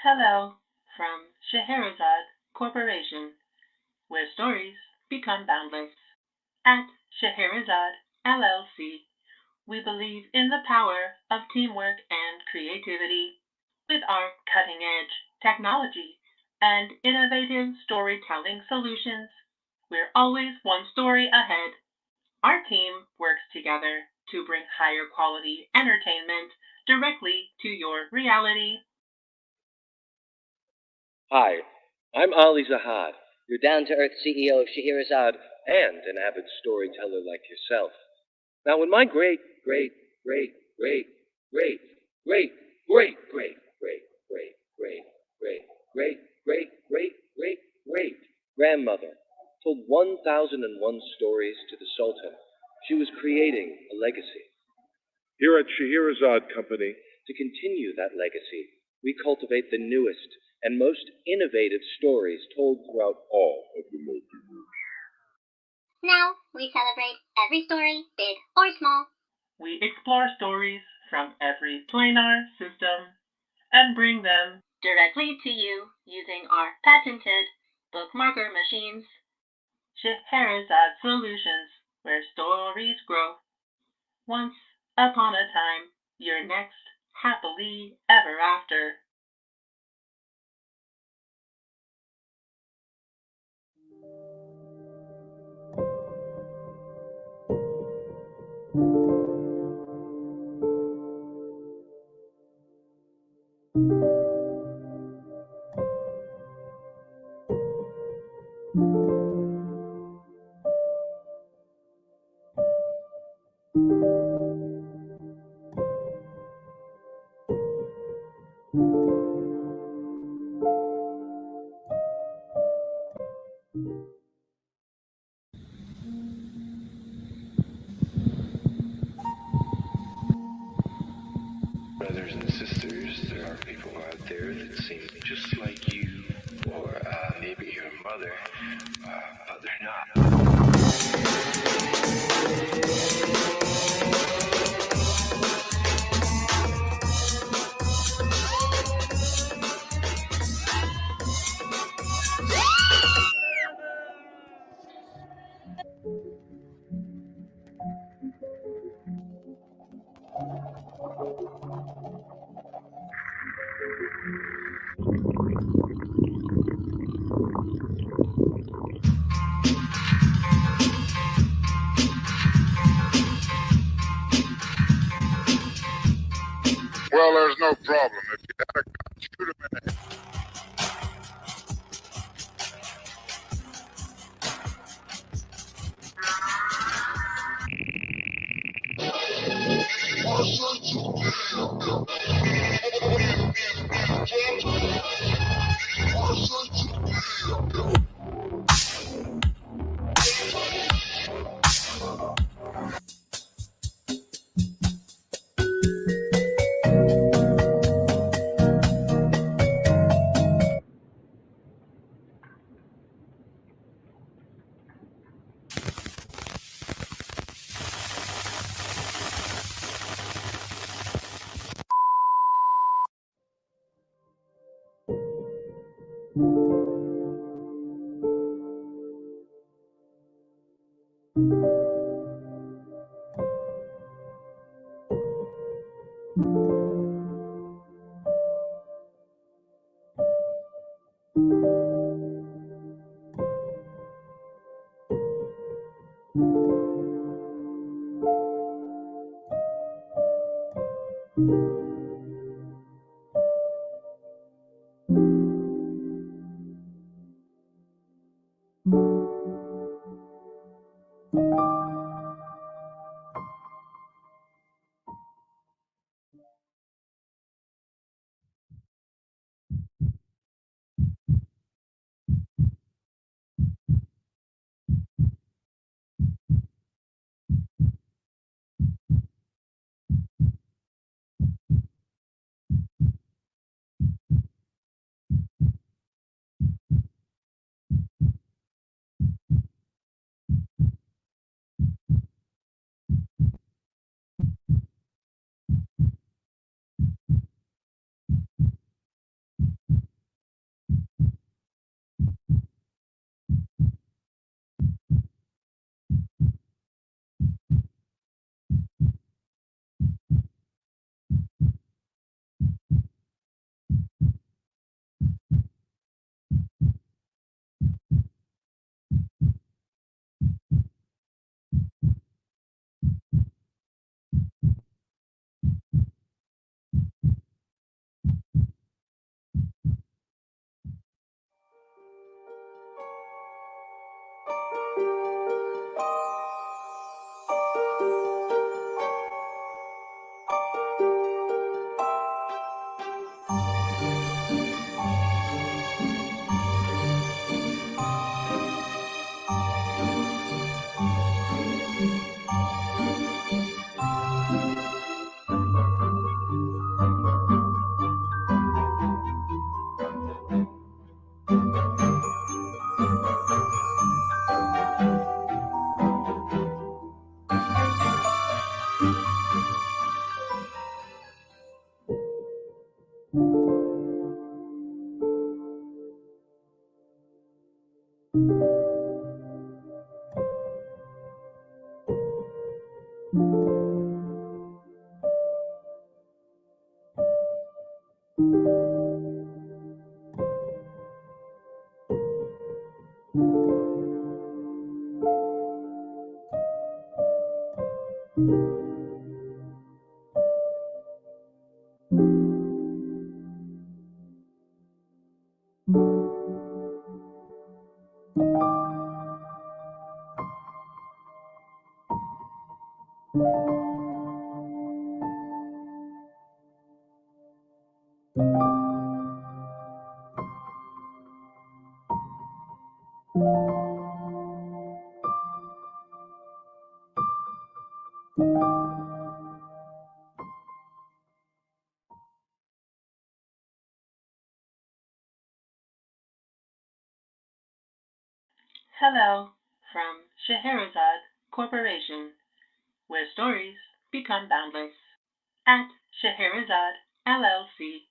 Hello from Scheherazade Corporation, where stories become boundless. At Scheherazade LLC, we believe in the power of teamwork and creativity. With our cutting-edge technology and innovative storytelling solutions, we're always one story ahead. Our team works together to bring higher quality entertainment directly to your reality. Hi, I'm Ali Zahad, your down-to-earth CEO of Scheherazade and an avid storyteller like yourself. Now, when my great grandmother told 1001 stories to the Sultan, she was creating a legacy. Here at Scheherazade Company, To continue that legacy, we cultivate the newest and most innovative stories told throughout all of the multiverse. Now we celebrate every story, big or small. We explore stories from every planar system and bring them directly to you using our patented bookmarker machines. Scheherazade Solutions, where stories grow. Once upon a time, your next happily ever after. Brothers and sisters, there are people out there that seem just like you, or maybe your mother, but they're not. Well, there's no problem. If you had a gun, shoot him in the head. Hello from Scheherazade Corporation, where stories become boundless. At Scheherazade LLC,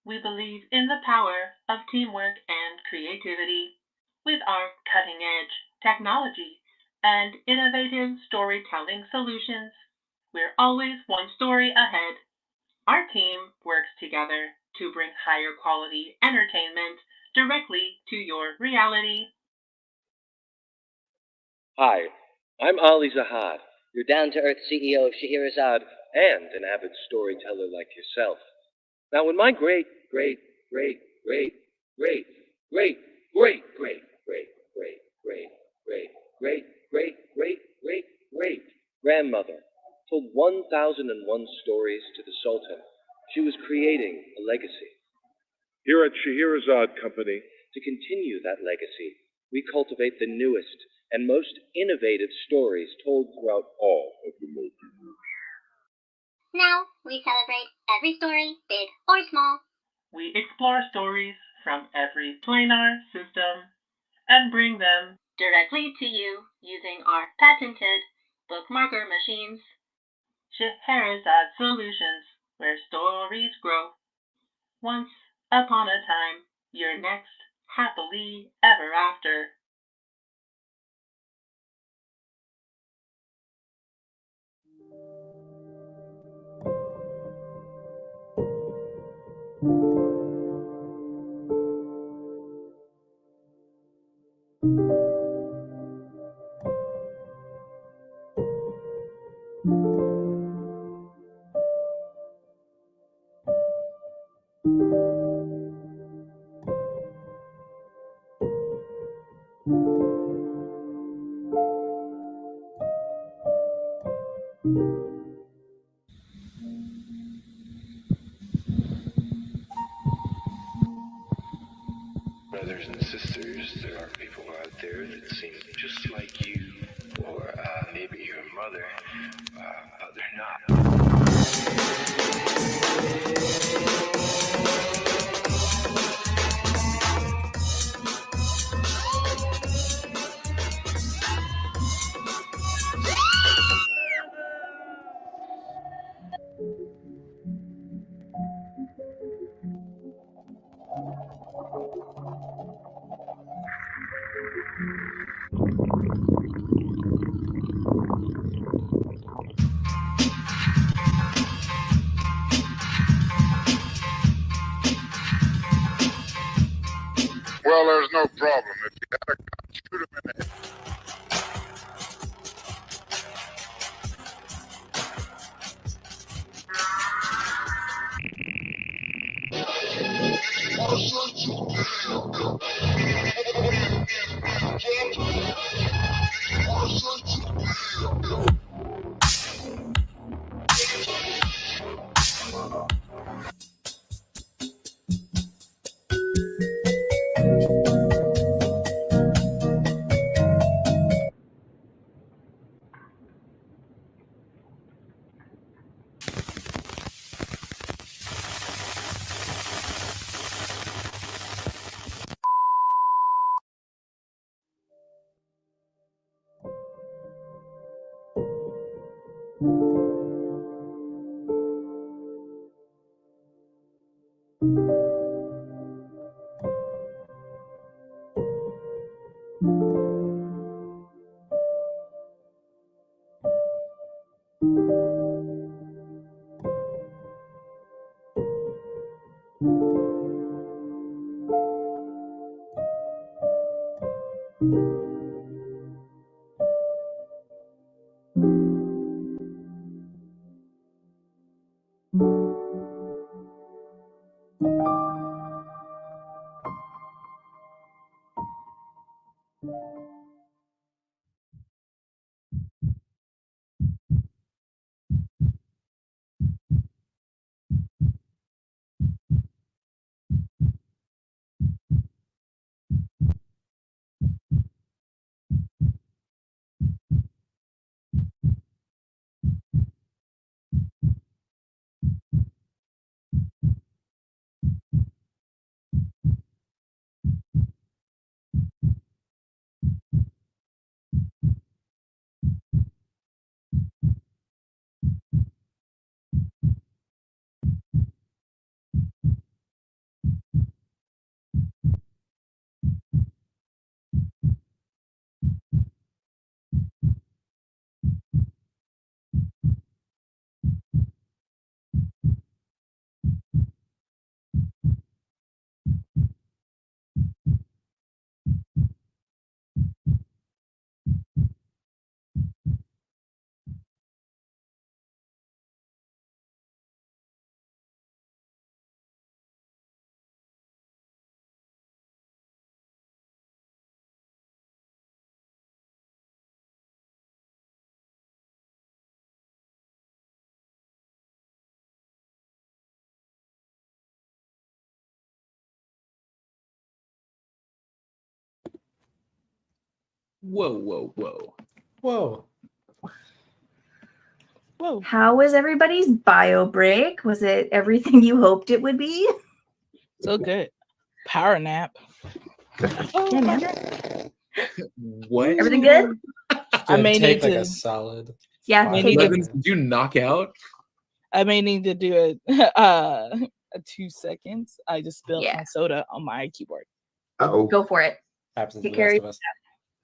we believe in the power of teamwork and creativity. With our cutting-edge technology and innovative storytelling solutions, we're always one story ahead. Our team works together to bring higher quality entertainment directly to your reality. Hi, I'm Ali Zahad, your down-to-earth CEO of Scheherazade and an avid storyteller like yourself. Now, when my great grandmother told 1001 stories to the Sultan, she was creating a legacy. Here at Scheherazade Company, To continue that legacy, we cultivate the newest and most innovative stories told throughout all of the multiverse. Now we celebrate every story, big or small. We explore stories from every planar system and bring them directly to you using our patented bookmarker machines. Scheherazade Solutions, where stories grow. Once upon a time, your next happily ever after. Brothers and sisters, there are people out there that seem just like you, or maybe your mother, but they're not. well, there's no problem. If you had a gun, shoot him in the head. Whoa. Whoa. How was everybody's bio break? Was it everything you hoped it would be? So good. Power nap. Yeah, man. What? Everything good? I may take need like to. a solid. Yeah, I may take need it. to. Did you knock out? I may need to do a 2 seconds. I just spilled Yeah. my soda on my keyboard. Uh-oh. Go for it. Happens to Take the care best of of us.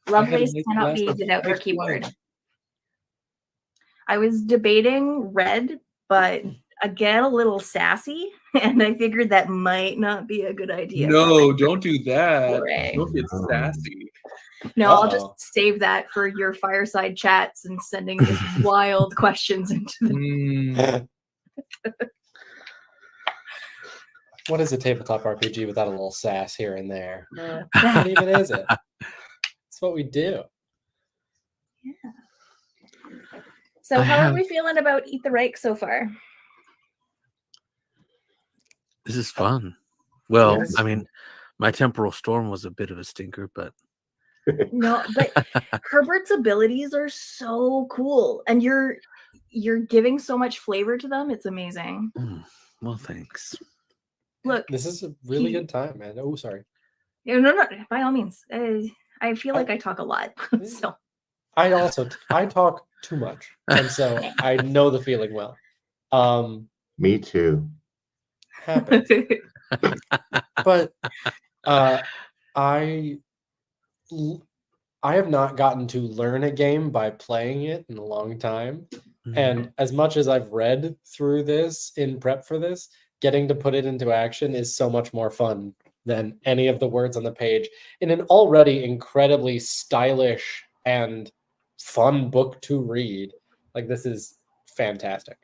Lovelace nice cannot glass be of without their ice keyboard. wine. I was debating red, but I get a little sassy, and I figured that might not be a good idea. No, don't do that. Right. Don't get sassy. No, I'll just Uh-oh. save that for your fireside chats and sending just wild questions into the. What is a tabletop RPG without a little sass here and there? What even is it? It's what we do. Yeah. So, how are we feeling about Eat the Reich so far? This is fun. Well, Yes. I mean, my temporal storm was a bit of a stinker, but No, but Herbert's abilities are so cool, and you're giving so much flavor to them. It's amazing. Well, thanks. Look, This is a really good time, man. Oh, sorry. no, by all means. I feel like I talk a lot, so I talk too much, and so I know the feeling well. Me too. Happens. But I have not gotten to learn a game by playing it in a long time. And as much as I've read through this in prep for this, getting to put it into action is so much more fun than any of the words on the page in an already incredibly stylish and fun book to read. Like, this is fantastic.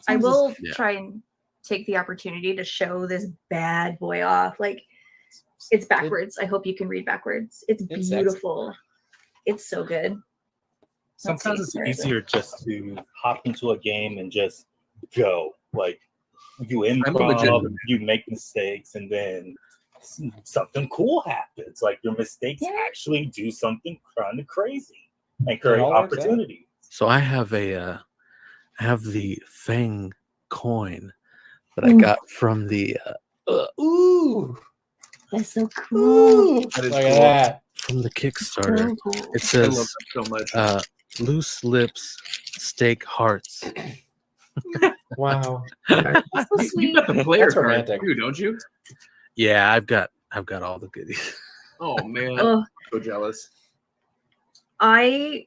I will try and take the opportunity to show this bad boy off. Like, it's backwards. I hope you can read backwards. It's beautiful. It's so good. Sometimes it's easier just to hop into a game and just go. Like, you improv, you make mistakes, and then something cool happens. Like, your mistakes actually do something kind of crazy and create opportunity. So I have the Fang coin that I got from the ooh, that's so cool. Look at that. From the Kickstarter. So cool. It says I love that so much. loose lips, steak hearts. Wow. That's so sweet. You got the player That's card romantic. too, don't you? Yeah, I've got all the goodies. Oh man, Ugh. so jealous. I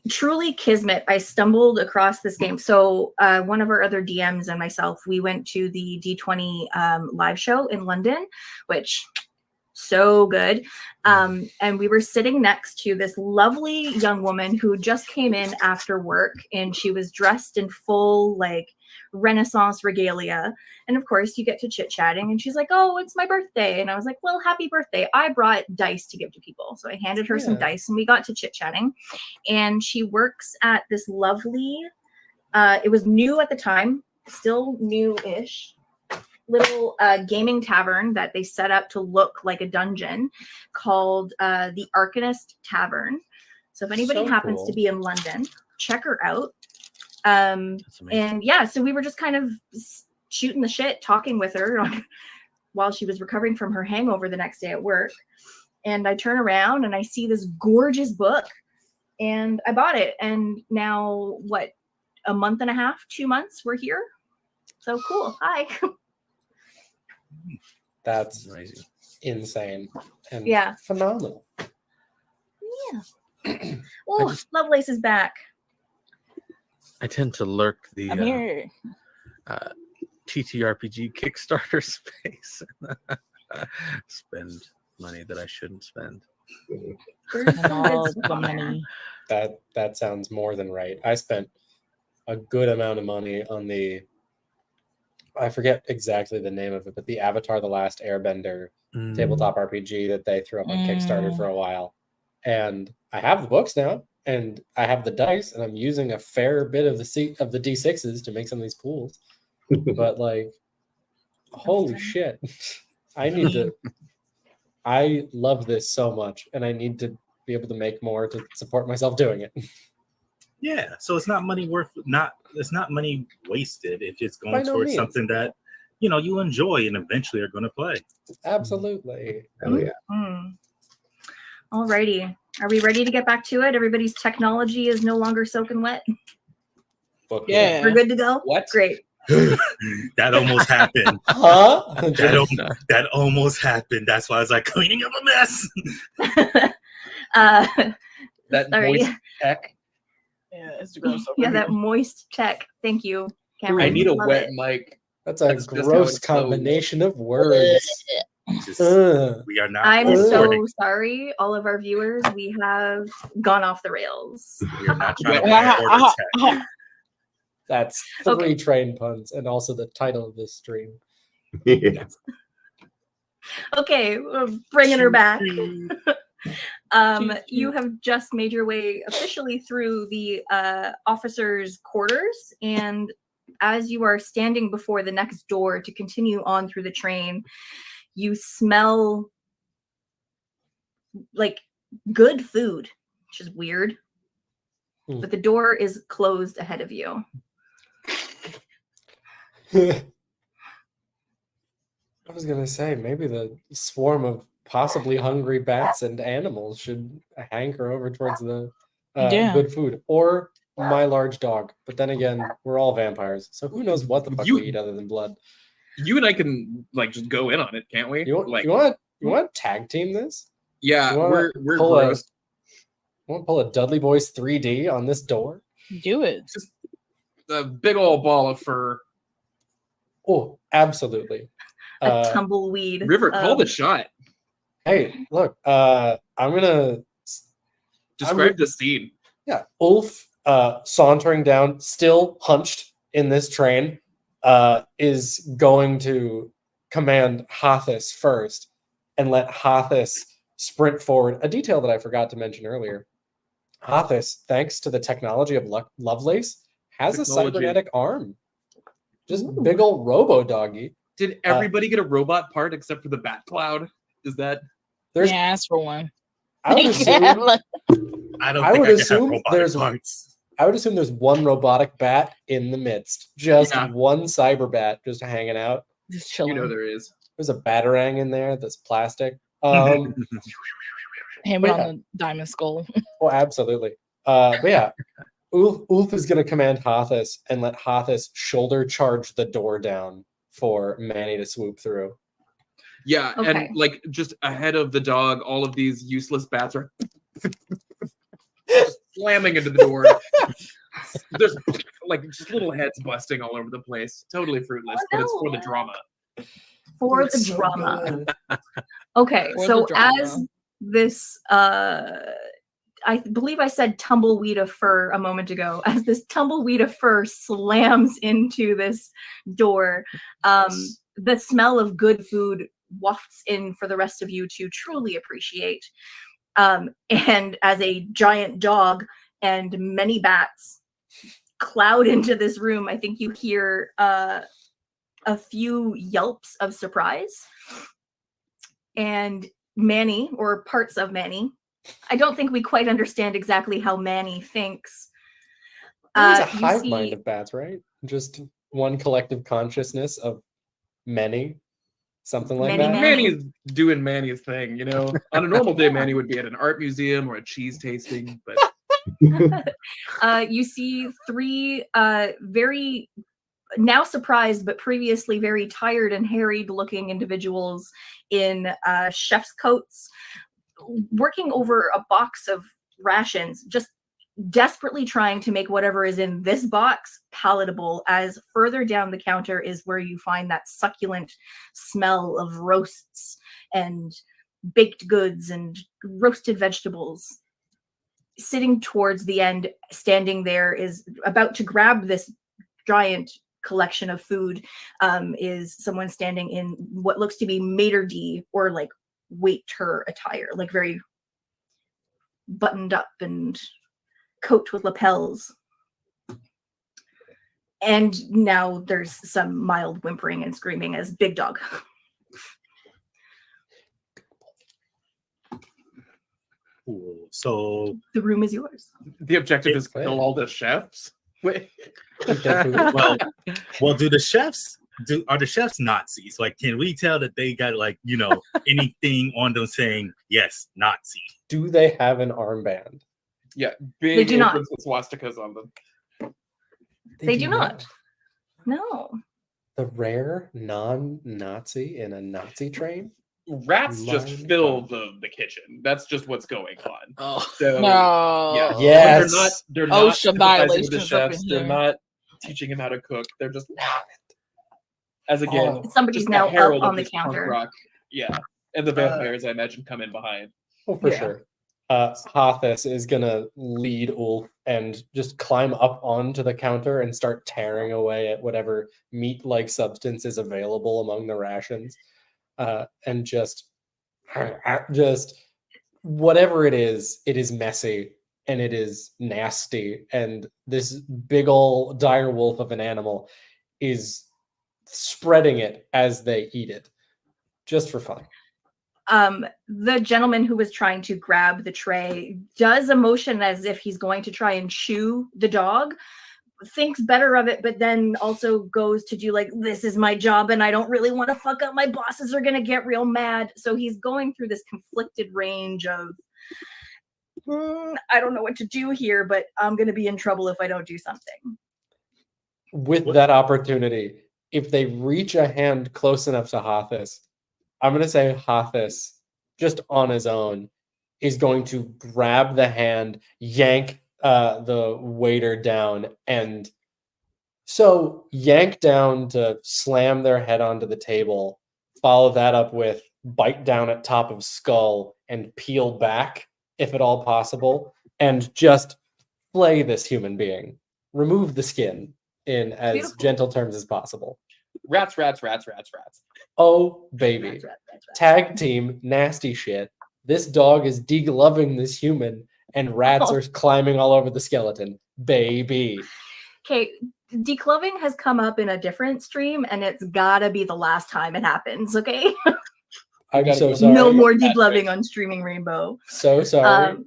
truly kismet. I stumbled across this game. So one of our other DMs and myself, we went to the D20 live show in London, which so good. And we were sitting next to this lovely young woman who just came in after work, and she was dressed in full like Renaissance regalia. And of course you get to chit-chatting, and she's like, "Oh, it's my birthday." And I was like, "Well, happy birthday. I brought dice to give to people." So I handed her some dice, and we got to chit-chatting. And she works at this lovely, it was new at the time, still new-ish, little gaming tavern that they set up to look like a dungeon called the Arcanist Tavern. So if anybody happens to be in London, check her out. And yeah, so we were just kind of shooting the shit, talking with her while she was recovering from her hangover the next day at work. And I turn around and I see this gorgeous book, and I bought it. And now, what, a month and a half, 2 months, we're here. So cool. Hi. That's insane and phenomenal. Yeah. Oh, Lovelace is back. I tend to lurk the I'm here. TTRPG Kickstarter space. Spend money that I shouldn't spend. That sounds more than right. I spent a good amount of money on I forget exactly the name of it, but the Avatar: The Last Airbender tabletop RPG that they threw up on Kickstarter for a while. And I have the books now, and I have the dice, and I'm using a fair bit of the D6s to make some of these pools. But like, holy shit. I love this so much, and I need to be able to make more to support myself doing it. Yeah, so it's not money it's not money wasted if it's going By no towards means. something that you enjoy and eventually are going to play. Absolutely. Hell yeah. Alrighty. Are we ready to get back to it? Everybody's technology is no longer soaking wet. Fuck Yeah. We're good to go? What? Great. That almost happened. Huh? That almost happened. That's why I was like cleaning up a mess. That sorry. voice tech. Yeah, it's gross. Yeah, that moist tech. Thank you, Cameron. I need a Love wet it. mic. That's a That's just how gross it flows. combination of words. We are not I'm recording. so sorry, all of our viewers. We have gone off the rails. We are not trying to record tech. That's 3 train puns and also the title of this stream. Okay, we're bringing her back. You have just made your way officially through the officers' quarters, and as you are standing before the next door to continue on through the train, you smell like good food, which is weird. But the door is closed ahead of you. I was gonna say maybe the swarm of possibly hungry bats and animals should hanker over towards the good food, or my large dog. But then again, we're all vampires, so who knows what the fuck we eat other than blood. You and I can just go in on it, can't we? You want to tag team this? Yeah, we're gross. Want to pull a Dudley Boys 3D on this door? Do it. Just a big old ball of fur. Oh, absolutely. A tumbleweed. River, call the shot. Hey, look, I'm gonna describe the scene. Yeah, Ulf sauntering down, still hunched in this train, is going to command Hathis first and let Hathis sprint forward. A detail that I forgot to mention earlier. Hathis, thanks to the technology of Lovelace, has a cybernetic arm. Just big old robo-doggy. Did everybody get a robot part except for the bat cloud? Is that... Yeah, ask for one. I would assume... I would assume there's one robotic bat in the midst. Just one cyber bat just hanging out. Just chilling. There is. There's a batarang in there that's plastic. Hammer on the diamond skull. Oh, absolutely. But yeah, Ulf is going to command Hathis and let Hathis shoulder charge the door down for Manny to swoop through. Yeah, and just ahead of the dog, all of these useless bats are slamming into the door. There's just little heads busting all over the place. Totally fruitless, but it's for the drama. For the drama. Okay, so as this I believe I said tumbleweed of fur a moment ago. As this tumbleweed of fur slams into this door, the smell of good food wafts in for the rest of you to truly appreciate. And as a giant dog and many bats cloud into this room, I think you hear a few yelps of surprise. And Manny, or parts of Manny, I don't think we quite understand exactly how Manny thinks. It's a hive mind of bats, right? Just one collective consciousness of many, something like that. Manny's doing Manny's thing, On a normal day, Manny would be at an art museum or a cheese tasting, but you see 3 very now surprised, but previously very tired and harried looking individuals in chef's coats, working over a box of rations, just desperately trying to make whatever is in this box palatable, as further down the counter is where you find that succulent smell of roasts and baked goods and roasted vegetables. Sitting towards the end, standing there, is about to grab this giant collection of food, is someone standing in what looks to be maitre d' or waiter attire, very buttoned up and coat with lapels. And now there's some mild whimpering and screaming as Big Dog. Cool. So The room is yours. The objective is kill all the chefs. Wait. well, do the chefs are the chefs Nazis? Like, can we tell that they got like anything on them saying yes, Nazi? Do they have an armband? Yeah, They big do not. aprons with swastikas on them. They do not. No. The rare non-Nazi in a Nazi train? Rats just My fill God. the kitchen. That's just what's going on. Oh. So No. yeah, Yes. they're OSHA not sympathizing with the violations up in chefs. They're here. not teaching him how to cook. They're just as again, Somebody's just now a herald up of on the this punk counter. rock. Yeah, and the vampires, I imagine, come in behind. Oh, for Yeah. sure. Hathis is gonna lead Ulf and just climb up onto the counter and start tearing away at whatever meat-like substance is available among the rations, and just whatever it is messy and it is nasty, and this big ol' dire wolf of an animal is spreading it as they eat it, just for fun. The gentleman who was trying to grab the tray does a motion as if he's going to try and chew the dog, thinks better of it, but then also goes to do like, this is my job and I don't really want to fuck up. My bosses are going to get real mad. So he's going through this conflicted range of, I don't know what to do here, but I'm going to be in trouble if I don't do something. With that opportunity, if they reach a hand close enough to Hathis, I'm going to say Hathis, just on his own, is going to grab the hand, yank the waiter down, and so yank down to slam their head onto the table, follow that up with bite down at top of skull and peel back, if at all possible, and just flay this human being. Remove the skin in as Beautiful. gentle terms as possible. Rats. Oh, baby. Rats. Tag team, nasty shit. This dog is degloving this human, and rats are climbing all over the skeleton. Baby. Okay, decloving has come up in a different stream, and it's gotta be the last time it happens, okay? I'm so sorry. No more degloving on Streaming Rainbow. So sorry.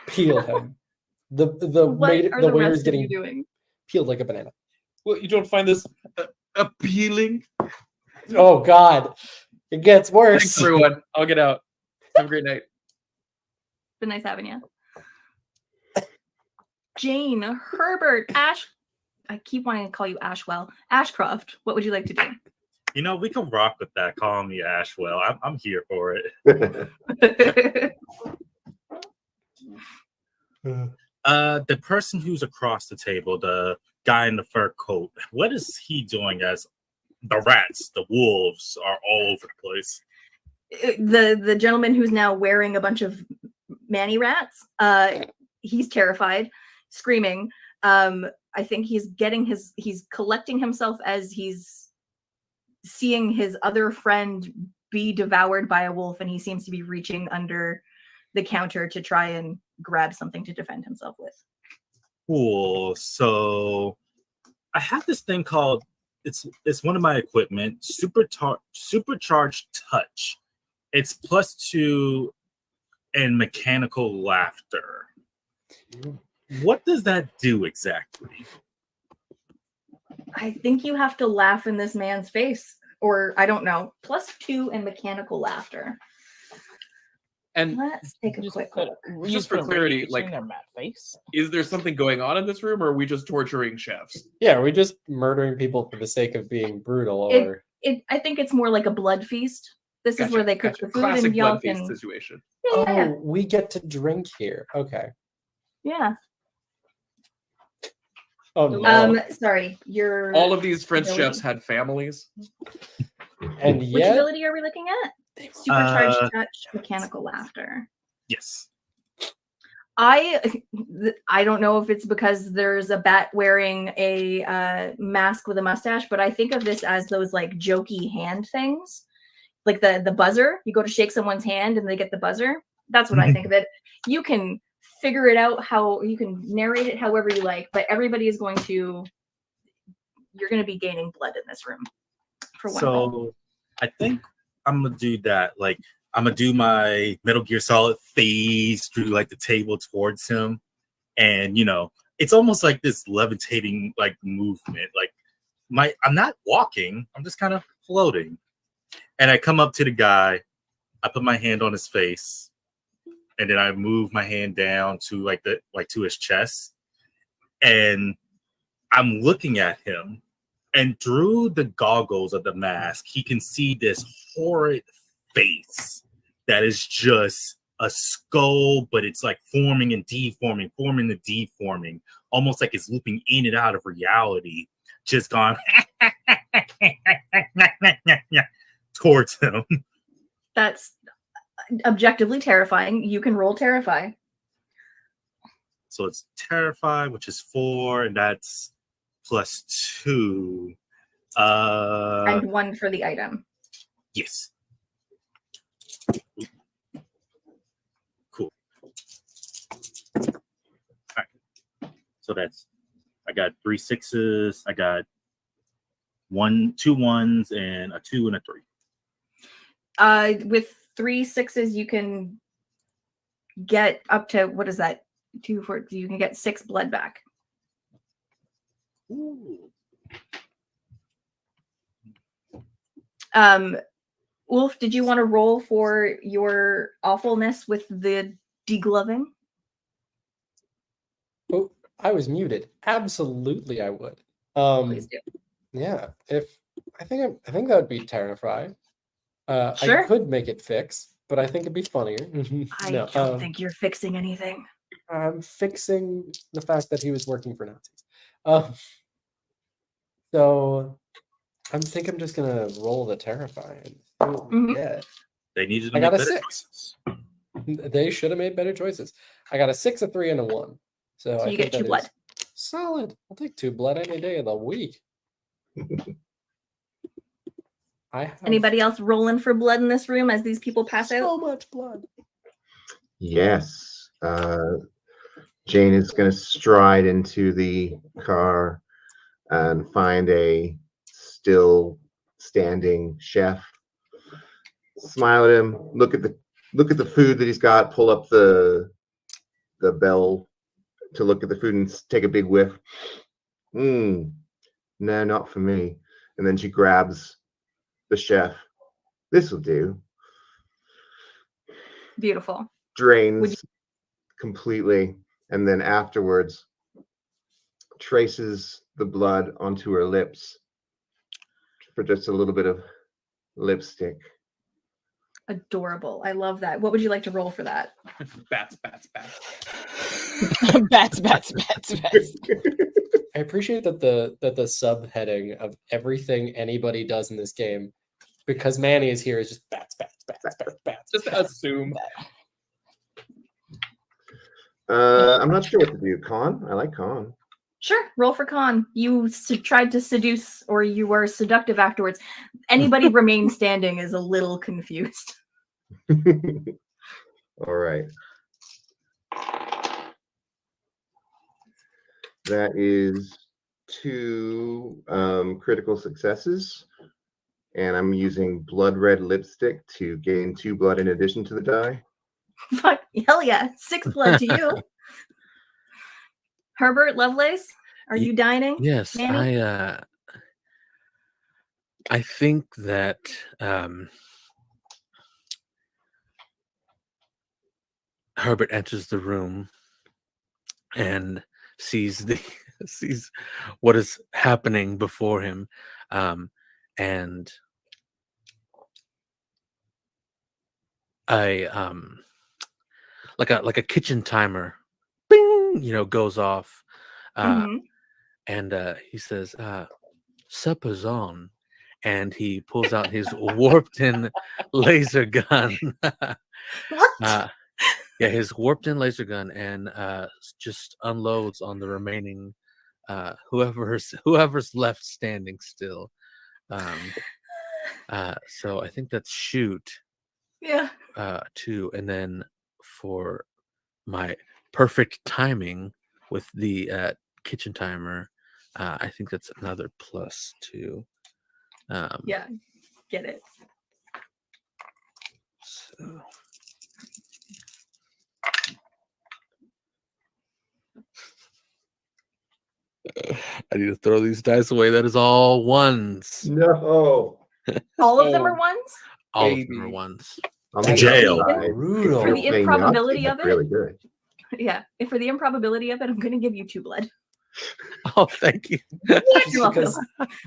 Peel him. The What are the waiter's rest of getting you doing? peeled like a banana. Well, you don't find this appealing? Oh God, it gets worse. Thanks, everyone. I'll get out. Have a great night. Been nice having you. Jane, Herbert, Ash. I keep wanting to call you Ashwell. Ashcroft, what would you like to do? We can rock with that. Call me Ashwell. I'm here for it. The person who's across the table, the guy in the fur coat, what is he doing as the rats, the wolves are all over the place? The gentleman who's now wearing a bunch of manny rats, he's terrified, screaming. I think he's collecting himself as he's seeing his other friend be devoured by a wolf, and he seems to be reaching under the counter to try and grab something to defend himself with. Cool. So I have this thing called, it's one of my equipment, supercharged touch. It's +2 and mechanical laughter. What does that do exactly? I think you have to laugh in this man's face, or I don't know. +2 and mechanical laughter. And let's take a quick look. Just for clarity, like, their mad face. Is there something going on in this room, or are we just torturing chefs? Yeah, are we just murdering people for the sake of being brutal, or I think it's more like a blood feast. This is where they cook the food, Classic and y'all blood feast can. situation. Yeah. Oh, we get to drink here. Okay. Yeah. Oh no. Sorry, you're. All of these French ability. chefs had families. And Which yet, ability are we looking at? Supercharged touch, mechanical laughter. Yes. I don't know if it's because there's a bat wearing a mask with a mustache, but I think of this as those like jokey hand things, like the buzzer. You go to shake someone's hand and they get the buzzer. That's what I think of it. You can figure it out how you can narrate it however you like, but everybody is going to. You're going to be gaining blood in this room. For one. So I think I'm gonna do that. Like I'm gonna do my Metal Gear Solid phase through like the table towards him, and it's almost like this levitating like movement. Like I'm not walking, I'm just kind of floating. And I come up to the guy, I put my hand on his face, and then I move my hand down to to his chest, and I'm looking at him, and through the goggles of the mask, he can see this horrid face that is just a skull, but it's like forming and deforming, forming and deforming, almost like it's looping in and out of reality, just gone towards him. That's objectively terrifying. You can roll Terrify. So it's Terrify, which is 4, and that's +2. And 1 for the item. Yes. Cool. All right. So I got 3 6s, I got 2 1s, and a 2 and a 3. With 3 6s, you can get up to, what is that? 2 4. You can get 6 blood back. Ooh. Wolf, did you want to roll for your awfulness with the degloving? Oh, I was muted. Absolutely, I would. Please do. Yeah, I think that would be Terrify. Sure. I could make it fix, but I think it'd be funnier. I No, don't think you're fixing anything. I'm fixing the fact that he was working for Nazis. So I think I'm just gonna roll the Terrify. Yeah, they needed to I make got a better 6. choices. They should have made better choices. I got a 6, a 3, and a 1. So I you think get 2 that blood. is solid. I'll take 2 blood any day of the week. Anybody else rolling for blood in this room as these people pass out? So much blood. Yes. Jane is going to stride into the car and find a still standing chef. Smile at him. Look at the food that he's got. Pull up the bell to look at the food and take a big whiff. No, not for me. And then she grabs the chef. This will do. Beautiful. Drains completely, and then afterwards traces the blood onto her lips for just a little bit of lipstick. Adorable. I love that. What would you like to roll for that? Bats. Bats. I appreciate that the subheading of everything anybody does in this game, because Manny is here, is just bats. Just assume. I'm not sure what to do. Con? I like con. Sure. Roll for con. You tried to seduce, or you were seductive afterwards. Anybody remain standing is a little confused. All right. That is 2 critical successes, and I'm using blood red lipstick to gain 2 blood in addition to the die. Fuck, hell yeah. 6 blood to you. Herbert Lovelace, are you dining? Yes, Manny? I think that Herbert enters the room and sees what is happening before him, and like a kitchen timer, bing, goes off, and he says, "Supper's on," and he pulls out his warped-in laser gun. What? Yeah, his warped-in laser gun, and just unloads on the remaining whoever's left standing still. So I think that's shoot. Yeah. 2, and then for my perfect timing with the kitchen timer, I think that's another +2. Yeah, get it. So I need to throw these dice away. That is all ones. No. All of them are ones? All of them are ones. To jail. Brutal. For the improbability of it. Really good. Yeah. And for the improbability of it, I'm going to give you 2 blood. Oh, thank you. Because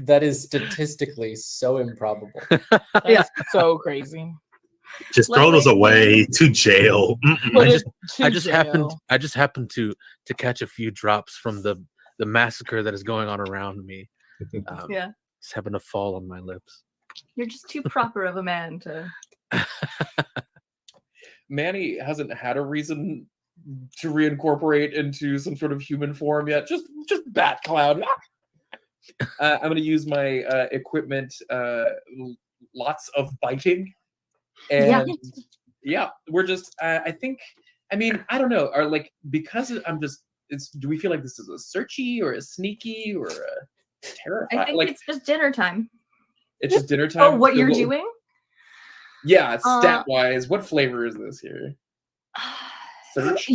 that is statistically so improbable. That's so crazy. Just throw those away to jail. I just happened to catch a few drops from the massacre that is going on around me. Yeah. Just happened to fall on my lips. You're just too proper of a man to. Manny hasn't had a reason to reincorporate into some sort of human form yet. Just bat cloud. I'm going to use my equipment. Lots of biting, and we're just. I think. I mean, I don't know. Are like because I'm just. Do we feel like this is a searchy or a sneaky or a terrifying? I think it's just dinner time. It's just dinner time. Oh, what you're doing? Yeah, stat wise, what flavor is this here? Search.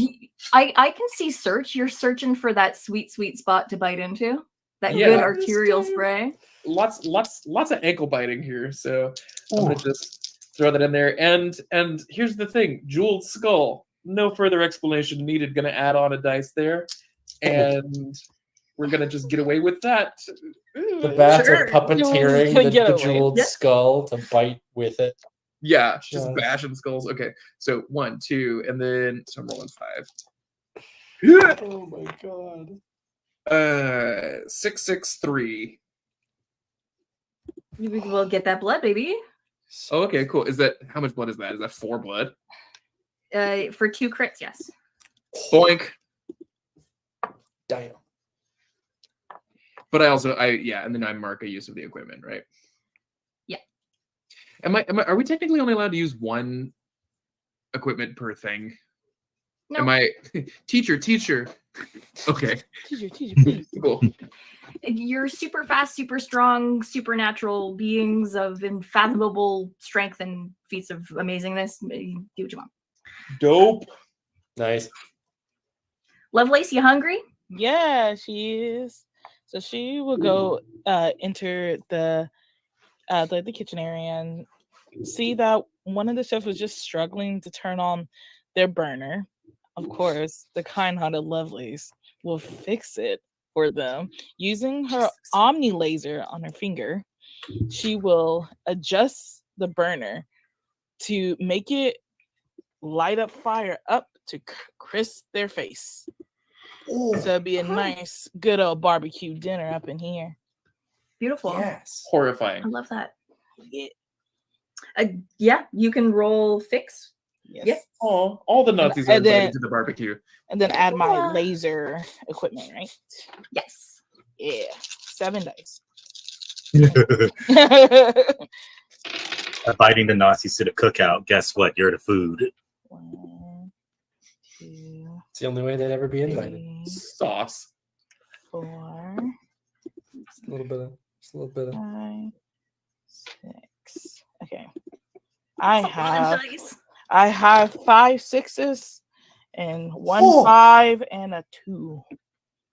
I can see search. You're searching for that sweet spot to bite into. That good arterial spray. Lots of ankle biting here. So I'm gonna just throw that in there. And here's the thing: jeweled skull. No further explanation needed. Gonna add on a dice there, and we're gonna just get away with that. The bats are puppeteering the jeweled skull to bite with it. Yeah, just bashing skulls. Okay, so 1, 2, and then so I'm rolling 5. Oh my god. 6, 6, 3. You will get that blood, baby. Oh, okay, cool. Is that how much blood is that? Is that 4 blood? For 2 crits, yes. Boink. Damn. But and then I mark a use of the equipment, right? Yeah. Are we technically only allowed to use 1 equipment per thing? No. Am I teacher? Okay. Teacher, please. Cool. You're super fast, super strong, supernatural beings of unfathomable strength and feats of amazingness. Do what you want. Dope. Nice. Lovelace, you hungry? Yeah, she is. So she will go enter the kitchen area and see that one of the chefs was just struggling to turn on their burner. Of course, the kind-hearted Lovelace will fix it for them using her Omni laser on her finger. She will adjust the burner to make it light up fire up to crisp their face. So it'll be a nice, good old barbecue dinner up in here. Beautiful. Yes. Horrifying. I love that. Yeah. Yeah, you can roll fix. Yes. Yep. Oh, all the Nazis are invited to the barbecue. And then add my laser equipment, right? Yes. Yeah. 7 dice. Inviting the Nazis to the cookout. Guess what? You're the food. 1, 2. It's the only way they'd ever be invited. 3, Sauce. 4. Just a little bit of. 5, 6. Okay. I have 5 6s and 1 5 and a 2.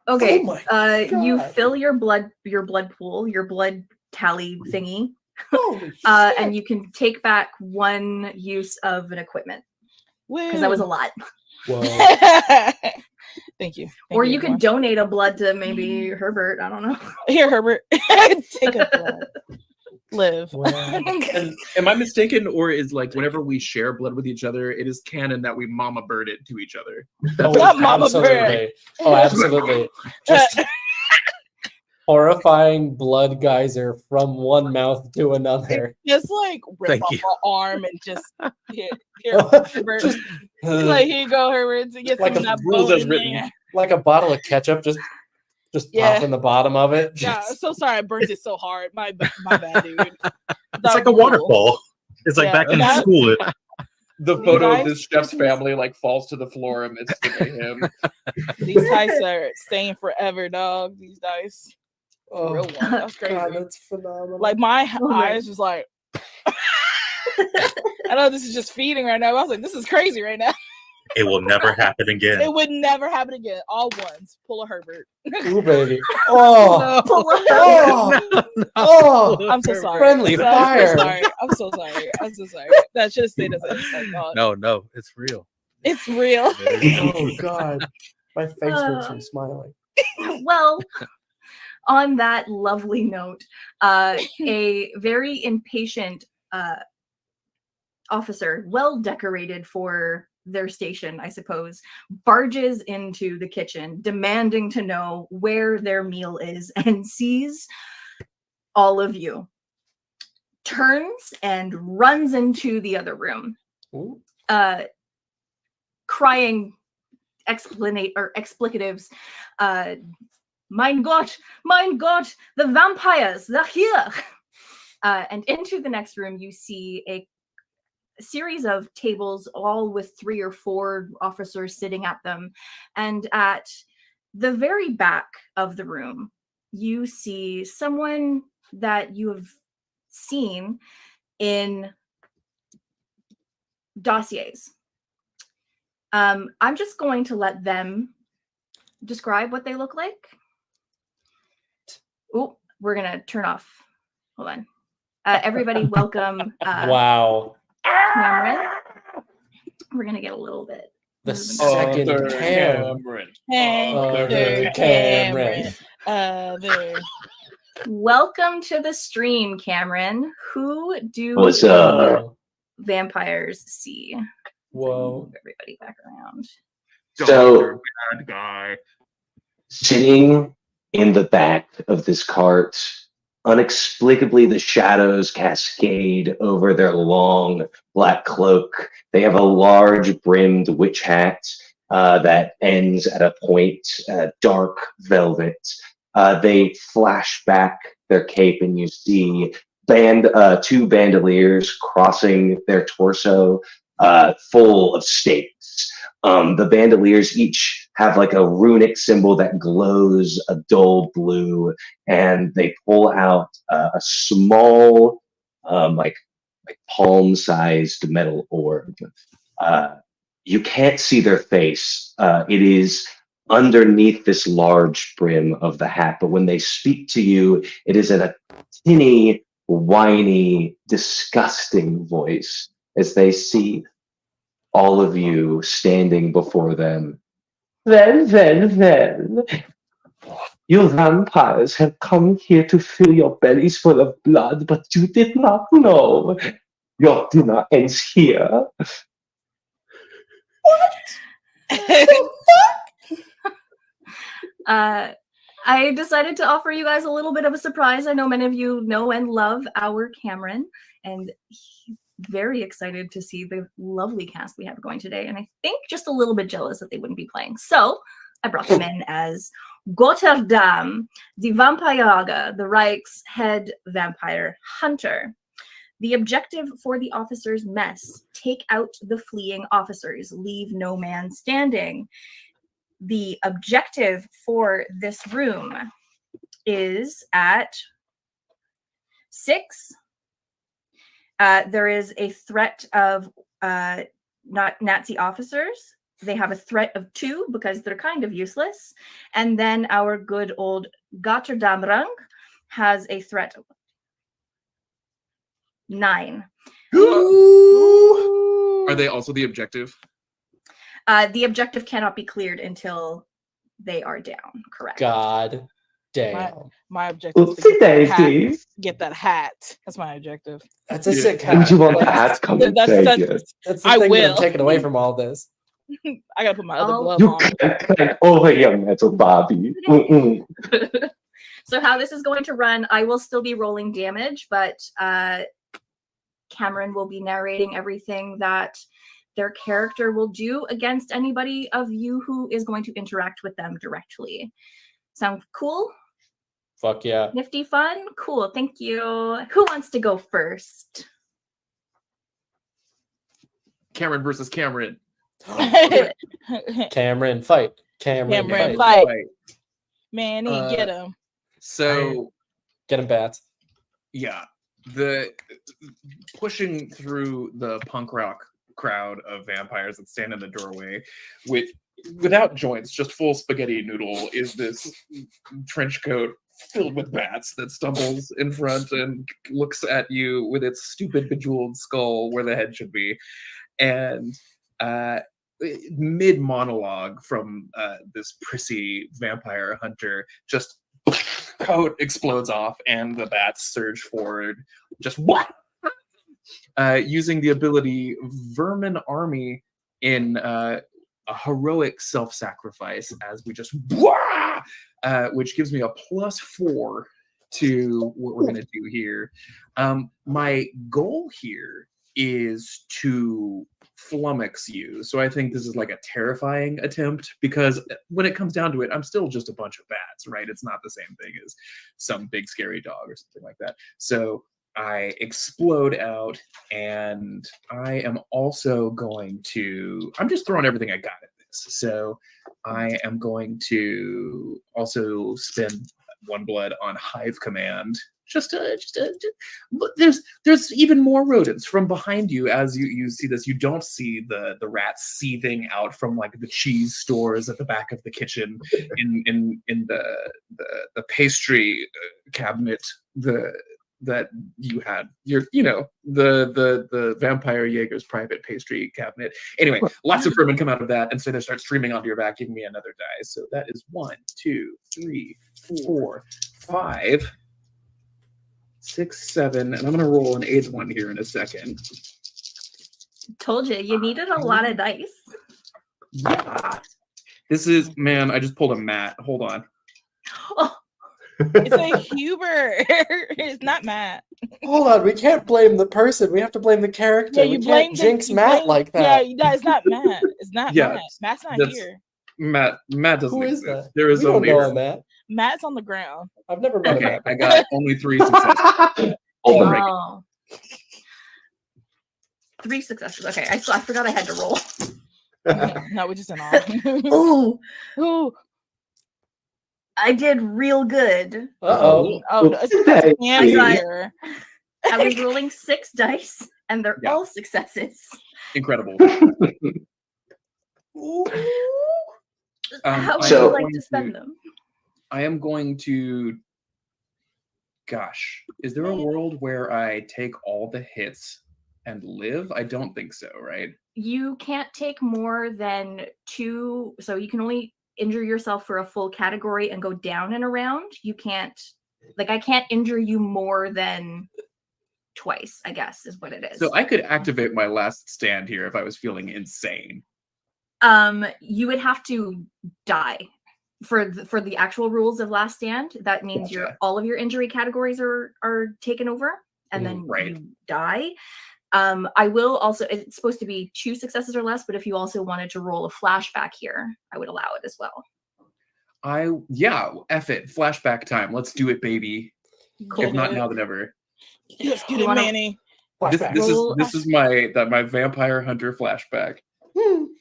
Okay. Oh you fill your blood pool, your blood tally thingy. And you can take back 1 use of an equipment. Because that was a lot. Whoa. Thank you. Or you could donate a blood to maybe Herbert. I don't know. Here, Herbert. Take a blood. Live. And am I mistaken, or is like whenever we share blood with each other, it is canon that we mama bird it to each other? Absolutely. Oh, absolutely. Just horrifying blood geyser from one mouth to another. Just like rip off her arm and just here, Herbert. Just, like here you go, Herbert. To get like some of that rules bone as in written, there. like a bottle of ketchup, just popping the bottom of it. Yeah, I'm so sorry I burnt it so hard. My bad, dude. It's like a waterfall. It's like back in school. The photo of this chef's family like falls to the floor amidst the mayhem. These dice are staying forever, dog. These dice. Oh, real one. That's crazy. God, that's phenomenal. Like my eyes was like I know this is just feeding right now. I was like, this is crazy right now. It will never happen again. It would never happen again. All ones. Pull a Herbert. Ooh, baby. Oh, Pull a oh, No, oh. I'm so sorry. Friendly fire. I'm so sorry. I'm so sorry. That should have stayed as an inside thought. no, it's real. It's real. Oh God, my face hurts from smiling. Well, on that lovely note, a very impatient officer, well decorated for their station, I suppose, barges into the kitchen, demanding to know where their meal is, and sees all of you. Turns and runs into the other room, crying explicatives. Mein Gott, the vampires, they're here. And into the next room, you see a series of tables, all with 3 or 4 officers sitting at them. And at the very back of the room, you see someone that you have seen in dossiers. I'm just going to let them describe what they look like. Oh, we're going to turn off. Hold on. Everybody welcome. Wow. Cameron. We're going to get a little bit. The second Cameron. Cameron. Welcome to the stream, Cameron. Who do What's up? vampires see? Whoa. Move everybody back around. So, bad guy. sitting in the back of this cart, inexplicably the shadows cascade over their long black cloak. They have a large brimmed witch hat that ends at a point, dark velvet. They flash back their cape and you see 2 bandoliers crossing their torso, full of stakes. The bandoliers each have like a runic symbol that glows a dull blue, and they pull out a small, like palm-sized metal orb. You can't see their face. It is underneath this large brim of the hat, but when they speak to you, it is in a tinny, whiny, disgusting voice as they see all of you standing before them. Well. You vampires have come here to fill your bellies full of blood, but you did not know. Your dinner ends here. I decided to offer you guys a little bit of a surprise. I know many of you know and love our Cameron, and he's very excited to see the lovely cast we have going today. And I think just a little bit jealous that they wouldn't be playing. So I brought them in as Gotterdam, the Vampiraga, the Reich's head vampire hunter. The objective for the officers' mess: take out the fleeing officers, leave no man standing. The objective for this room is at 6. There is a threat of not Nazi officers. They have a threat of 2 because they're kind of useless. And then our good old Gotterdamrang has a threat of 9. Are they also the objective? The objective cannot be cleared until they are down. Correct. God damn. My objective is to get that hat. That's my objective. That's a sick hat. You want the hat? Come and take it. That's the I thing will. that I'm taking away from all this. I gotta put my other glove You on. can't clank over your metal, Bobby. So how this is going to run, I will still be rolling damage, but Cameron will be narrating everything that their character will do against anybody of you who is going to interact with them directly. Sound cool? Fuck yeah. Nifty fun? Cool, thank you. Who wants to go first? Cameron versus Cameron. Cameron, fight. Cameron, fight. Manny, get him. So get him, Bats. Yeah. the pushing through the punk rock crowd of vampires that stand in the doorway without joints, just full spaghetti noodle, is this trench coat filled with bats that stumbles in front and looks at you with its stupid bejeweled skull where the head should be. And mid monologue from this prissy vampire hunter, just coat explodes off and the bats surge forward, just using the ability Vermin Army in a heroic self-sacrifice, as we just which gives me a +4 to what we're going to do here. My goal here is to flummox you. So I think this is like a terrifying attempt, because when it comes down to it, I'm still just a bunch of bats, right? It's not the same thing as some big scary dog or something like that. So I explode out, and I am also going to, I'm just throwing everything I got at this. So I am going to also spend 1 blood on Hive Command. There's even more rodents from behind you as you see this. You don't see the rats seething out from like the cheese stores at the back of the kitchen in the pastry cabinet that you had, the Vampire Jaeger's private pastry cabinet. Anyway, lots of vermin come out of that, and so they start streaming onto your back, giving me another die. So that is 1, 2, 3, 4, 5, 6, 7, and I'm gonna roll an 8th one here in a second. Told you needed a lot of dice. Yeah. This is, man, I just pulled a Matt. Hold on. Oh. It's a Hubert. It's not Matt. Hold on, we can't blame the person. We have to blame the character. Yeah, we can't jinx Matt like that. Yeah, it's not Matt. It's not Matt. Matt's not here. Matt doesn't Who is exist. that? There is We don't only know a Matt. Matt's on the ground. I've never met okay, him. I got only 3 successes. Oh. 3 successes. Okay, I forgot I had to roll. No, we're just in awe. Ooh. I did real good. Oh, I was rolling 6 dice, and they're all successes. Incredible. How would you like to spend them? I am going to. Gosh, is there a world where I take all the hits and live? I don't think so, right? You can't take more than 2, so you can only injure yourself for a full category and go down in a round. You can't, I can't injure you more than twice, I guess is what it is. So I could activate my last stand here if I was feeling insane. You would have to die for the actual rules of last stand. That means all of your injury categories are taken over, and then you die. I will also, it's supposed to be 2 successes or less, but if you also wanted to roll a flashback here, I would allow it as well. F it. Flashback time. Let's do it, baby. Cool. If not now, then never. Let's get it, Manny. This is my vampire hunter flashback.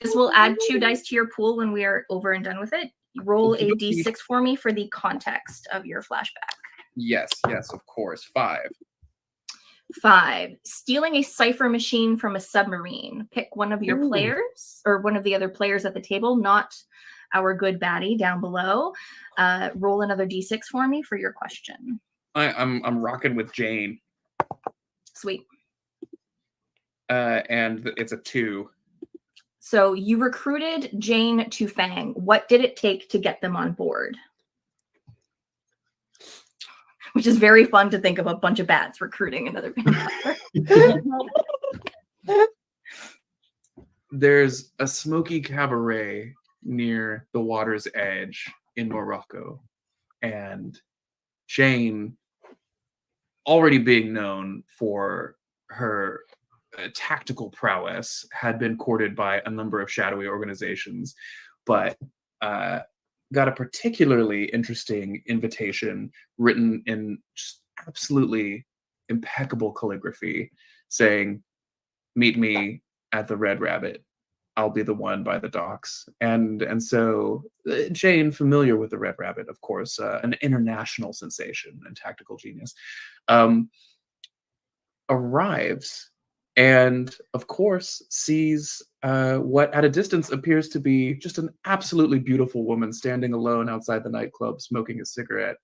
This will add 2 dice to your pool when we are over and done with it. Roll a d6 for me for the context of your flashback. Yes, of course. 5. 5. Stealing a cipher machine from a submarine. Pick one of your players or one of the other players at the table, not our good baddie down below. Roll another d6 for me for your question. I'm rocking with Jane. Sweet. And it's a 2. So you recruited Jane to Fang. What did it take to get them on board? Which is very fun to think of a bunch of bats recruiting another vampire. There's a smoky cabaret near the water's edge in Morocco. And Jane, already being known for her tactical prowess, had been courted by a number of shadowy organizations, but got a particularly interesting invitation written in just absolutely impeccable calligraphy saying, "Meet me at the Red Rabbit. I'll be the one by the docks." And so Jane, familiar with the Red Rabbit, of course, an international sensation and tactical genius, arrives and, of course, sees what at a distance appears to be just an absolutely beautiful woman standing alone outside the nightclub smoking a cigarette.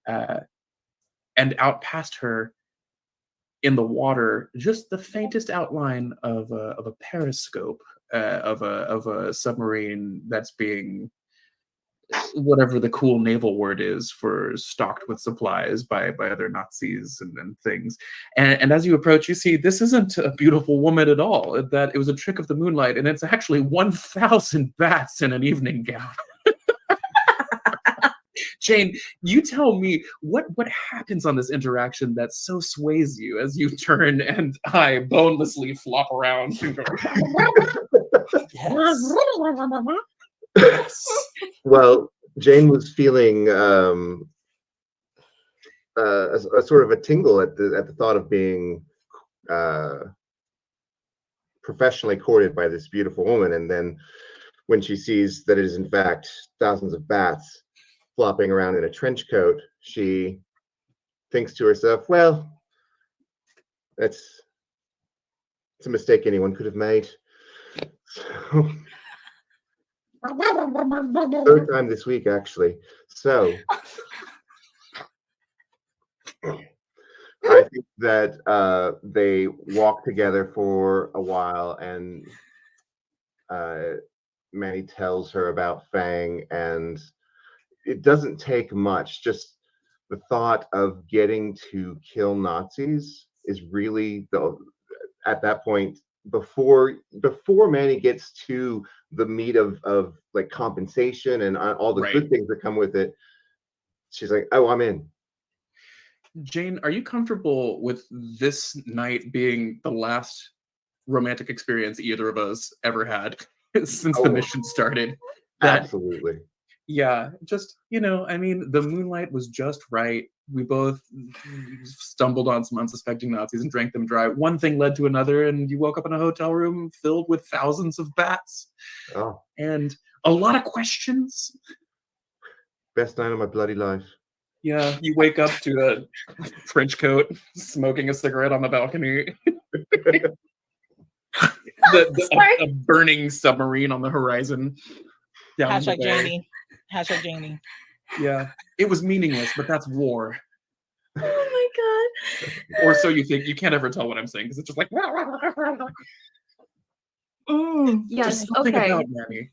And out past her in the water, just the faintest outline of a periscope of a submarine that's being, whatever the cool naval word is for stocked with supplies by other Nazis and things. And as you approach, you see this isn't a beautiful woman at all, that it was a trick of the moonlight, and it's actually 1,000 bats in an evening gown. Jane, you tell me what happens on this interaction that so sways you as you turn and I bonelessly flop around and go, Yes. Well, Jane was feeling a sort of a tingle at the thought of being professionally courted by this beautiful woman, and then when she sees that it is in fact thousands of bats flopping around in a trench coat, she thinks to herself, well, it's a mistake anyone could have made. So, third time this week, actually. So I think that they walk together for a while, and Manny tells her about Fang, and it doesn't take much. Just the thought of getting to kill Nazis is really at that point, before Manny gets to the meat of like compensation and all the good things that come with it, she's like, oh, I'm in. Jane, are you comfortable with this night being the last romantic experience either of us ever had since the mission started? Absolutely. Yeah, just, I mean, the moonlight was just right. We both stumbled on some unsuspecting Nazis and drank them dry. One thing led to another, and you woke up in a hotel room filled with thousands of bats. Oh. And a lot of questions. Best night of my bloody life. Yeah, you wake up to a trench coat, smoking a cigarette on the balcony. A burning submarine on the horizon. Hashtag Janie. Hashtag Janie. Yeah, it was meaningless, but that's war. Oh my god. Or so you think. You can't ever tell what I'm saying because it's just like. Yes. Just something Okay. about Manny.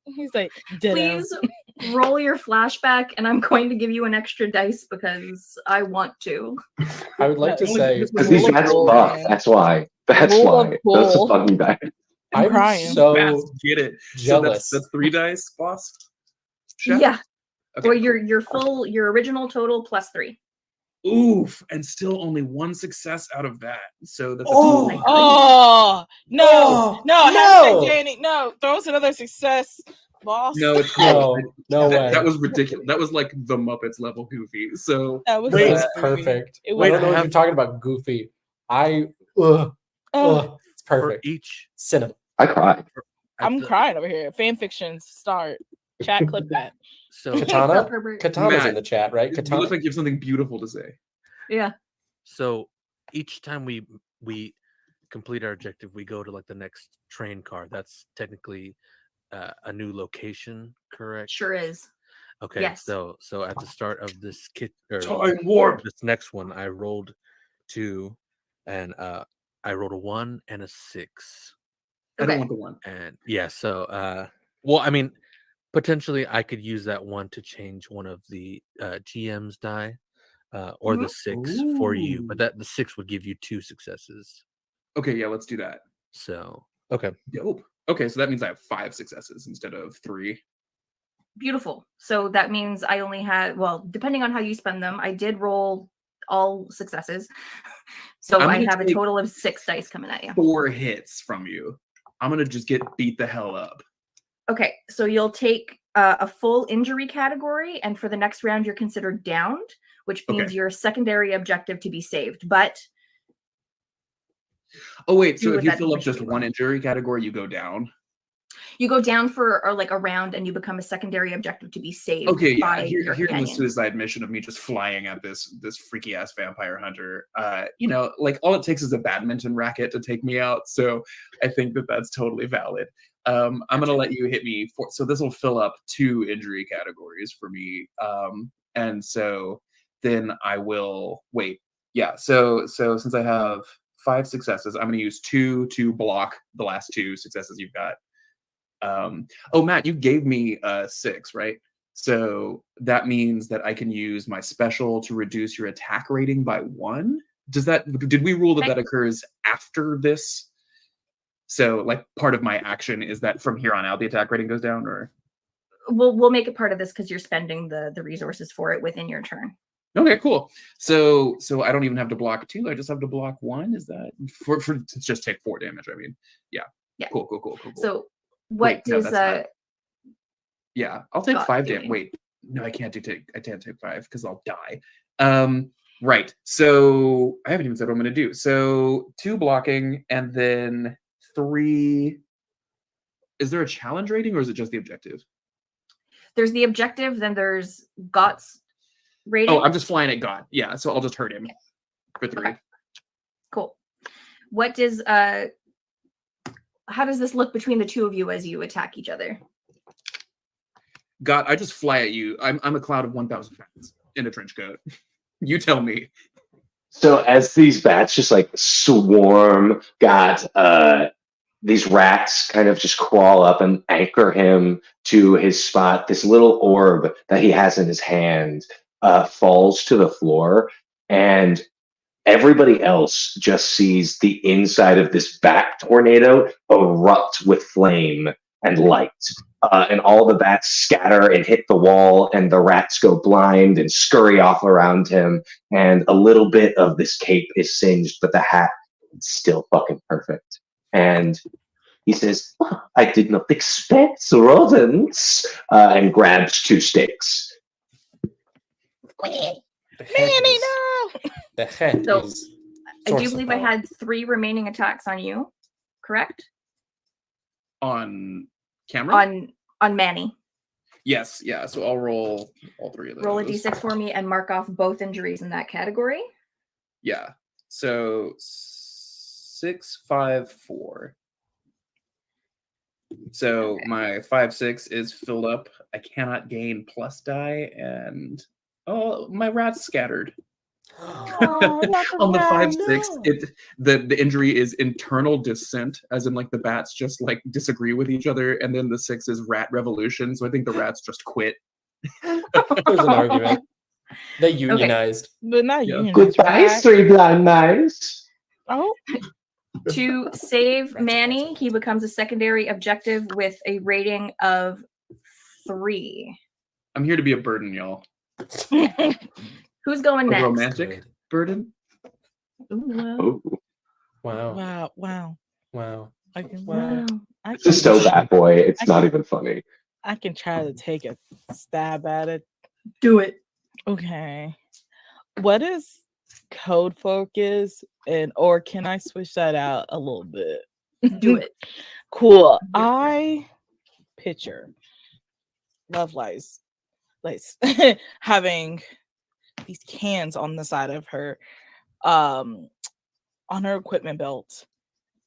He's like, ditto. Please roll your flashback, and I'm going to give you an extra dice because I want to. I would like to say because these bats fuck. That's why. That's why. Those are fucking bats. I'm crying. so Get it. jealous. So that's 3 dice, boss. Chef? Yeah. Okay. Or your original total plus 3. Oof, and still only 1 success out of that. So that's no. Hashtag Janie. No, throw us another success, boss. No, it's no way. That was ridiculous. That was like the Muppets level goofy. So that was perfect. It I don't know what you're talking about, goofy. It's perfect. For each cinema. I cried. I'm crying over here. Fan fictions start. Chat clip that. So Katana's in the chat, right? You look like you have something beautiful to say. Yeah. So each time we complete our objective, we go to like the next train car. That's technically a new location, correct? Sure is. Okay. Yes. So at the start of this time warp. This next one, I rolled 2, and I rolled a 1 and a 6. I don't want the 1. And yeah, so well, I mean, potentially I could use that 1 to change one of the GM's die, or the 6 for you, but the 6 would give you 2 successes. Okay, yeah, let's do that. So okay. Dope. Okay, so that means I have 5 successes instead of 3. Beautiful. So that means I only had, well, depending on how you spend them, I did roll all successes. So I have a total of 6 dice coming at you. 4 hits from you. I'm gonna just get beat the hell up. Okay, so you'll take a full injury category, and for the next round, you're considered downed, which means your secondary objective to be saved. But oh wait, so if you fill up just 1 injury category, you go down? You go down for or like a round, and you become a secondary objective to be saved. Okay, yeah. by Here, your here's the companion. suicide mission of me just flying at this freaky ass vampire hunter. You know, like all it takes is a badminton racket to take me out. So I think that that's totally valid. I'm gonna let you hit me for. So this will fill up 2 injury categories for me. And so then I will wait. Yeah. So since I have 5 successes, I'm gonna use 2 to block the last 2 successes you've got. Oh, Matt, you gave me 6, right? So that means that I can use my special to reduce your attack rating by 1. Did we rule that occurs after this? So like part of my action is that from here on out the attack rating goes down, or we'll make it part of this because you're spending the resources for it within your turn. okay, cool. So I don't even have to block 2. I just have to block 1. Is that for to just take 4 damage? I mean, yeah. Cool. So what does yeah, I'll take 5 damage. Wait, no, I can't take 5 because I'll die. Right. So I haven't even said what I'm going to do. So 2 blocking and then 3. Is there a challenge rating or is it just the objective? There's the objective, then there's Got's rating. Oh, I'm just flying at God. Yeah, so I'll just hurt him for 3. Okay. Cool. What does how does this look between the 2 of you as you attack each other? God, I just fly at you. I'm a cloud of 1,000 pounds in a trench coat. You tell me. So as these bats just like swarm, these rats kind of just crawl up and anchor him to his spot. This little orb that he has in his hand falls to the floor, and everybody else just sees the inside of this bat tornado erupt with flame and light. And all the bats scatter and hit the wall, and the rats go blind and scurry off around him. And a little bit of this cape is singed, but the hat is still fucking perfect. And he says, oh, I did not expect rodents, and grabs 2 sticks. Manny, no! The head So, is. I do believe I had 3 remaining attacks on you, correct? On camera? On Manny. Yes, yeah. So I'll roll all 3 of those. Roll a d6 for me and mark off both injuries in that category. Yeah. So 6, 5, 4. So my 5, 6 is filled up. I cannot gain plus die, and my rat's scattered. On the 5, 6, the injury is internal dissent, as in like the bats just like disagree with each other, and then the 6 is rat revolution. So I think the rats just quit. There's an argument. They unionized, but not unionized. Goodbye, Right? 3 blind mice. Oh. To save Manny, he becomes a secondary objective with a rating of 3. I'm here to be a burden, y'all. Who's going A next? romantic burden? Ooh, wow. Wow. I can, It's just so bad, boy. It's not even funny. I can try to take a stab at it. Do it. Okay. What is code focus, or can I switch that out a little bit? Do it. Cool. I picture Love Lies having these cans on the side of her on her equipment belt,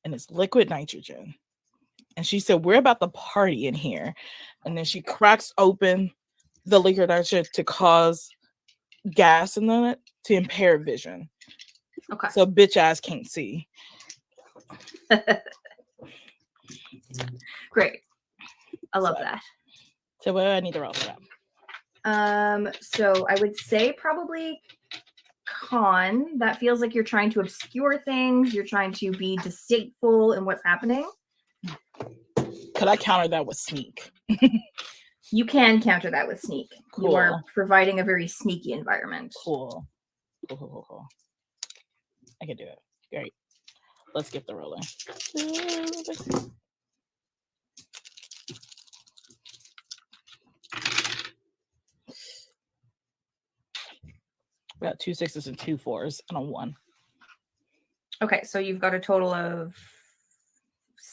and it's liquid nitrogen. And she said, we're about to party in here. And then she cracks open the liquid nitrogen to cause gas in it to impair vision. Okay. So bitch ass can't see. Great. I love that. So what do I need to roll for that? So I would say probably con. That feels like you're trying to obscure things. You're trying to be deceitful in what's happening. Could I counter that with sneak? You can counter that with sneak. Cool. You are providing a very sneaky environment. Cool. I can do it. Great. Let's get the rolling. We got 2 6s and 2 4s and a 1. Okay, so you've got a total of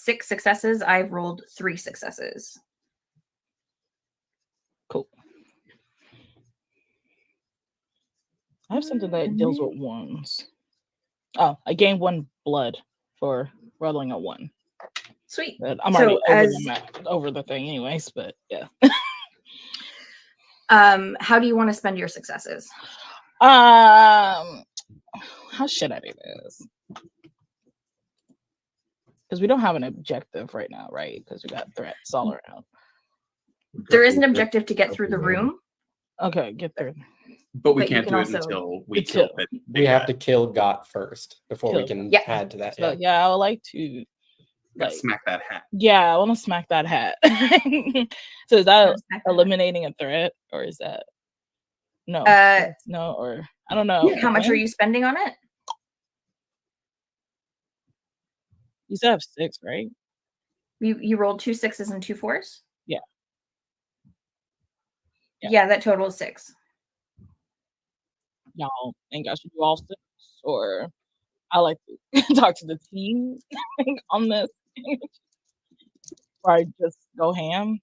6 successes. I've rolled 3 successes. Cool. I have something that deals with ones. Oh, I gained 1 blood for rolling a 1. Sweet. But I'm already over the thing anyways, but yeah. How do you want to spend your successes? How should I do this? Because we don't have an objective right now, right? Because we got threats all around. There is an objective to get through the room. Okay, get through. But we But you can't can do also- it until we kill it. We have to kill Got first before we can Yeah. add to that. So yeah, I would like to Gotta smack that hat. Yeah, I want to smack that hat. So is that eliminating a threat, or is that no? No, or I don't know. How much are you spending on it? You still have 6, right? You rolled 2 6s and 2 4s? Yeah. Yeah, that total is 6. Y'all think I should do all 6, or I like to talk to the team on this, or I just go ham.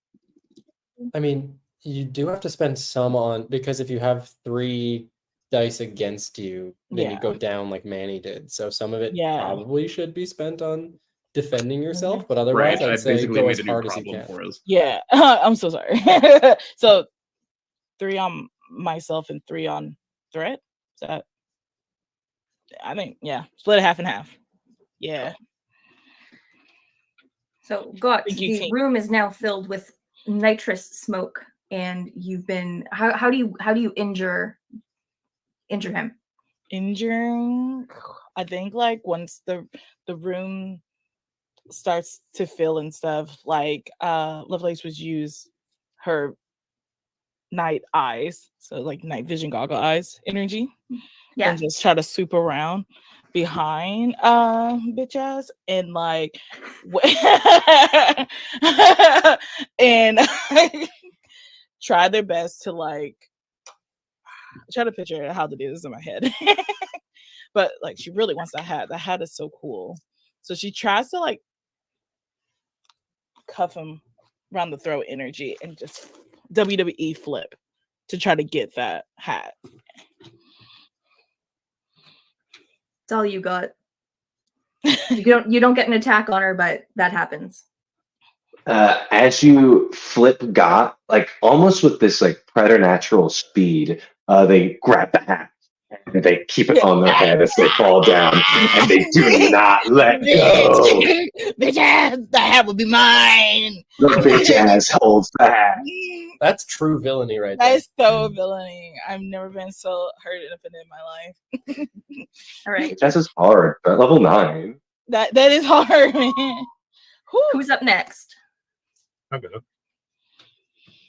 I mean, you do have to spend some on, because if you have 3 dice against you, then you go down like Manny did. So some of it probably should be spent on defending yourself, but otherwise I'd say go as hard as you can. Yeah, I'm so sorry. So 3 on myself and 3 on threat. Is that? I think split it half and half. Yeah. So the room is now filled with nitrous smoke, and you've been how do you injure him? Injuring, I think like once the room starts to fill and stuff, like Lovelace would use her night eyes, so like night vision goggle eyes energy, and just try to swoop around behind bitch ass and like and try their best to like try to picture how to do this in my head. But like she really wants that hat. The hat is so cool. So she tries to like cuff him around the throat energy and just WWE flip to try to get that hat. That's all you got. You don't get an attack on her, but that happens. As you flip Got, like almost with this like preternatural speed, they grab the hat and they keep it on their head as they fall down, and they do not let go. Bitch ass, the hat will be mine. The bitch ass holds the hat. That's true villainy right That there. is so villainy. I've never been so hurt and offended in my life. All right. This is hard. They're at level 9. That is hard, man. Who's up next? I'll go.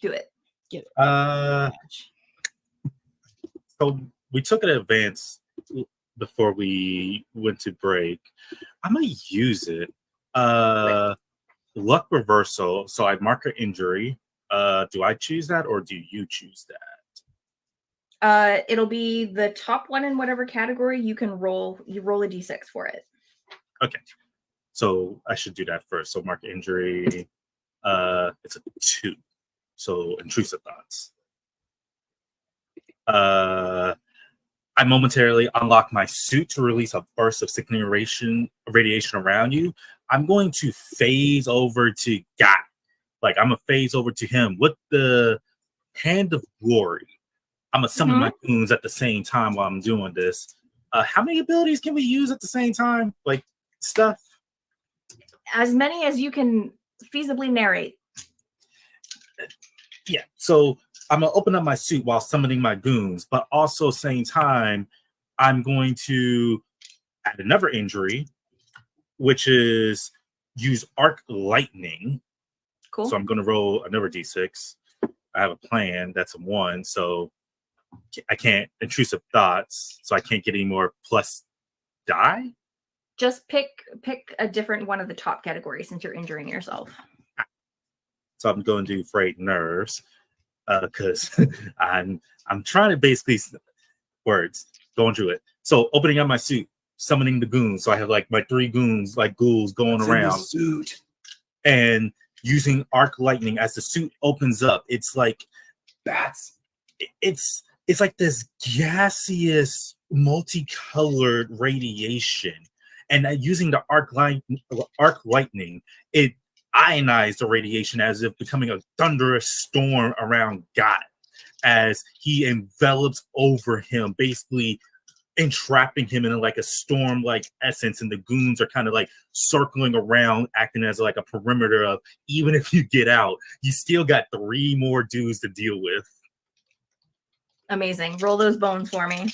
Do it. Get it. So we took an advance before we went to break. I'm gonna use it. Luck reversal. So I mark an injury. Do I choose that, or do you choose that? It'll be the top one in whatever category you can roll. You roll a d6 for it. Okay. So I should do that first. So mark injury. It's a 2. So intrusive thoughts. I momentarily unlock my suit to release a burst of sickening radiation around you. I'm going to phase over to Got. Like, I'm going to phase over to him with the Hand of Glory. I'm going to summon my goons at the same time while I'm doing this. How many abilities can we use at the same time? Like, stuff? As many as you can feasibly narrate. Yeah, so I'm going to open up my suit while summoning my goons, but also same time, I'm going to add another injury, which is use Arc Lightning. Cool. So I'm going to roll another d6. I have a plan. That's a 1, so I can't intrusive thoughts, so I can't get any more plus die. Just pick a different one of the top categories since you're injuring yourself. So I'm going to do frayed nerves because I'm trying to basically going through it. So opening up my suit, summoning the goons. So I have like my 3 goons, like ghouls going around. Suit. and using arc lightning as the suit opens up. It's like it's like this gaseous, multicolored radiation, and using the arc lightning, it ionized the radiation as if becoming a thunderous storm around God, as he envelops over him, basically entrapping him in like a storm-like essence, and the goons are kind of like circling around, acting as like a perimeter of, even if you get out, you still got 3 more dudes to deal with. Amazing. Roll those bones for me.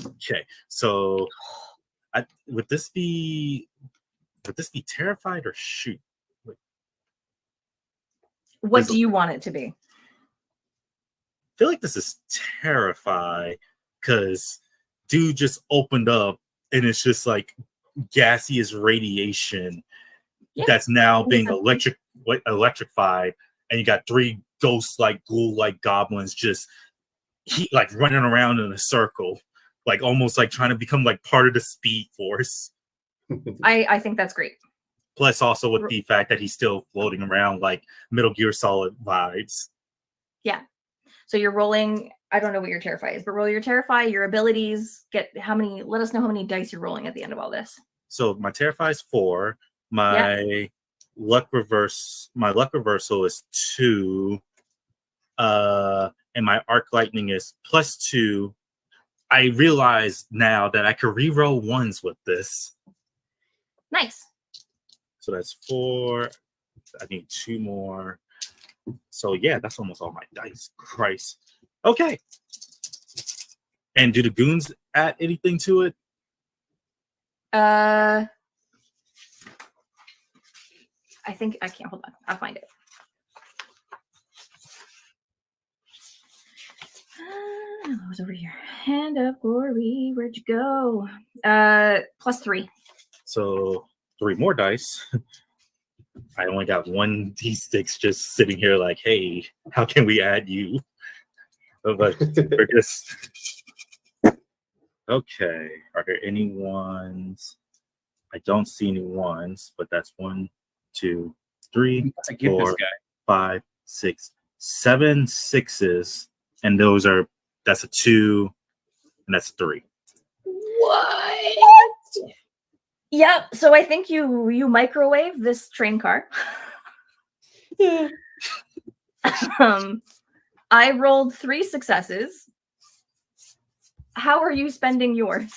Okay, so would this be terrified or shoot? What do you want it to be? I feel like this is terrify, because dude just opened up and it's just like gaseous radiation that's now being electrified, and you got 3 ghosts like ghoul-like goblins just like running around in a circle, like almost like trying to become like part of the speed force. I think that's great. Plus also with the fact that he's still floating around like Metal Gear Solid vibes. Yeah. So you're rolling, I don't know what your terrify is, but roll your terrify, your abilities, let us know how many dice you're rolling at the end of all this. So my terrify is 4. My luck reversal is 2. And my arc lightning is +2. I realize now that I could reroll 1s with this. Nice. So that's 4. I need 2 more. So yeah, that's almost all my dice. Christ. Okay. And do the goons add anything to it? I think I can't. Hold on. I'll find it. I was over here. Hand of glory. Where'd you go? +3. So 3 more dice. I only got 1 D6 just sitting here like, hey, how can we add you? But we're just... Okay. Are there any ones? I don't see any ones, but that's 1, 2, 3, 4, 5, 6, 7 6s. And that's a 2, and that's a 3. What? Yep. So I think you microwave this train car. I rolled 3 successes. How are you spending yours?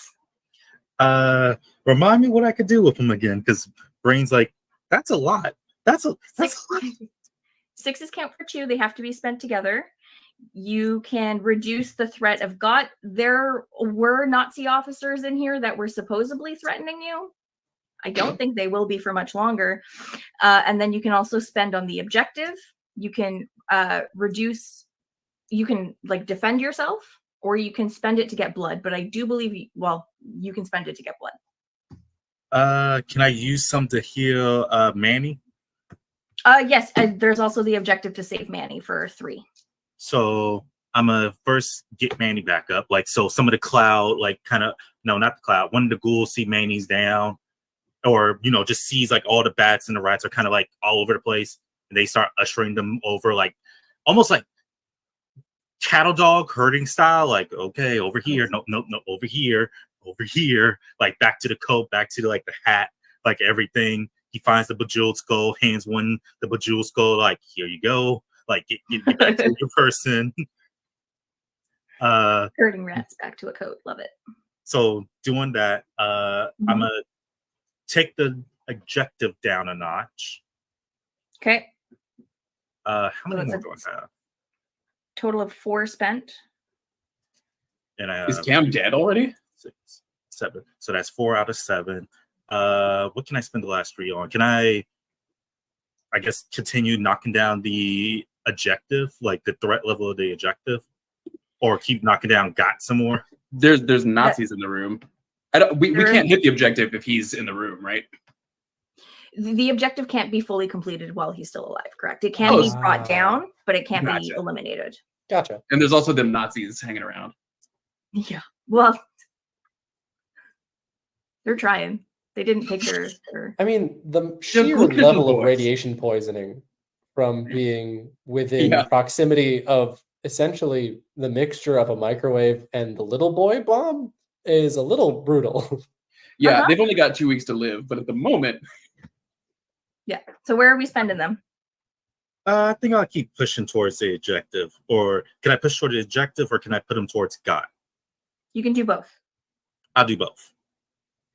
Remind me what I could do with them again, because brain's like, that's a lot. That's a lot. 6s count for 2. They have to be spent together. You can reduce the threat of God. There were Nazi officers in here that were supposedly threatening you. I don't think they will be for much longer. And then you can also spend on the objective. You can reduce, you can like defend yourself, or you can spend it to get blood. But I do believe, you can spend it to get blood. Can I use some to heal Manny? Yes, there's also the objective to save Manny for 3. So I'm gonna first get Manny back up. Like, so some of the cloud, like no, not the cloud. One of the ghouls see Manny's down, or just sees like all the bats and the rats are kind of like all over the place, and they start ushering them over, like almost like cattle dog herding style. Like, okay, over here, no, over here, like back to the coat, back to like the hat, like everything. He finds the bejeweled skull, hands one the bejeweled skull, like, here you go. Like, get back to your person. Herding rats back to a coat. Love it. So doing that, I'm gonna take the objective down a notch. Okay. How many more do I have? Total of 4 spent. And is Cam dead already? 6, 7. So that's 4 out of 7. What can I spend the last 3 on? Can I guess continue knocking down the objective, like the threat level of the objective, or keep knocking down some more? There's Nazis in the room. We can't hit the objective if he's in the room, right? The objective can't be fully completed while he's still alive, correct? It can be brought down, but it can't be eliminated. Gotcha. And there's also them Nazis hanging around. Yeah. Well, they're trying. They didn't take their I mean, the sheer level of radiation poisoning from being within proximity of essentially the mixture of a microwave and the little boy bomb is a little brutal. Yeah, they've only got 2 weeks to live, but at the moment. Yeah. So where are we spending them? I think I'll keep pushing towards the objective. Or can I push toward the objective, or can I put them towards God? You can do both. I'll do both.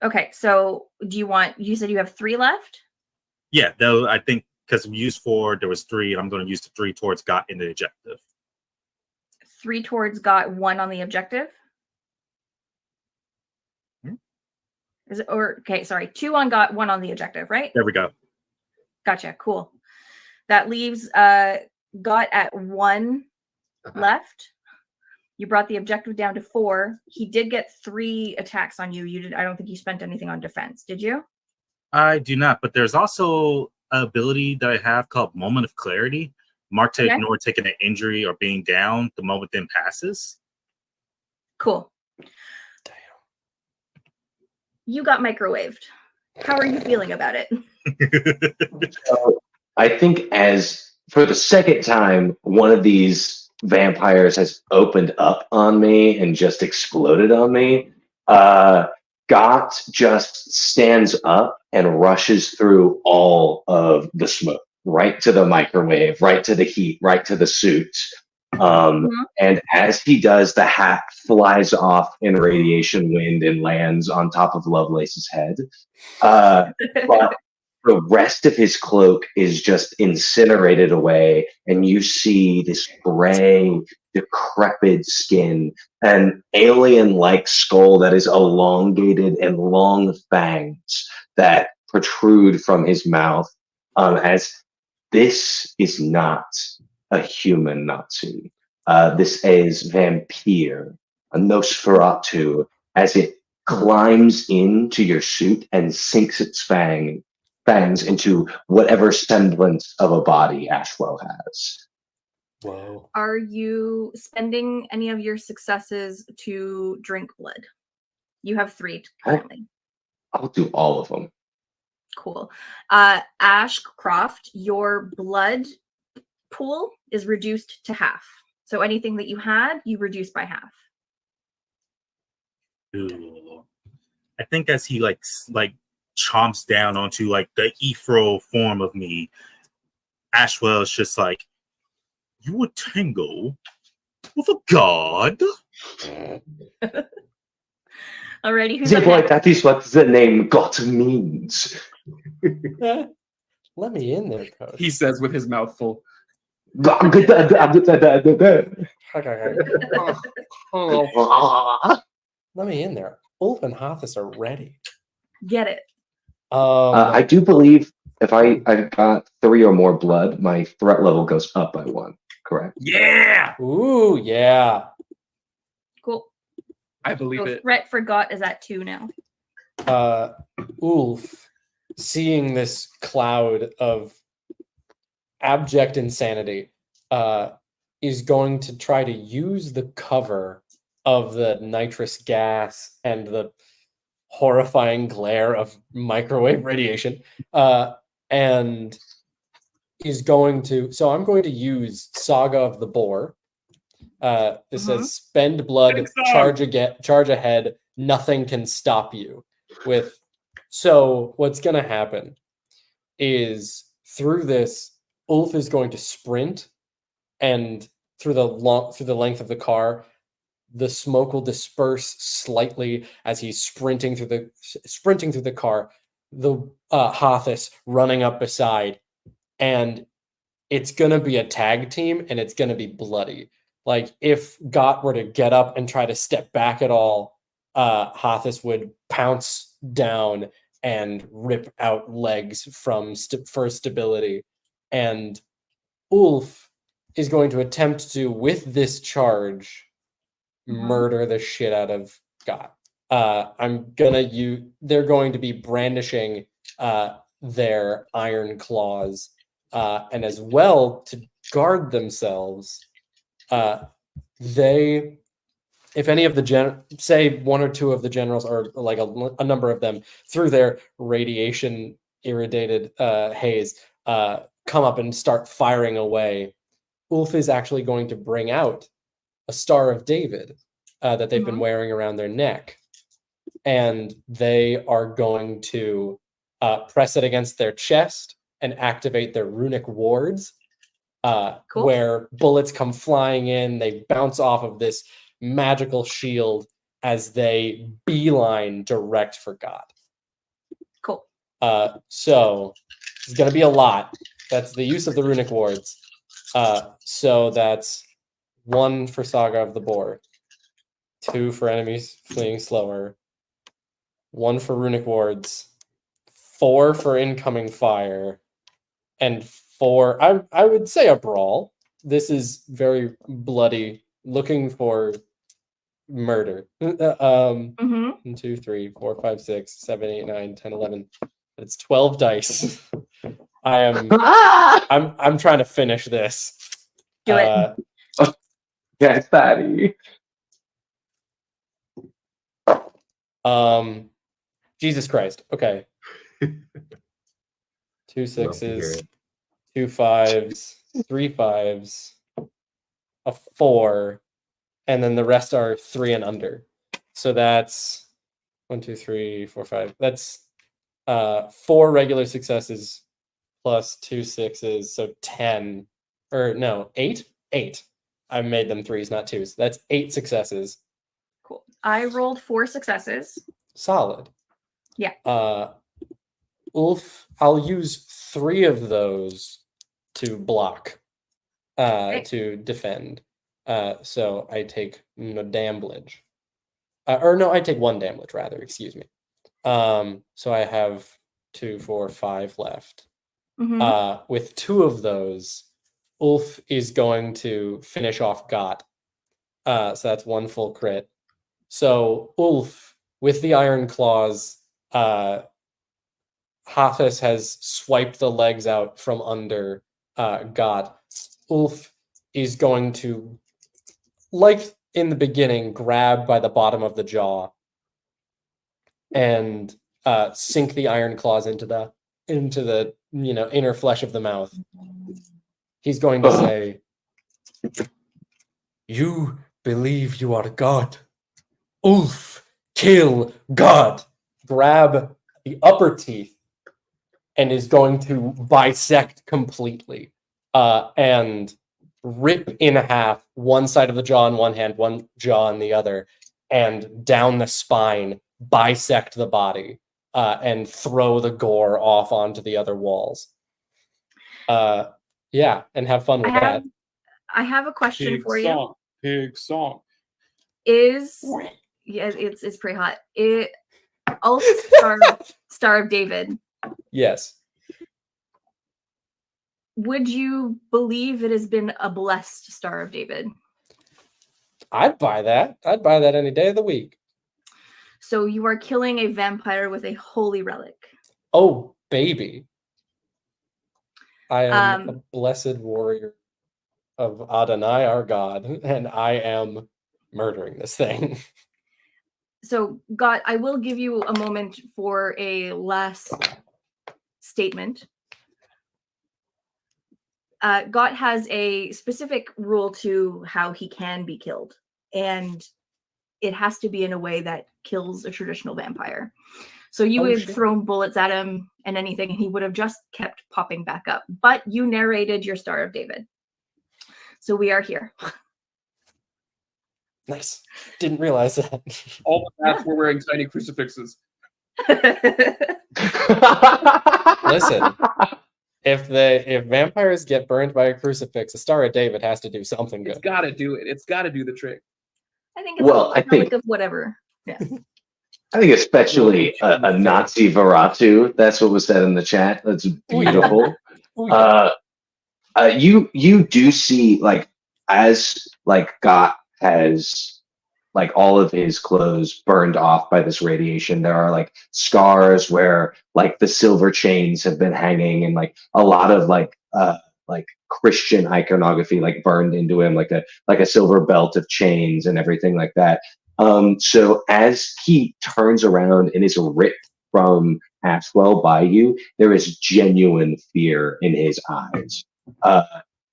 Okay. So you said you have 3 left? Yeah, though I think because we used 4, there was 3, and I'm going to use the 3 towards God in the objective. 3 towards got 1 on the objective? Is it, or okay, sorry, 2 on got 1 on the objective, right? There we go. Gotcha. Cool. That leaves got at 1 left. You brought the objective down to 4. He did get 3 attacks on you. I don't think you spent anything on defense, did you? I do not, but there's also an ability that I have called Moment of Clarity. Mark to ignore taking an injury or being down. The moment then passes. Cool. Damn. You got microwaved. How are you feeling about it? So I think as for the second time, one of these vampires has opened up on me and just exploded on me. Got just stands up and rushes through all of the smoke, right to the microwave, right to the heat, right to the suit. And as he does, the hat flies off in radiation wind and lands on top of Lovelace's head. But the rest of his cloak is just incinerated away, and you see this gray, decrepit skin, an alien-like skull that is elongated and long fangs that protrude from his mouth, as this is not a human Nazi. This is Vampire, a Nosferatu, as it climbs into your suit and sinks its fangs into whatever semblance of a body Ashwell has. Whoa. Are you spending any of your successes to drink blood? You have 3 currently. I'll do all of them. Cool. Ashcroft, your blood pool is reduced to half. So anything that you had, you reduce by half. Ooh. I think as he like chomps down onto like the ethereal form of me, Ashwell is just like, you would tangle with a god? Alrighty, who's Yeah, up boy, next? that is what the name God means. Let me in there, Coach. He says with his mouth full. Let me in there. Ulf and Hathis are ready. Get it. I do believe if I've got 3 or more blood, my threat level goes up by 1. Correct? Yeah. Ooh, yeah. Cool. I believe So it. threat for got is at 2 now. Ulf, seeing this cloud of abject insanity, is going to try to use the cover of the nitrous gas and the horrifying glare of microwave radiation, and is going to. So I'm going to use Saga of the Boar. This says spend blood, charge ahead. Nothing can stop you. So what's going to happen is through this, Ulf is going to sprint, and through the length of the car, the smoke will disperse slightly as he's sprinting through the car. The Hathis running up beside, and it's gonna be a tag team, and it's gonna be bloody. Like if Got were to get up and try to step back at all, Hathis would pounce down and rip out legs for stability, and Ulf is going to attempt to, with this charge, murder the shit out of Got. They're going to be brandishing their iron claws, and as well to guard themselves, they if any of the say one or two of the generals, or like a number of them, through their radiation irradiated haze, come up and start firing away, Ulf is actually going to bring out a Star of David that they've been wearing around their neck, and they are going to press it against their chest and activate their runic wards, where bullets come flying in. They bounce off of this magical shield as they beeline direct for God. Cool. So it's going to be a lot. That's the use of the runic wards. So that's 1 for Saga of the Boar, 2 for enemies fleeing slower, 1 for runic wards, 4 for incoming fire, and 4, I would say, a brawl. This is very bloody, looking for murder. 1, 2, 3, 4, 5, 6, 7, 8, 9, 10, 11. It's 12 dice. I'm trying to finish this. Do it. Yes, Patty. Jesus Christ. Okay. 2 6s, 2 5s, 3 5s, a 4, and then the rest are 3 and under. So that's 1, 2, 3, 4, 5. That's 4 regular successes plus 2 6s, so 10. Or no, 8? 8. I made them 3s, not 2s. That's 8 successes. Cool. I rolled 4 successes. Solid. Yeah. Ulf, I'll use 3 of those to block, to defend. So I take no damage. Or no, I take 1 damage rather, excuse me. So I have 2, 4, 5 left. With 2 of those, Ulf is going to finish off Got. So that's 1 full crit. So Ulf, with the Iron Claws, Hathis has swiped the legs out from under Got. Ulf is going to, like in the beginning, grab by the bottom of the jaw and sink the Iron Claws into the inner flesh of the mouth. He's going to say, "You believe you are God. Ulf, kill God." Grab the upper teeth and is going to bisect completely and rip in half one side of the jaw in one hand, one jaw in the other, and down the spine, bisect the body and throw the gore off onto the other walls. Yeah, and have fun with that. I have a question for you. Pig song. It's pretty hot. Ulf Star of David. Yes. Would you believe it has been a blessed Star of David? I'd buy that. I'd buy that any day of the week. So you are killing a vampire with a holy relic. Oh, baby. I am a blessed warrior of Adonai, our God, and I am murdering this thing. So, God, I will give you a moment for a last statement. God has a specific rule to how he can be killed, and it has to be in a way that kills a traditional vampire. So you would have thrown bullets at him and anything, and he would have just kept popping back up. But you narrated your Star of David. So we are here. Nice. Didn't realize that. All the bats were wearing tiny crucifixes. Listen, if vampires get burned by a crucifix, a Star of David has to do something good. It's got to do it. It's got to do the trick. I think it's a relic of whatever. Yeah. I think especially a Nazi Veratu. That's what was said in the chat. That's beautiful. You do see, like, as like Got has like all of his clothes burned off by this radiation, there are like scars where like the silver chains have been hanging, and like a lot of like Christian iconography like burned into him, like a silver belt of chains and everything like that. So as he turns around and is ripped from Axwell by you, there is genuine fear in his eyes.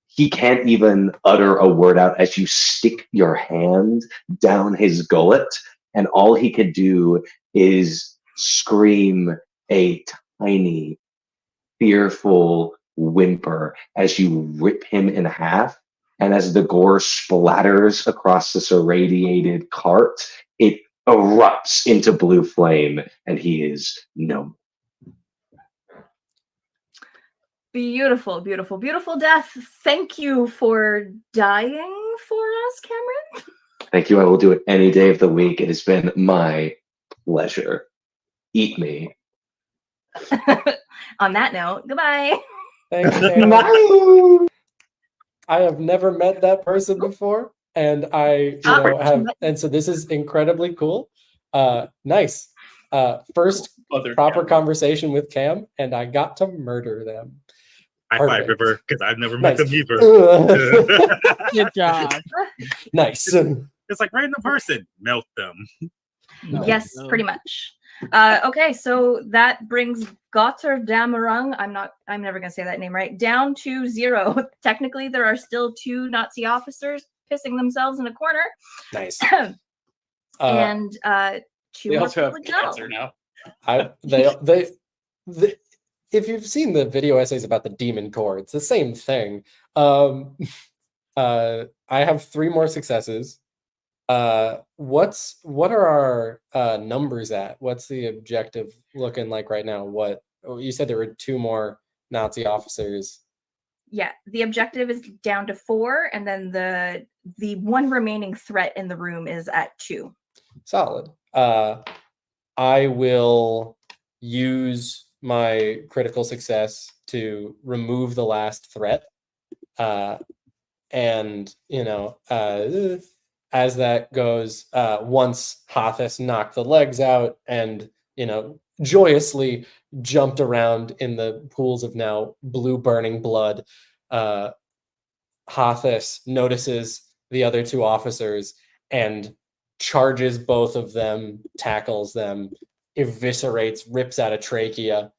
He can't even utter a word out as you stick your hand down his gullet, and all he could do is scream a tiny, fearful whimper as you rip him in half. And as the gore splatters across this irradiated cart, it erupts into blue flame, and he is no. Beautiful, beautiful, beautiful death. Thank you for dying for us, Cameron. Thank you. I will do it any day of the week. It has been my pleasure. Eat me. On that note, goodbye. Thank you. I have never met that person before, and and so this is incredibly cool. Nice. First proper conversation with Cam, and I got to murder them. High five, River, because I've never met them either. Good job. Nice. It's like random person, melt them. Yes, pretty much. Okay, so that brings Gotterdamerung, I'm never gonna say that name right, down to 0. Technically, there are still 2 Nazi officers pissing themselves in a corner. Nice. And 2 They more also have people to go. cancer now. If you've seen the video essays about the demon core, it's the same thing. I have 3 more successes. What are our numbers at? What's the objective looking like right now? You said there were 2 more Nazi officers. Yeah, the objective is down to 4, and then the one remaining threat in the room is at 2. Solid. I will use my critical success to remove the last threat. And as that goes, once Hathis knocked the legs out and joyously jumped around in the pools of now blue burning blood, Hathis notices the other 2 officers and charges both of them, tackles them, eviscerates, rips out a trachea,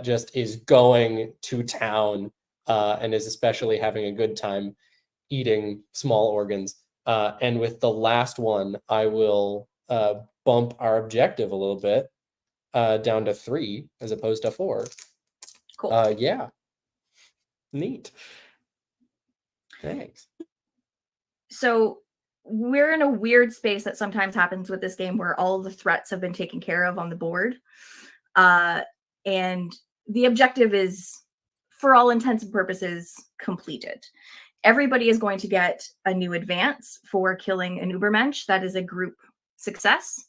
just is going to town, and is especially having a good time eating small organs. And with the last one, I will bump our objective a little bit down to 3 as opposed to 4. Cool. Yeah. Neat. Thanks. So we're in a weird space that sometimes happens with this game where all the threats have been taken care of on the board. And the objective is, for all intents and purposes, completed. Everybody is going to get a new advance for killing an Ubermensch. That is a group success.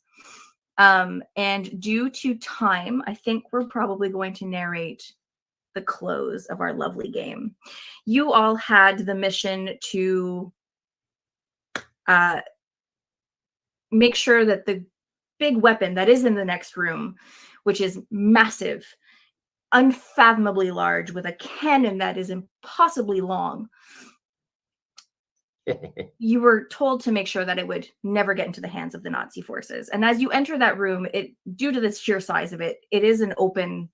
And due to time, I think we're probably going to narrate the close of our lovely game. You all had the mission to make sure that the big weapon that is in the next room, which is massive, unfathomably large, with a cannon that is impossibly long, you were told to make sure that it would never get into the hands of the Nazi forces. And as you enter that room, due to the sheer size of it, it is an open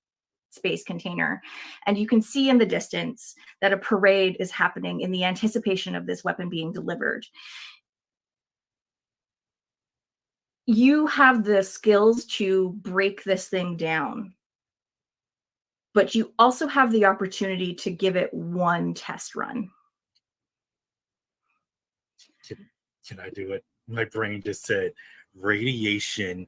space container. And you can see in the distance that a parade is happening in the anticipation of this weapon being delivered. You have the skills to break this thing down, but you also have the opportunity to give it one test run. Can I do it? My brain just said radiation,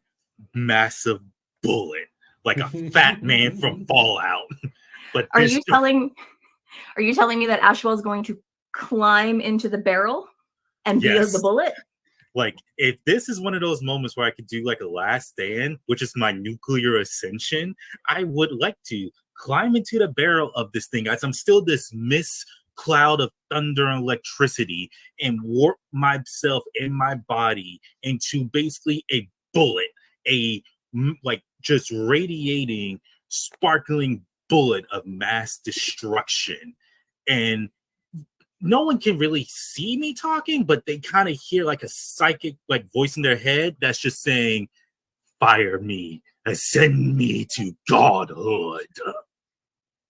massive bullet, like a fat man from Fallout. But are you telling me that Ashwell is going to climb into the barrel and wield the bullet? Like, if this is one of those moments where I could do like a last stand, which is my nuclear ascension, I would like to climb into the barrel of this thing as I'm still this mist cloud of thunder and electricity, and warp myself and my body into basically a bullet, like just radiating, sparkling bullet of mass destruction. And no one can really see me talking, but they kind of hear like a psychic like voice in their head that's just saying, "Fire me, ascend me to godhood."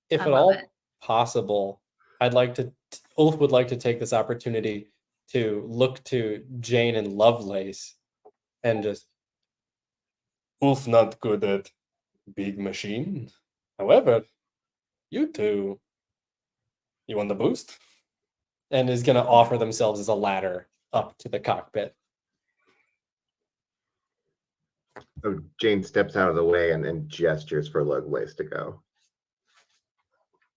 If at all possible, Ulf would like to take this opportunity to look to Jane and Lovelace and just, Ulf not good at big machine. However, you two, you want the boost? And is going to offer themselves as a ladder up to the cockpit. Oh, Jane steps out of the way and gestures for Lovelace to go.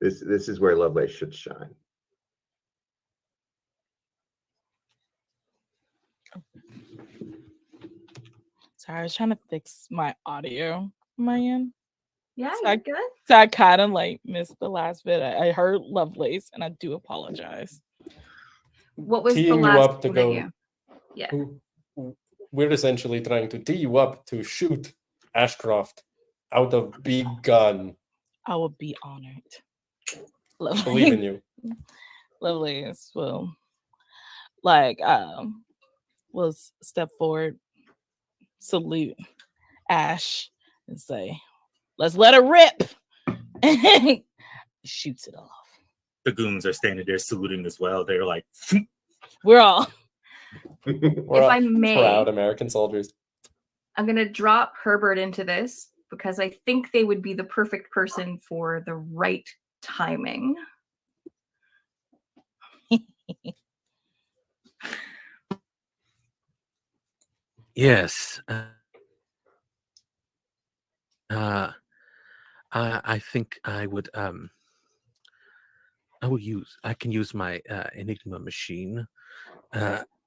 This is where Lovelace should shine. Sorry, I was trying to fix my audio on my end. Yeah, so good. So I kind of like missed the last bit. I heard Lovelace, and I do apologize. What was Teeing the last you up to thing go. that you... Yeah. We're essentially trying to tee you up to shoot Ashcroft out of big gun. I would be honored. Believe in you. Lovelace will step forward, salute Ash, and say, "Let's let her rip." Shoots it off. The goons are standing there saluting as well. They're like, we're all if I may, proud American soldiers. I'm gonna drop Herbert into this because I think they would be the perfect person for the right timing. Yes. I think I can use my Enigma machine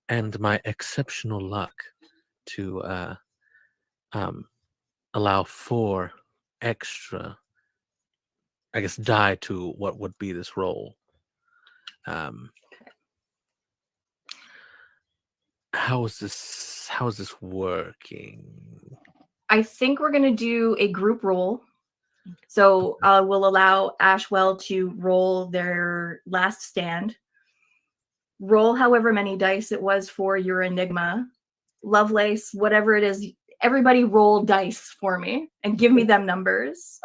and my exceptional luck to allow 4 extra, I guess, die to what would be this role. How is this working? I think we're going to do a group roll. So we'll allow Ashwell to roll their last stand. Roll however many dice it was for your Enigma. Lovelace, whatever it is, everybody roll dice for me and give me them numbers.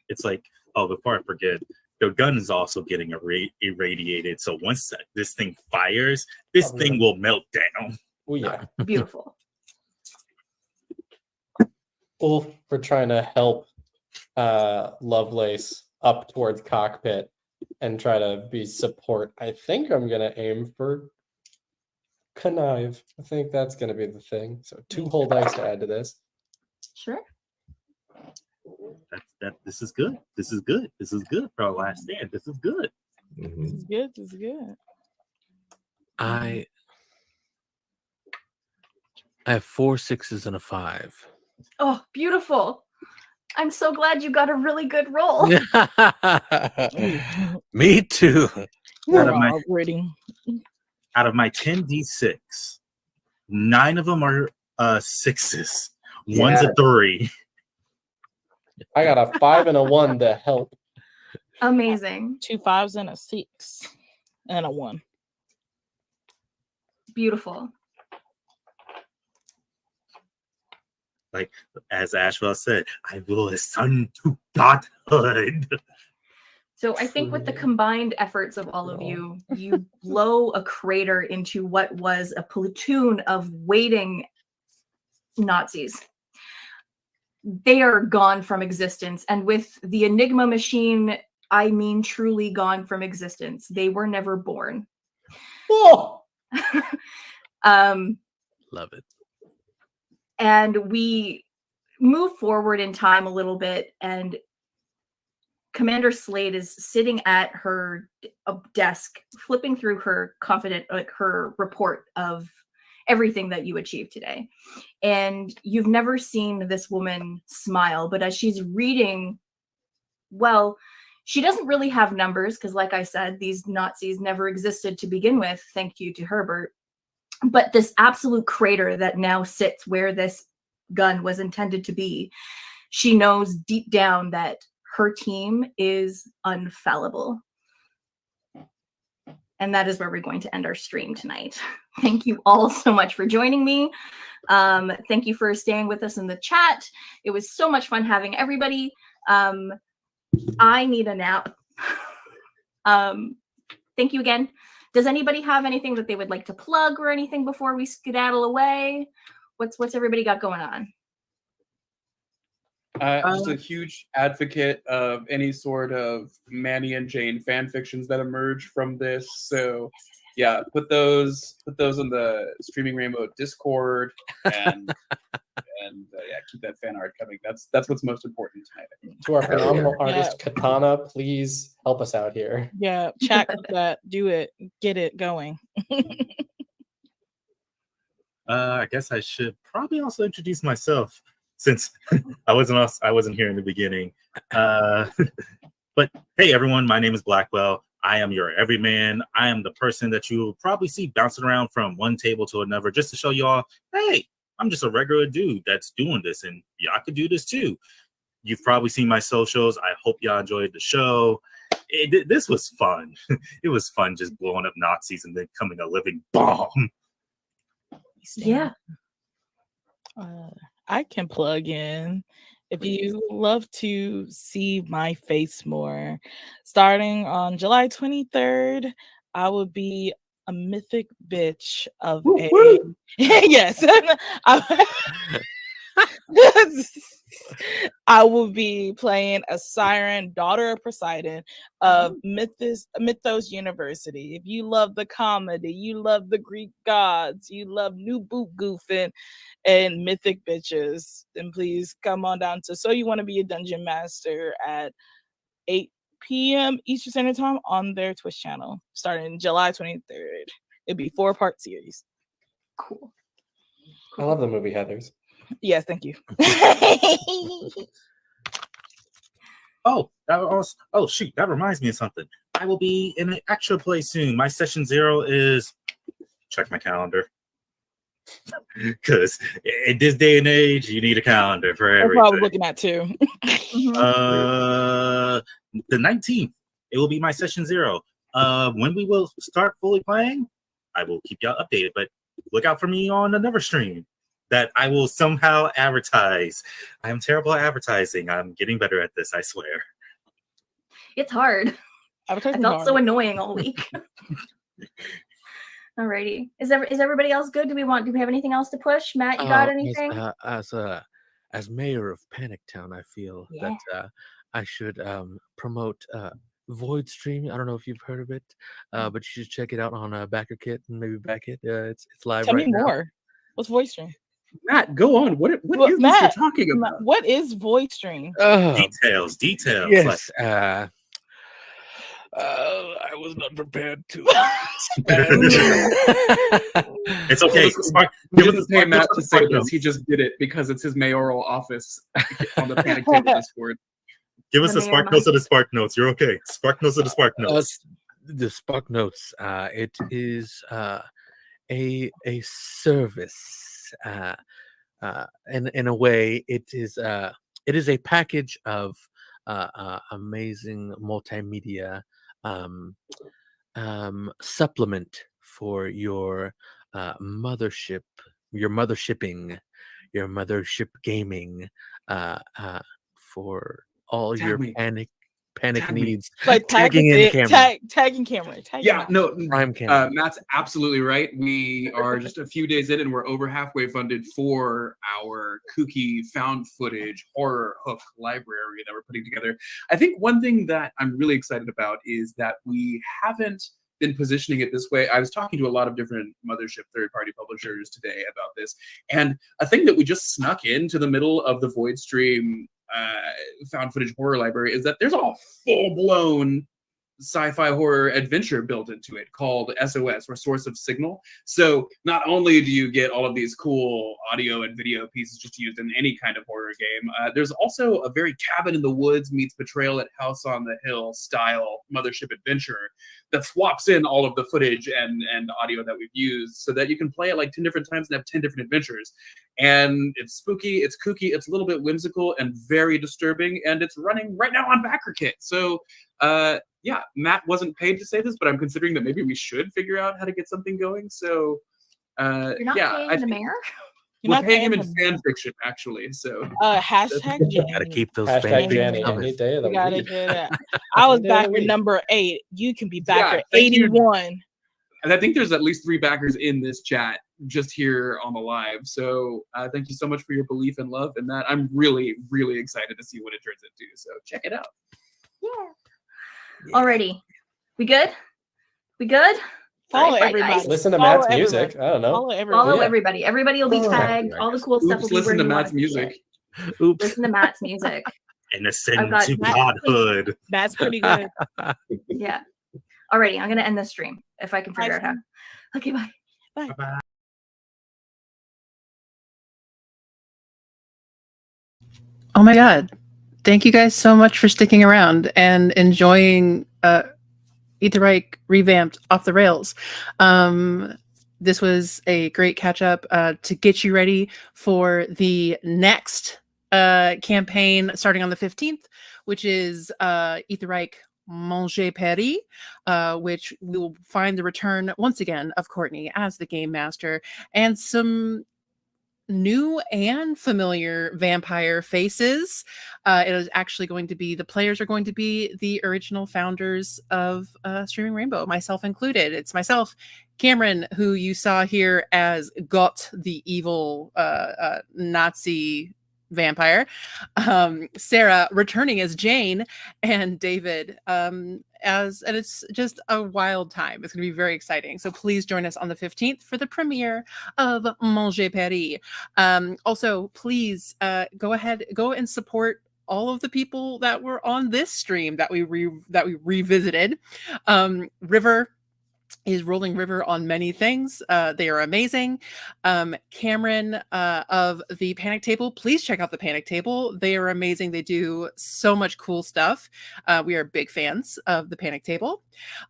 It's like, oh, before I forget, the gun is also getting irradiated. So once this thing fires, this thing will melt down. Oh, yeah. Beautiful. Ulf, we're trying to help Lovelace up towards cockpit and try to be support. I think I'm going to aim for connive. I think that's going to be the thing. So 2 whole dice to add to this. Sure. This is good. This is good. This is good for our last stand. This is good. Mm-hmm. This is good. This is good. I have 4 6s and a 5. Oh, beautiful. I'm so glad you got a really good roll. Me too. Out of my 10d6, 9 of them are 6s. One's a 3. I got a 5 and a 1 to help. Amazing. 2 5s and a 6 and a 1. Beautiful. Like, as Ashwell said, I will ascend to godhood. So I think with the combined efforts of all of you, you blow a crater into what was a platoon of waiting Nazis. They are gone from existence. And with the Enigma machine, I mean truly gone from existence. They were never born. Oh! Love it. And we move forward in time a little bit, and Commander Slade is sitting at her desk, flipping through her her report of everything that you achieved today. And you've never seen this woman smile, but as she's reading, well, she doesn't really have numbers because, like I said, these Nazis never existed to begin with, thank you to Herbert. But this absolute crater that now sits where this gun was intended to be, she knows deep down that her team is unfallible. And that is where we're going to end our stream tonight. Thank you all so much for joining me. Thank you for staying with us in the chat. It was so much fun having everybody. I need a nap. Thank you again. Does anybody have anything that they would like to plug or anything before we skedaddle away? What's everybody got going on? Just a huge advocate of any sort of Manny and Jane fan fictions that emerge from this. So yeah, put those in the Streaming Rainbow Discord and yeah, keep that fan art coming. That's what's most important tonight, I think. To our phenomenal artist Katana, please help us out here. Yeah, chat with that. Do it. Get it going. I guess I should probably also introduce myself, since I wasn't here in the beginning. But hey, everyone, my name is Blackwell. I am your everyman. I am the person that you will probably see bouncing around from one table to another, just to show y'all, hey, I'm just a regular dude that's doing this, and y'all could do this too. You've probably seen my socials. I hope y'all enjoyed the show. This was fun. It was fun just blowing up Nazis and then coming a living bomb. Yeah. I can plug in. If you love to see my face more, starting on July 23rd, I will be a mythic bitch of a yes. I will be playing a siren, daughter of Poseidon, of Mythos University. If you love the comedy, you love the Greek gods, you love new boot goofing and mythic bitches, then please come on down to So You Want to Be a Dungeon Master at 8 p.m. Eastern Standard Time on their Twitch channel, starting July 23rd. It'll be 4-part series. Cool. I love the movie Heathers. Yes, thank you. Shoot, that reminds me of something. I will be in an actual play soon. My session 0 is, check my calendar, because in this day and age, you need a calendar for everything. I'm probably looking at too. The 19th, it will be my session 0. When we will start fully playing, I will keep y'all updated, but look out for me on another stream that I will somehow advertise. I am terrible at advertising. I'm getting better at this, I swear. It's hard. I felt so annoying all week. Alrighty. Is everybody else good? Do we have anything else to push? Matt, you got anything? As mayor of Panic Town, I feel that I should promote Void Stream. I don't know if you've heard of it, but you should check it out on BackerKit and maybe Backit. It's live Tell right me now. more. What's Void Stream? Matt, go on. What is this you're talking about? What is Void Stream? Details. Yes. I was not prepared to. It's okay. He doesn't pay Matt to say this. He just did it because it's his mayoral office on the Panic Table Discord. Give us the Spark Notes of the Spark Notes. You're okay. Spark Notes of the Spark Notes. The Spark Notes. It is a service. In a way, it is a package of amazing multimedia supplement for your mothership, your mothership gaming, for all your panic needs. Like tagging in camera. Tagging camera. Prime camera. Matt's absolutely right. We are just a few days in and we're over halfway funded for our kooky found footage horror hook library that we're putting together. I think one thing that I'm really excited about is that we haven't been positioning it this way. I was talking to a lot of different mothership third-party publishers today about this, and a thing that we just snuck into the middle of the Void Stream found footage horror library is that there's a full-blown sci-fi horror adventure built into it called SOS, or Source of Signal. So not only do you get all of these cool audio and video pieces just used in any kind of horror game, there's also a very Cabin in the Woods meets Betrayal at House on the Hill style mothership adventure that swaps in all of the footage and audio that we've used so that you can play it like 10 different times and have 10 different adventures. And it's spooky, it's kooky, it's a little bit whimsical and very disturbing, and it's running right now on BackerKit. So Yeah, Matt wasn't paid to say this, but I'm considering that maybe we should figure out how to get something going. So, You're not yeah, paying the mayor? we're paying him in fan fiction, actually. So, hashtag Jenny. Gotta keep those Hashtag fan Jenny, coming. any day of the We gotta week. do that. I was Any day of back the at week. number 8. You can be back Yeah, at thank you. 81. and I think there's at least 3 backers in this chat just here on the live. So, thank you so much for your belief and love in that. I'm really, really excited to see what it turns into. So, check it out. Yeah. Alrighty. We good? We good? Follow Bye, everybody. guys. Listen to Follow Matt's music. everybody. I don't know. Follow everybody. Follow Yeah. everybody. Everybody will be tagged. All the cool stuff will Oops, be where listen to you want Matt's to see music. it. Oops. Listen to Matt's music. And ascend got to Matt- godhood. That's pretty good. Yeah. Alrighty, I'm gonna end this stream if I can figure out how. Okay, bye. Bye-bye. Oh my God. Thank you guys so much for sticking around and enjoying Reich Revamped Off the Rails. This was a great catch up to get you ready for the next campaign starting on the 15th, which is Reich Mangez Paris, which we will find the return once again of Courtney as the game master and some new and familiar vampire faces. It is actually going to be, the players are going to be the original founders of Streaming Rainbow, myself included. It's myself, Cameron, who you saw here as Gott, the evil Nazi vampire, Sarah returning as Jane, and David and it's just a wild time. It's going to be very exciting. So please join us on the 15th for the premiere of Mangez Paris. Also, please go and support all of the people that were on this stream that we revisited. River is Rolling River on many things. They are amazing. Cameron of the Panic Table, please check out the Panic Table. They are amazing. They do so much cool stuff. We are big fans of the Panic Table.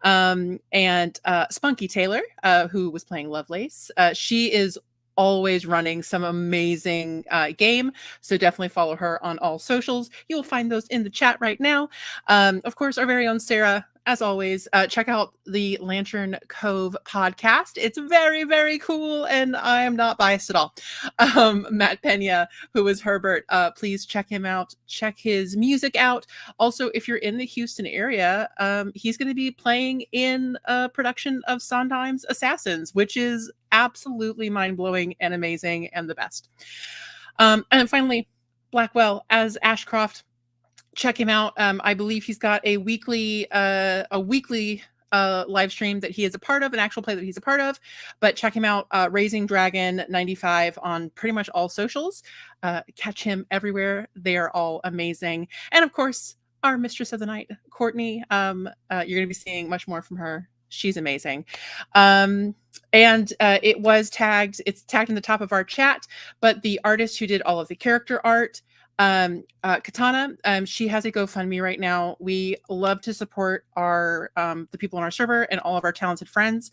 And Spunky Taylor, who was playing Lovelace. She is always running some amazing game, so definitely follow her on all socials. You will find those in the chat right now. Of course, our very own Sarah, as always, check out the Lantern Cove podcast. It's very, very cool, and I am not biased at all. Matt Pena, who is Herbert, please check him out. Check his music out. Also, if you're in the Houston area, he's going to be playing in a production of Sondheim's Assassins, which is absolutely mind-blowing and amazing and the best. And finally, Blackwell as Ashcroft. Check him out. I believe he's got a weekly live stream that he is a part of, an actual play that he's a part of. But check him out, Raising Dragon 95 on pretty much all socials. Catch him everywhere. They are all amazing. And of course, our mistress of the night, Courtney. You're going to be seeing much more from her. She's amazing. And it's tagged in the top of our chat, but the artist who did all of the character art, Katana, she has a GoFundMe right now. We love to support our the people on our server and all of our talented friends.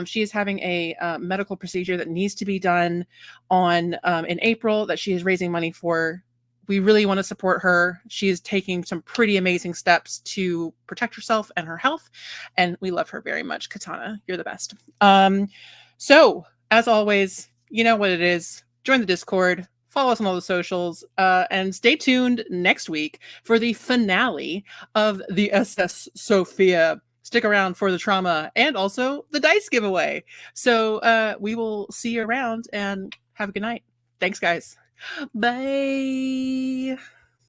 She is having a medical procedure that needs to be done in April that she is raising money for. We really want to support her. She is taking some pretty amazing steps to protect herself and her health, and we love her very much. Katana, you're the best. So as always, you know what it is. Join the Discord, follow us on all the socials, and stay tuned next week for the finale of the SS Sophia. Stick around for the trauma and also the dice giveaway. So we will see you around, and have a good night. Thanks, guys. Bye.